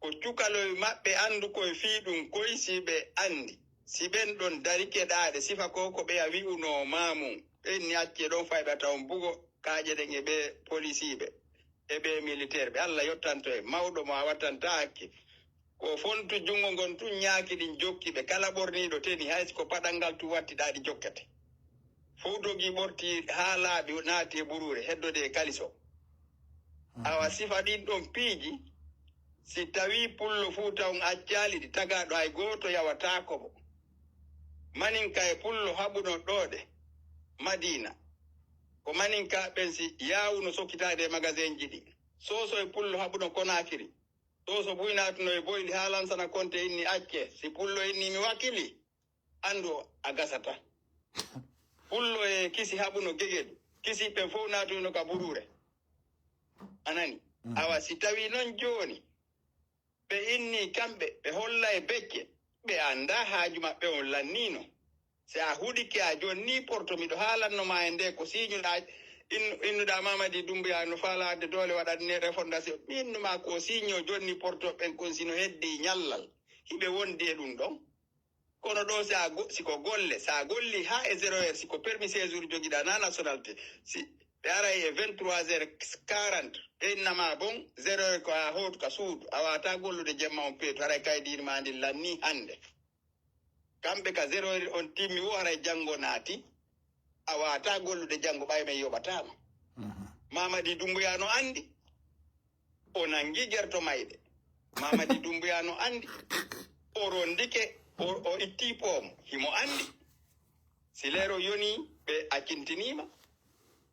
ko ko cukaloye maɓɓe andu koye fiiɗum koye si ɓe andi si ɓen ɗon darikeɗaɗe sifa ko ko ɓe a wi'uno mamum ɓen ni acce ɗon fayɓe taw bugo kaaƴe ɗen e ɓe policiɓe e ɓe militaire ɓe Allah yottanto e mawɗo mo a wattanta hakke ko fontu jungo ngon tun ñaaki ɗin jokki ɓe kala ɓorniɗo teni haysi ko paɗal ngal tu wattiɗaɗi jokkete fuu dogi ɓorti haa laaɓi naati e ɓurure heddode e kaliso awa sifa ɗin ɗon piiji si tawi pullo fuu taw accali ɗi tagaɗo hay gooto yawatako mo manin ka e pullo haɓuno ɗoɗe madina ko manin ka ɓen si yawuno sokkitade e magasin ji ɗi soso e pullo haɓuno konakiri soso buynatuno e boyli haalansana konte inni acce si pullo inni mi wakkili andu a gasata pullo e kisi haɓuno gegeɗu kisi ɓen fof natuno ka ɓurure anani awa si tawi noon joni ɓe inni kamɓe ɓe holla e becce ɓe anda haaju maɓɓe on lannino si a huɗike a joni ni porto miɗo haalannoma e nde ko siñuɗa innuɗa Mamadi Doumbouya no falade doole waɗanne refondation minnuma ko siño jonni porto ɓen kon sino heddi ñallal hiɓe wondi e ɗum ɗon kono ɗo siko golle sa golli ha e 0 heure siko permis séjour joguiɗa na nationalité si ɓe aray e 23h40 ɓennama bon 0 heure ko a hotu ka suudu a wata gollude jemma on peetu haray kaydirma ndi lanni hande kamɓe ka 0 heure on timmi wo haray janggo naati a wata gollude janggo ɓay men yoɓatama Mamadi Doumbouya no andi o nangi gerto mayɗe Mamadi Doumbouya no andi o rondike o itti poomo himo andi si lero yoni ɓe accintinima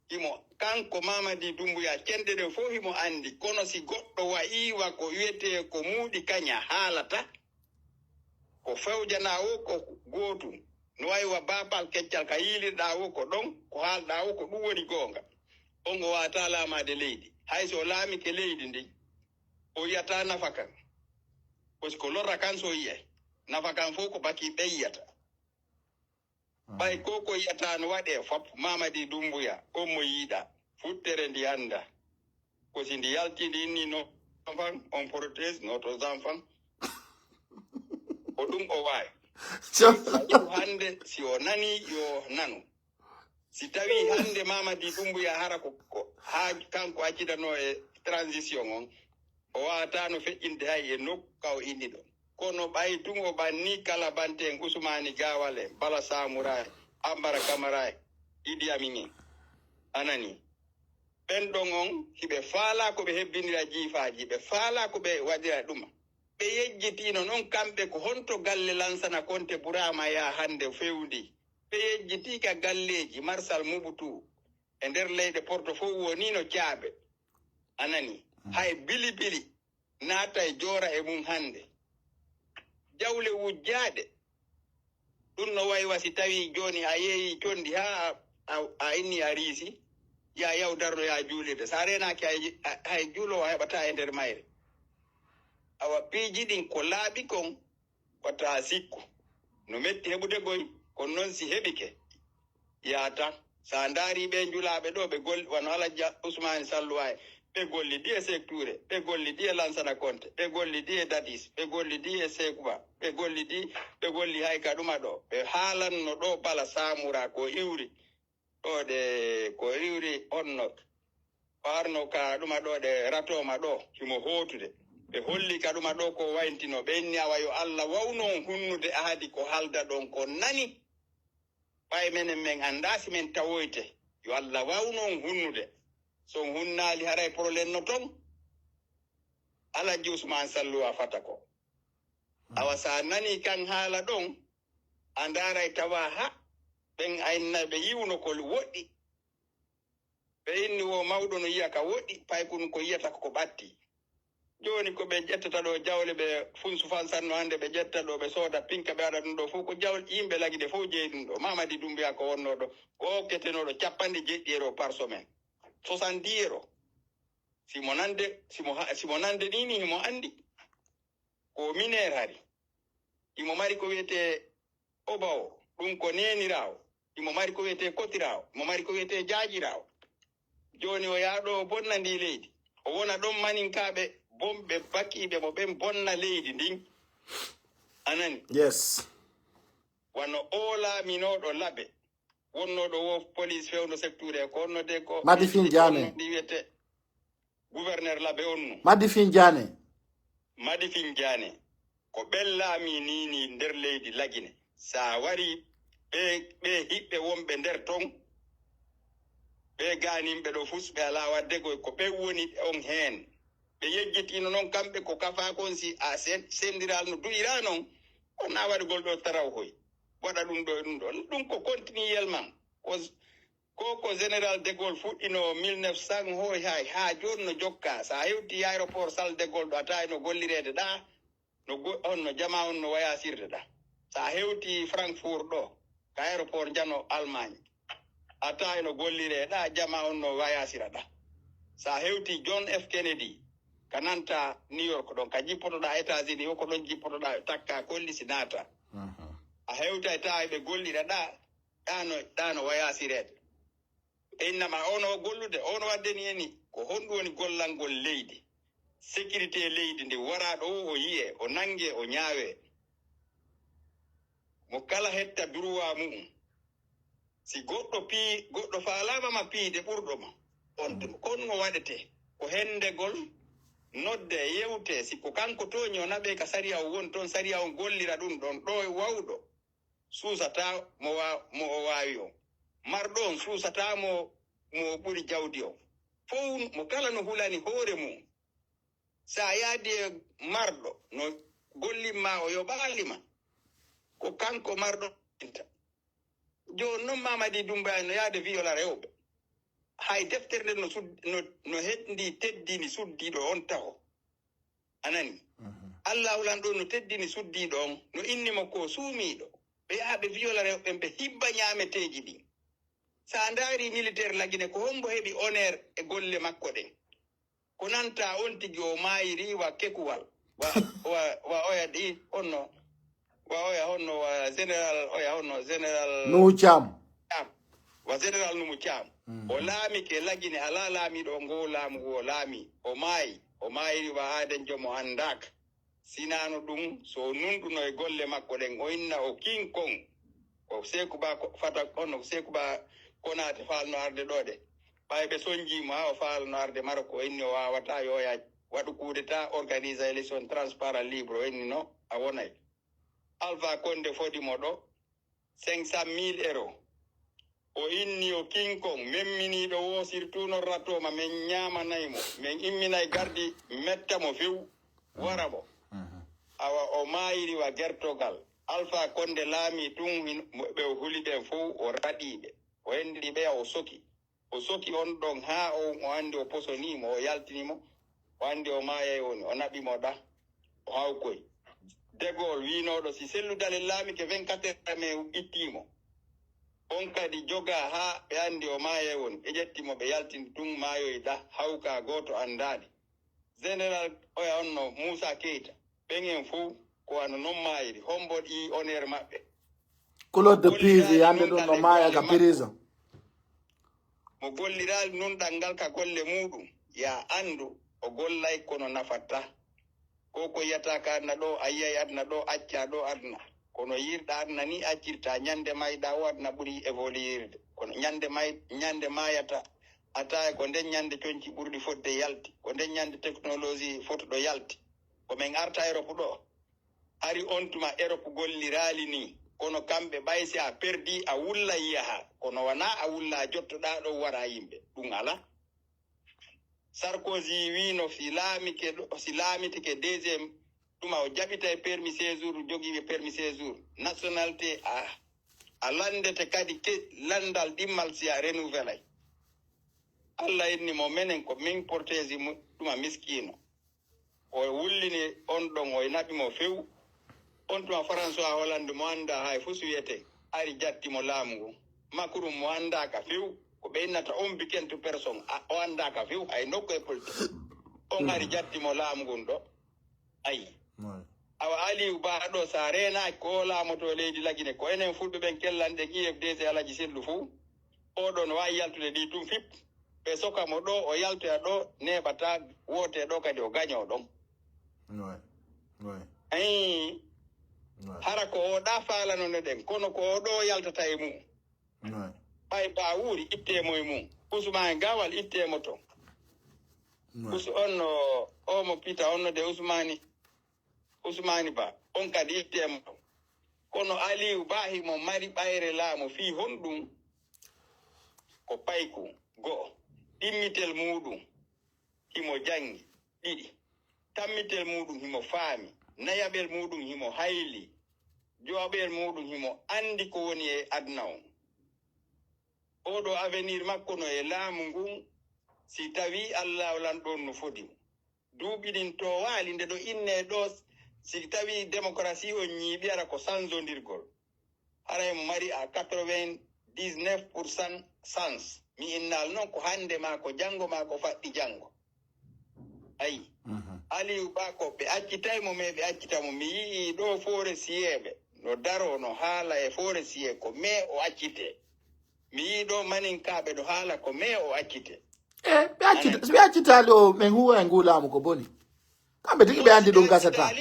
himo kanko Mamadi Doumbouya cenɗe ɗe fof himo andi kono si goɗɗo wayiwa ko wiyete ko muuɗi kaña haalata ko fewjana o ko gootu no wayiwa babal keccal ka yiilirɗa o ko ɗon ko haalɗa o ko ɗum woni goonga on o wata laamade leydi hayso laamike leydi ndi o yiyata nafa kan ko lorra kan so yiyay nafa kan fof ko baki ɓeyyata ɓay ko yiyata no waɗe fop Mamadi Doumbouya on mo yiiɗa futtere ndi anda ko si ndi yalti ndi inni no enfant on protège nos enfants ko ɗum o waawi hande si o nani yo nanu si tawi hande Mamadi Doumbouya hara ko ha kanko accitano e transition on o wawata no feƴƴinde hay e nokku ka o inni ɗon kono ɓay tun o ɓanni kala bante en Ousmani Gawal en Bala Samoura Ambara Camara Idi Amin en anani ɓen ɗon on hiɓe faala ko ɓe hebbinira jiifaji ɓe faala ko ɓe waɗira ɗuma ɓe yejjitino noon kamɓe ko honto galle lansana konte Burama ya hande fewndi ɓe yejjiti ka galleji Marsal Mobutu e nder leyɗe porto fof wonino caaɓe anani hay bili naata e joora e mum hande jawle wujjaɗe ɗum no waywa si tawi joni a yeeyi condi ha a inni a riisi ya yaw darno ya juulirde sa renaki hay juulowo heɓata e nder mayre awa piiji ɗin ko laaɓi kon wata sikku no metti heɓude goy kono noon si heɓike yaata sa ndaari ɓe julaaɓe ɗo ɓe golli wano Alaji Ousmane Salluwa ɓe golli di e secture ɓe golli di e Lansana Conté ɓe golli di e Dadis ɓe golli di e Sekouba ɓe golli hay ka ɗuma ɗo ɓe haalanno ɗo Bala Samoura ko iwri ko iwri onno arno ka ɗuma ɗo ɗe ratoma ɗo himo hootude ɓe holli ka ɗuma ɗo ko wayntino ɓe inni awa yo Allah wawnon hunnude ahadi ko halda ɗon ko nani ɓay menen men anda si men tawoyte yo Allah wawnon hunnude son hunnali haray probléme no ton Alaji Ousmane Salluwa fata ko awa sa nani kan haala ɗon a ndaray tawa ha ɓen ayna ɓe yiwno ko woɗɗi ɓe inni wo mawɗo no yiya ka woɗɗi paykunu ko yiyata ko ɓatti joni ko ɓe ƴettata ɗo jawle ɓe funsu fansanno hande ɓe ƴetta ɗo ɓe sooda pinka ɓe waɗa ɗum ɗo fof ko jawle yimɓe lagide fof jeeyi ɗum ɗo Mamadi Doumbouya ko wonno ɗo ko hokketenoɗo 90 € par semaine 70 € simo nande nini himo andi ko minére hari imo mari ko wiyete obawo ɗum ko nenirawo imo mari ko wiyete kotirawo imo mari ko wiyete jaajirawo joni o yaaɗo o bonna ndi leydi o wona ɗon maninkaɓe bombe bakiɓe mo ɓen bonna leydi ndin anani Yes. wano o laaminoɗo laɓe wonnoɗo wo police fewno secteur e ko onno de ko Madi Finjane. ɗi wiyete gouverneur laɓe onnu Madi Finjane. Madi Finjane ko ɓen laami nini nder leydi lagine sa wari ɓe hiɓɓe wonɓe nder ton ɓe ganimɓe ɗo fusɓe ala wadde ko ɓe woni on heen ɓe yejjitino noon kamɓe ko kafa kon si a sendiral no duyira noon wonna waɗugol ɗo taraw hoy waɗa ɗum ɗo ɗum ko continuel man ko général de Gaulle fuɗɗino 1900 hoy hay ha joni no jokka sa hewti aéroport Charles de Gaulle ɗo a tawi no gollirede ɗa no jama on no wayasirde ɗa sa hewti Francfort ɗo ka aéroport jano Allemagne a tawi no gollire ɗa jama on no wayasira ɗa sa hewti John F Kennedy ka nanta New York ɗon ka jippotoɗa États-Unis o ko ɗon jippotoɗa takka kollisi naata a hewta e tawi ɓe gollira ɗano wayasirede innama ono gollude ono waddeni eni ko honɗum woni gollangol leydi sécurité leydi ndi waraɗo o yiye o nangue o ñaawe mo kala hetta droit mum si goɗɗo faalamama piide ɓurɗo ma on mo waɗete ko hendegol nodde yewte si ko kanko toñi o naɓe ka sariya o woni toon sariya o gollira ɗum ɗon ɗo e wawɗo suusata mo o wawi o marɗo on suusata mo ɓuri jawdi o fof mo kala no hulani hoore mum sa yaadi e marɗo no gollimma o yoɓalima ko kanko marɗo inta joni noon Mamadi Doumbouya no yaade viola rewɓe hay deftere nde no heɗdi teddini suddiɗo on taho anani Allah wulan ɗo no teddini suddiɗo on no innimo ko suumiɗo ɓe yaaɓe viola rewɓe ɓe hibba ñaameteji ɗin sa ndaari militaire lagine ko hombo heɓi honneur e golle makko ɗen ko nanta on tigi o maayiri wa kekuwal wa oya ɗi honno wa oya honno wa général oya honno général Nuhu Cham wa général Nuhu Cham o laami ke lagine ala laamiɗo ngo laamu o laami o maayiri wa Aden Jomo andaka sinano ɗum so nunɗuno e golle makko ɗen o inna o king kong ko Sékouba fata onno Sékouba Konaté falno arde ɗo de ɓayɓe sonjimo ha o falno arde Maroko o inni o wawata yoya waɗu coup d'état organise élection transparent libre o inni no a wonay Alpha Condé fodimo ɗo 500 000 euros o inni o king kong memminiɗo wo surtout no ratoma min ñamanaymo min imminay gardi metta mo few wara mo awa o maayiri wa gertogal Alpha Condé laami tun ɓe huli ɓen fof o raɗiɓe o henndiri ɓe o soki on ɗon ha o andi o posonimo o yaltinimo o andi o maayay woni o naɓimo ɗa o hawkoy de Gaulle winoɗo si selludale laami ke 24 heures mais ittimo on kadi joga ha ɓe andi o maayay woni ɓe ƴettimo ɓe yaltini tun maayoy ɗa hawka goto andaɗi général oya onno Moussa Keita ɓen fof ko wano non maayiri homboɗi honneur maɓɓe Claude de Pise yande ɗum no maaya ka prison mo gollirali nunɗal ngal ka golle muɗum ya andu o gollay kono nafatta ko yiyata ka aduna ɗo a yiyay aduna ɗo acca ɗo aduna kono yirɗa aduna ni accirta ñande mayɗa o aduna ɓuuri évoluirde kono ñande mayata ataye ko nden ñande coñci ɓurɗi fodde yalti ko nden ñande technologie fotoɗo yalti komin arta Europe ɗo ari on tuma Europe gollirali ni kono kamɓe ɓaysi a perdi a wulla yaha kono wana a wulla jottoɗa ɗo wara yimɓe ɗum ala Sarkozy wino si laamitike deuxiéme ɗuma o jaɓita e permis séjour jogiiɓe permis séjour nationalité a landete kadi landal ɗimmal si a renouvelay Allah inni mo menen ko min portési ɗuma miskino o wullini on ɗon o naɓimo few on tuma France a Hollande mo anda hay fuu so wiyete ari jattimo laamu ngu Macron mo andaka few ko ɓe innata on bikento personne o andaka few hay nokku e politique on ari jattimo laamu ngun ɗo ayi awa Aliou Ba ɗo sa renaki ko laamoto leydi lagine ko enen fulɓe ɓen kellanɗen IFDC Alaji Sellu fuu oɗon wawi yaltude ɗi tum fip ɓe soka mo ɗo o yaltoya ɗo neɓata wote ɗo kadi o gaño ɗon ayi hara ko o ɗa falanono ɗen kono ko o ɗo yaltata e mum ɓay Bawuri ittemo e mum Ousmane Gawal ittemo to onno omo pita onno de Ousmani Ba on kadi ittemo kono Aliou Ba himo mari ɓayre laamu fi honɗum ko payku go'o ɗimmitel muɗum himo jangi ɗiɗi tammitel muɗum himo faami nayaɓel muɗum himo hayli joɓel muɗum himo andi ko woni e aduna on oɗo avenir makko no e laamu ngun si tawi Allah lan ɗon no fodi duuɓi ɗin to waali nde ɗo inne ɗo si tawi démocratie o ñiiɓiyata ko sanzodirgol haray mo mari a 99% sans mi innal noon ko hande ma ko janngo ma ko faɗɗi janngo ayi Aliou Ba ko ɓe accitaymo me ɓe accitamo mi yii ɗo foore siyeɓe no daro no haala e foore siye ko me o accite mi yii ɗo maninkaɓe ɗo haala ko me o accite ɓe accitali o min huwa e ngulamu ko boni kamɓe tigi ɓe andi ɗum gasata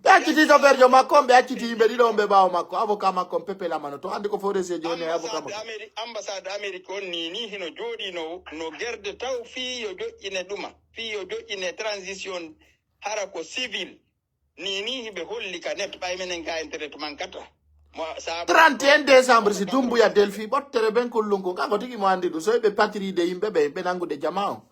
ɓe acciti soferjo makko ɓe acciti yimɓe ɗiɗo on ɓe ɓawo makko avocat makko on Pepe Lamano to andi ko foresi joni avocat makko ambassade Amérique on ni hino jooɗi no gerde taw fi yo joƴƴine ɗuma fi yo joƴƴine transition hara ko civil ni hiɓe holli ka net ɓay menen ka internet mankata 31 décembre si Doumbouya Delphi ɓottere ben kullunko kanko tigi mo andi ɗum so ɓe patride yimɓe ɓe nangude jama on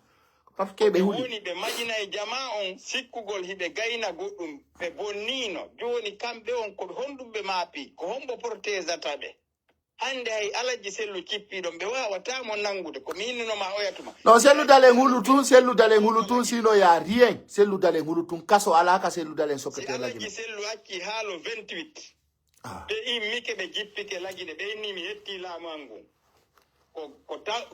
parce que ɓe huuli woni ɓe majina e jama on sikkugol hiɓe gayna goɗɗum ɓe bonnino joni kamɓe on koɓe honɗumɓe maapi ko hombo protésata ɓe hande hay alaji sellu cippiɗon ɓe wawatamo nangude ko minnoma oyatuma non selludalen hulu tun sino ya rien selludalen hulu tun kaso alaka selludalen secrétaire alaji sellu acci haalo 28 ɓe immike ɓe jippike lagiɗe ɓe inni mi hetti laamu an ngun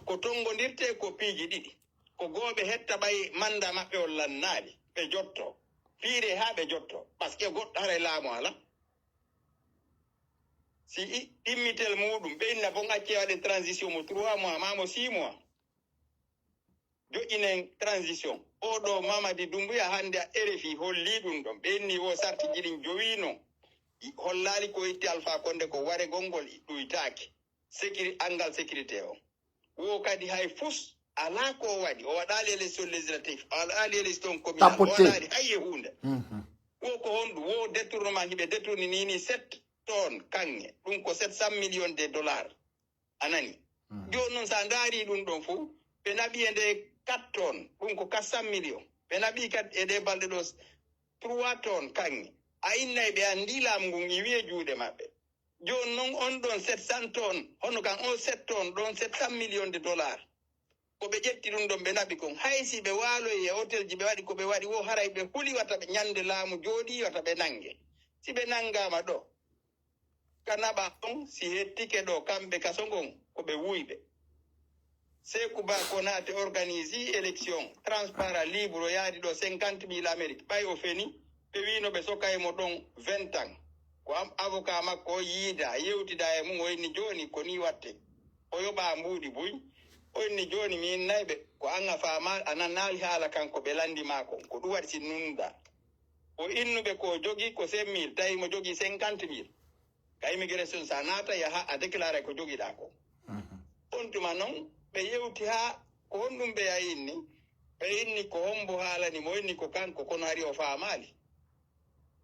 ko tongodirte ko piiji ɗiɗi ko gooɓe hetta ɓay manda maɓɓe on lannaaɗi ɓe jotto fiire haa ɓe jotto par ce que goɗɗo hara laamu ala si ɗimmitel muɗum ɓe inna bon acce waɗen transition mo 3 mois mamo 6 mois joƴƴinen transition oɗo Mamadi Doumbouya hannde a RFI holli ɗum ɗon ɓe inni wo sarti jiɗin jowino hollali ko itti Alpha Condé ko ware gongol ɗuytaake angal sécurité o wo kadi hay fus ala ko waɗi o waɗali élection législative o waɗali élection communal o waɗali hayye hunde wo ko honɗum wo détournement hiɓe détourni nini 7 tonnes kanŋe ɗum ko 700 millions de dollars anani joni noon sa daari ɗum ɗon fo ɓe naɓi e nde 4 tonnes ɗum ko 400 millions ɓe naɓi kadi e nde balɗe ɗo 3 tonnes kanŋe a innay ɓe anndi laamu ngun i wiye juuɗe maɓɓe jooni noon on ɗon 700 tonnes hono kan on 7 tonnes ɗon 700 millions de dollars ko ɓe ƴetti ɗum ɗon ɓe naɓi kon hay si ɓe waaloyi e hôtel ji ɓe waɗi ko ɓe waɗi wo haray ɓe huli wata ɓe ñande laamu jooɗi wata ɓe nange si ɓe nanngama ɗo ka naɓa ɗon si hettike ɗo kamɓe kaso ngon ko ɓe wuyɓe Sékou Ba Konaté organisi élection transparent libre o yaadi ɗo 50,000 Amérique ɓay o feni ɓe wino ɓe sokaymo ɗon 20 ans ko avocat makko o yiida yewtida e mum o inni joni ko ni watte o yoɓa mbuuɗi boy o inni joni mi innayɓe ko an a faama a nannaali haala kanko ɓe landima kon ko ɗum waɗi si nunnuɗa o innuɓe ko jogii ko 5 000 tawi mo jogii 50,000 ka immigration sa naata yaha a déclaré ko jogiɗa ko on tuma noon ɓe yewti ha ko honɗum ɓe yayinni ɓe inni ko hombo haalani mo inni ko kanko kono hari o faamaali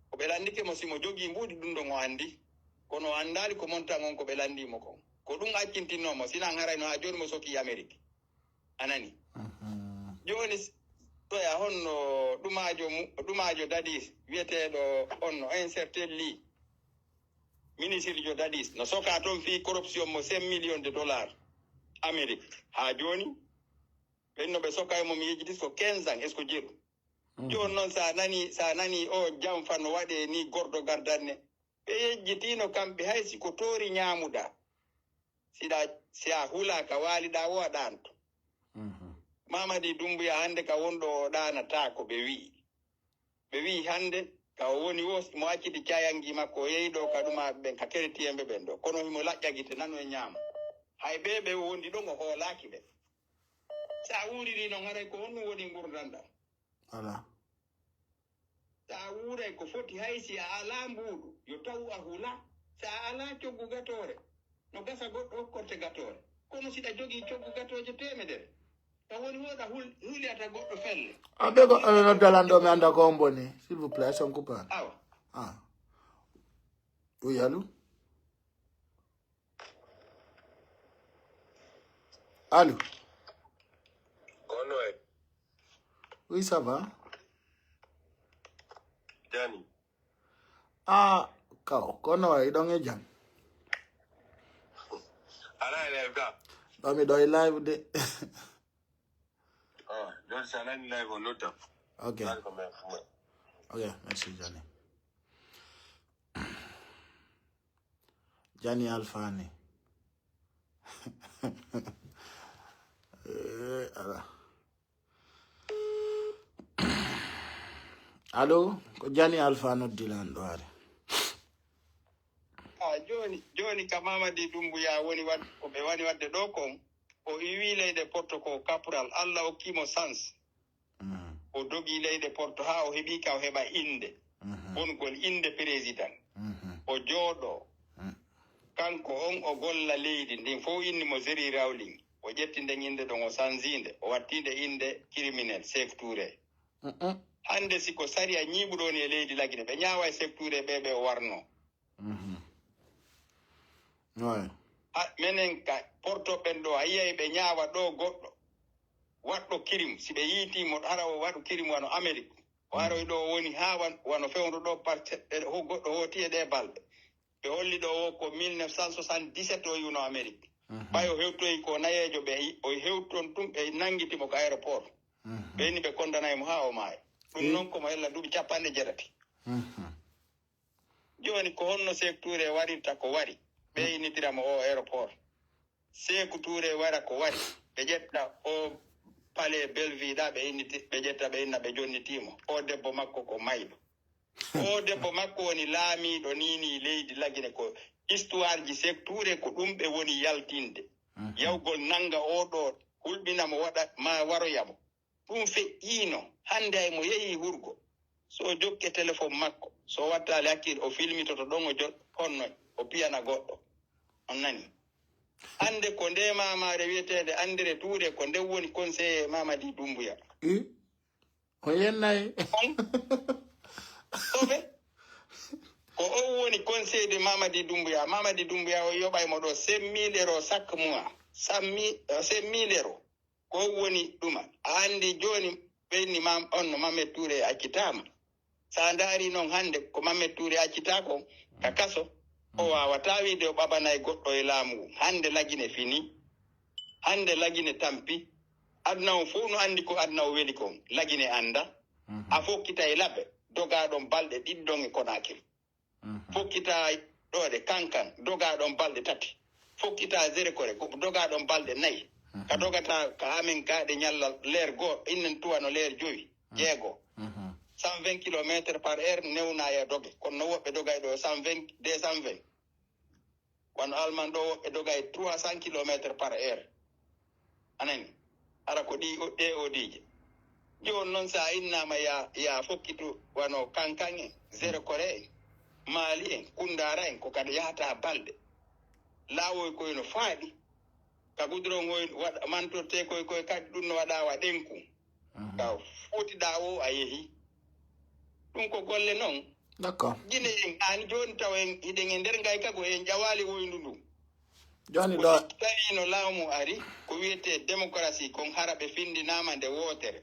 ko ɓe landike mo simo jogii mbuuɗi ɗum ɗon o anndi kono o anndaali ko montan on ko ɓe lanndimo kon ko ɗum accintinnomo sinan harayno haa jooni mo sokii Amérique anani jooni ɗoya honno ɗumaajo Dadis wiyeteeɗo onno un certain Ly ministre jo Dadis no soka toon fii corruption mo 5 millions de dollars Amérique haa jooni ɓenno ɓe sokaymo mi yejjitis ko 15 ans est ce que jeeɗu jooni noon sa nani o jamfa no waɗe ni gordo gardanne ɓe yejjitino kamɓe hay si ko toori ñaamuɗa si a hulaka waaliɗa wo a ɗanto Mamadi Doumbouya hannde ka wonɗo o ɗanata ko ɓe wi hannde ka o woni wo mo acciti cayangi makko o yeyiɗo ka ɗuma ɓen ka keretiyemɓe ɓen ɗo kono himo laƴƴa gite nano e ñaama hay ɓe wondi ɗon o hoolaki ɓe sa wuriri no ngaray ko honno woni ngurdanda Voilà. sa wuuray ko foti haysi a ala mbuuɗu yo taw a hula sa ala coggu gatore no gasa goɗɗo hokkorte gatore kono siɗa jogii coggu gatoje temedere taw woni woɗa huliyata goɗɗo felle Abe go no dalando me anda ko mboni s'il vous plaît son copain. awa Ah. Oui, allô? Allô? Konoe, Oui, ça va? Jani. Ah, kono ai dong e jam. Ala live ka. Domi do live de. Don't say ala live on nota. Okay. Nani kwa mfumo. Okay, merci Johnny. Johnny Alfani. Ala. Allo, ko Johnny Alfano dilan do are. joni ka Mamadi Doumbouya woni wad ko ɓe wani wadde ɗo kon o iwi leyde porto ko caporal Allah hokkimo sans o dogi leyde porto ha o heɓi ka o heɓa inde wongol inde président o jooɗo kanko on o golla leydi ndin fof inni mo Zeri Rawling o ƴetti nden inde ɗon o sansinde o wattinde inde criminel Sékou Touré hande siko sari a ñiɓuɗoni e leydi lagine ɓe ñaawa e Sékou Touré ɓe o warno Ouais. menen ka portoɓen ɗo a yiyay ɓe ñaawa ɗo goɗɗo waɗɗo kirim si ɓe yiitimo ara o waɗu kirim wano Amérique o aroy ɗo woni ha wano fewndu ɗo ho goɗɗo hooti e ɗe balɗe ɓe holli ɗo o ko 1977 o yuno Amérique ɓay o hewtoyi ko nayejo ɓe o hewton tum ɓe nangitimo ko aéroport ɓeni ɓe kondanaymo ha o maaya ɗum noon komo hella duuɓi 17 joni ko honno Sékou Touré waɗirta ko wari ɓe innitiramo o aéroport Sékou Touré wara ko wari ɓe ƴetta o palais Belvida ɓe ƴetta ɓe inna ɓe jonnitimo o debbo makko ko mayɗo o debbo makko woni laamiɗo nini leydi lagine ko histoire ji Sékou Touré ko ɗum ɓe woni yaltinde yawgol nanga oɗo hulɓinamo waɗa ma waroyamo ɗum feƴƴino hande ay mo yeehi hurgo so jokke téléphone makko so wattali hakkille o filmitoto ɗon o jot honno o piyana goɗɗo on nani hande ko nde mamare wiyetede André Touré ko nde woni conseiller Mamadi Doumbouya O yennay. oɓe ko o woni conseil de Mamadi Doumbouya o yoɓaymo ɗo 5 000 euros chaque mois 5 000 euros ko woni ɗuma a andi joni ɓenni on no Mamadou Touré accitama sa ndaari noon hande ko Mamadou Touré accitako ka kaso o wawata wiide o ɓabanay goɗɗo e laamu ngu hande lagine fini hande lagine tampi aduna o fof no andi ko aduna o weli kon lagine anda a fokkita e laɓɓe dogaɗon balɗe ɗiɗɗon e Konakiri fokkita ɗoɗe Kankan dogaɗon balɗe 3 fokkita Zerekore dogaɗon balɗe 4 ka dogata ka amin gaɗe ñalla leer goo innen tuwano leer 5 jeego 120 km par heure newna e doge kono no woɓɓe dogay ɗo 120 220 wano alman ɗo woɓɓe dogay 300 km par heure anani ara ko ɗe odije joni noon sa innama ya fokkitu wano Kankan en Zerekore en Mali en Kundara en ko kadi yahata balɗe laawoy koyno faaɗi ka goudron waɗa mantorte koye kadi ɗum no waɗa wa ɗenku ka fotiɗa o a yeehi ɗum ko golle noon D'accord. guine en an joni taw en hiɗen e nder ngay kago en ƴawali woyndu ndu Johnny ko do. tawi no laamu ari ko wiyete démocratie kon hara ɓe findinama nde wootere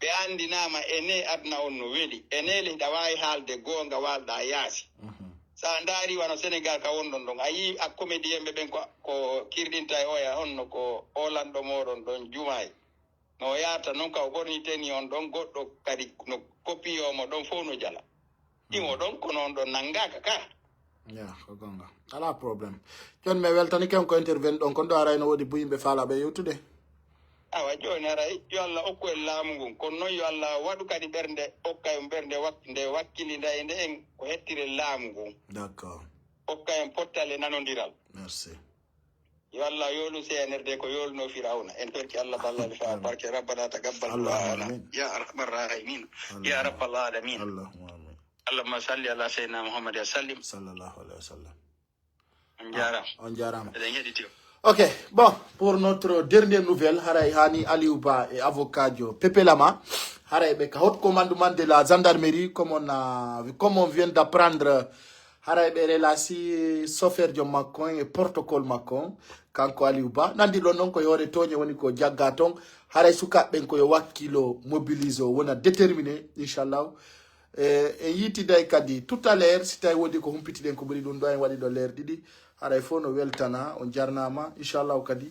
ɓe andinama ene aduna on no weeli ene leyɗa wawi haalde goonga walɗa yaasi sa ndaari wano Sénégal ka wonɗon ɗon a yii a comédien ɓe ɓen ko kirɗinta e oya honno ko olanɗo moɗon ɗon Jumaye no yaata noon ka o ɓorniteni on ɗon goɗɗo kadi no koppiyomo ɗon fof no jala ɗimo ɗon ko noon ɗon nanngaka ka Yeah, ko gonga. Ala problem. Jon me weltani ken ko intervene ɗon kon ɗo arayno woodi bu yimɓe faalaɓe yewtude. awa joni ara yo Allah okku en laamu ngun kono noon yo Allah waɗu kadi ɓernde okka en ɓernde nde wakkilida e nde en ko hettire laamu ngun D'accord. okka en pottale nanodiral Merci. yo Allah yolu CNRD ko yolno firawna en torki Allah ballal fa barke rabbana taqabbal du'ana ya arhamar rahimin ya rabbal alamin Allahumma amin. Allahumma salli ala sayyidina Muhammad wa sallim Sallallahu alayhi wa sallam. on jarama. jarama. Ok, bon, pour notre dernière nouvelle, Haray Hani Aliouba et avocat de Pepe Lama, Haray Beka, haut commandement de la gendarmerie, comme on vient d'apprendre, Haray Berelasi, Sofer de Macon et protocole Macon, Kanko Aliouba, Nandi Lonon, ko yore Tony, Woniko Jagaton, Haray Suka Benko Wakilo, mobiliso, on a déterminé, Inch'Allah. Et yiti day kadi tout à l'heure si tay wodi ko humpiti den ko buri dum do en wadi do l'air didi haray fo no weltana on jarnama inshallah kadi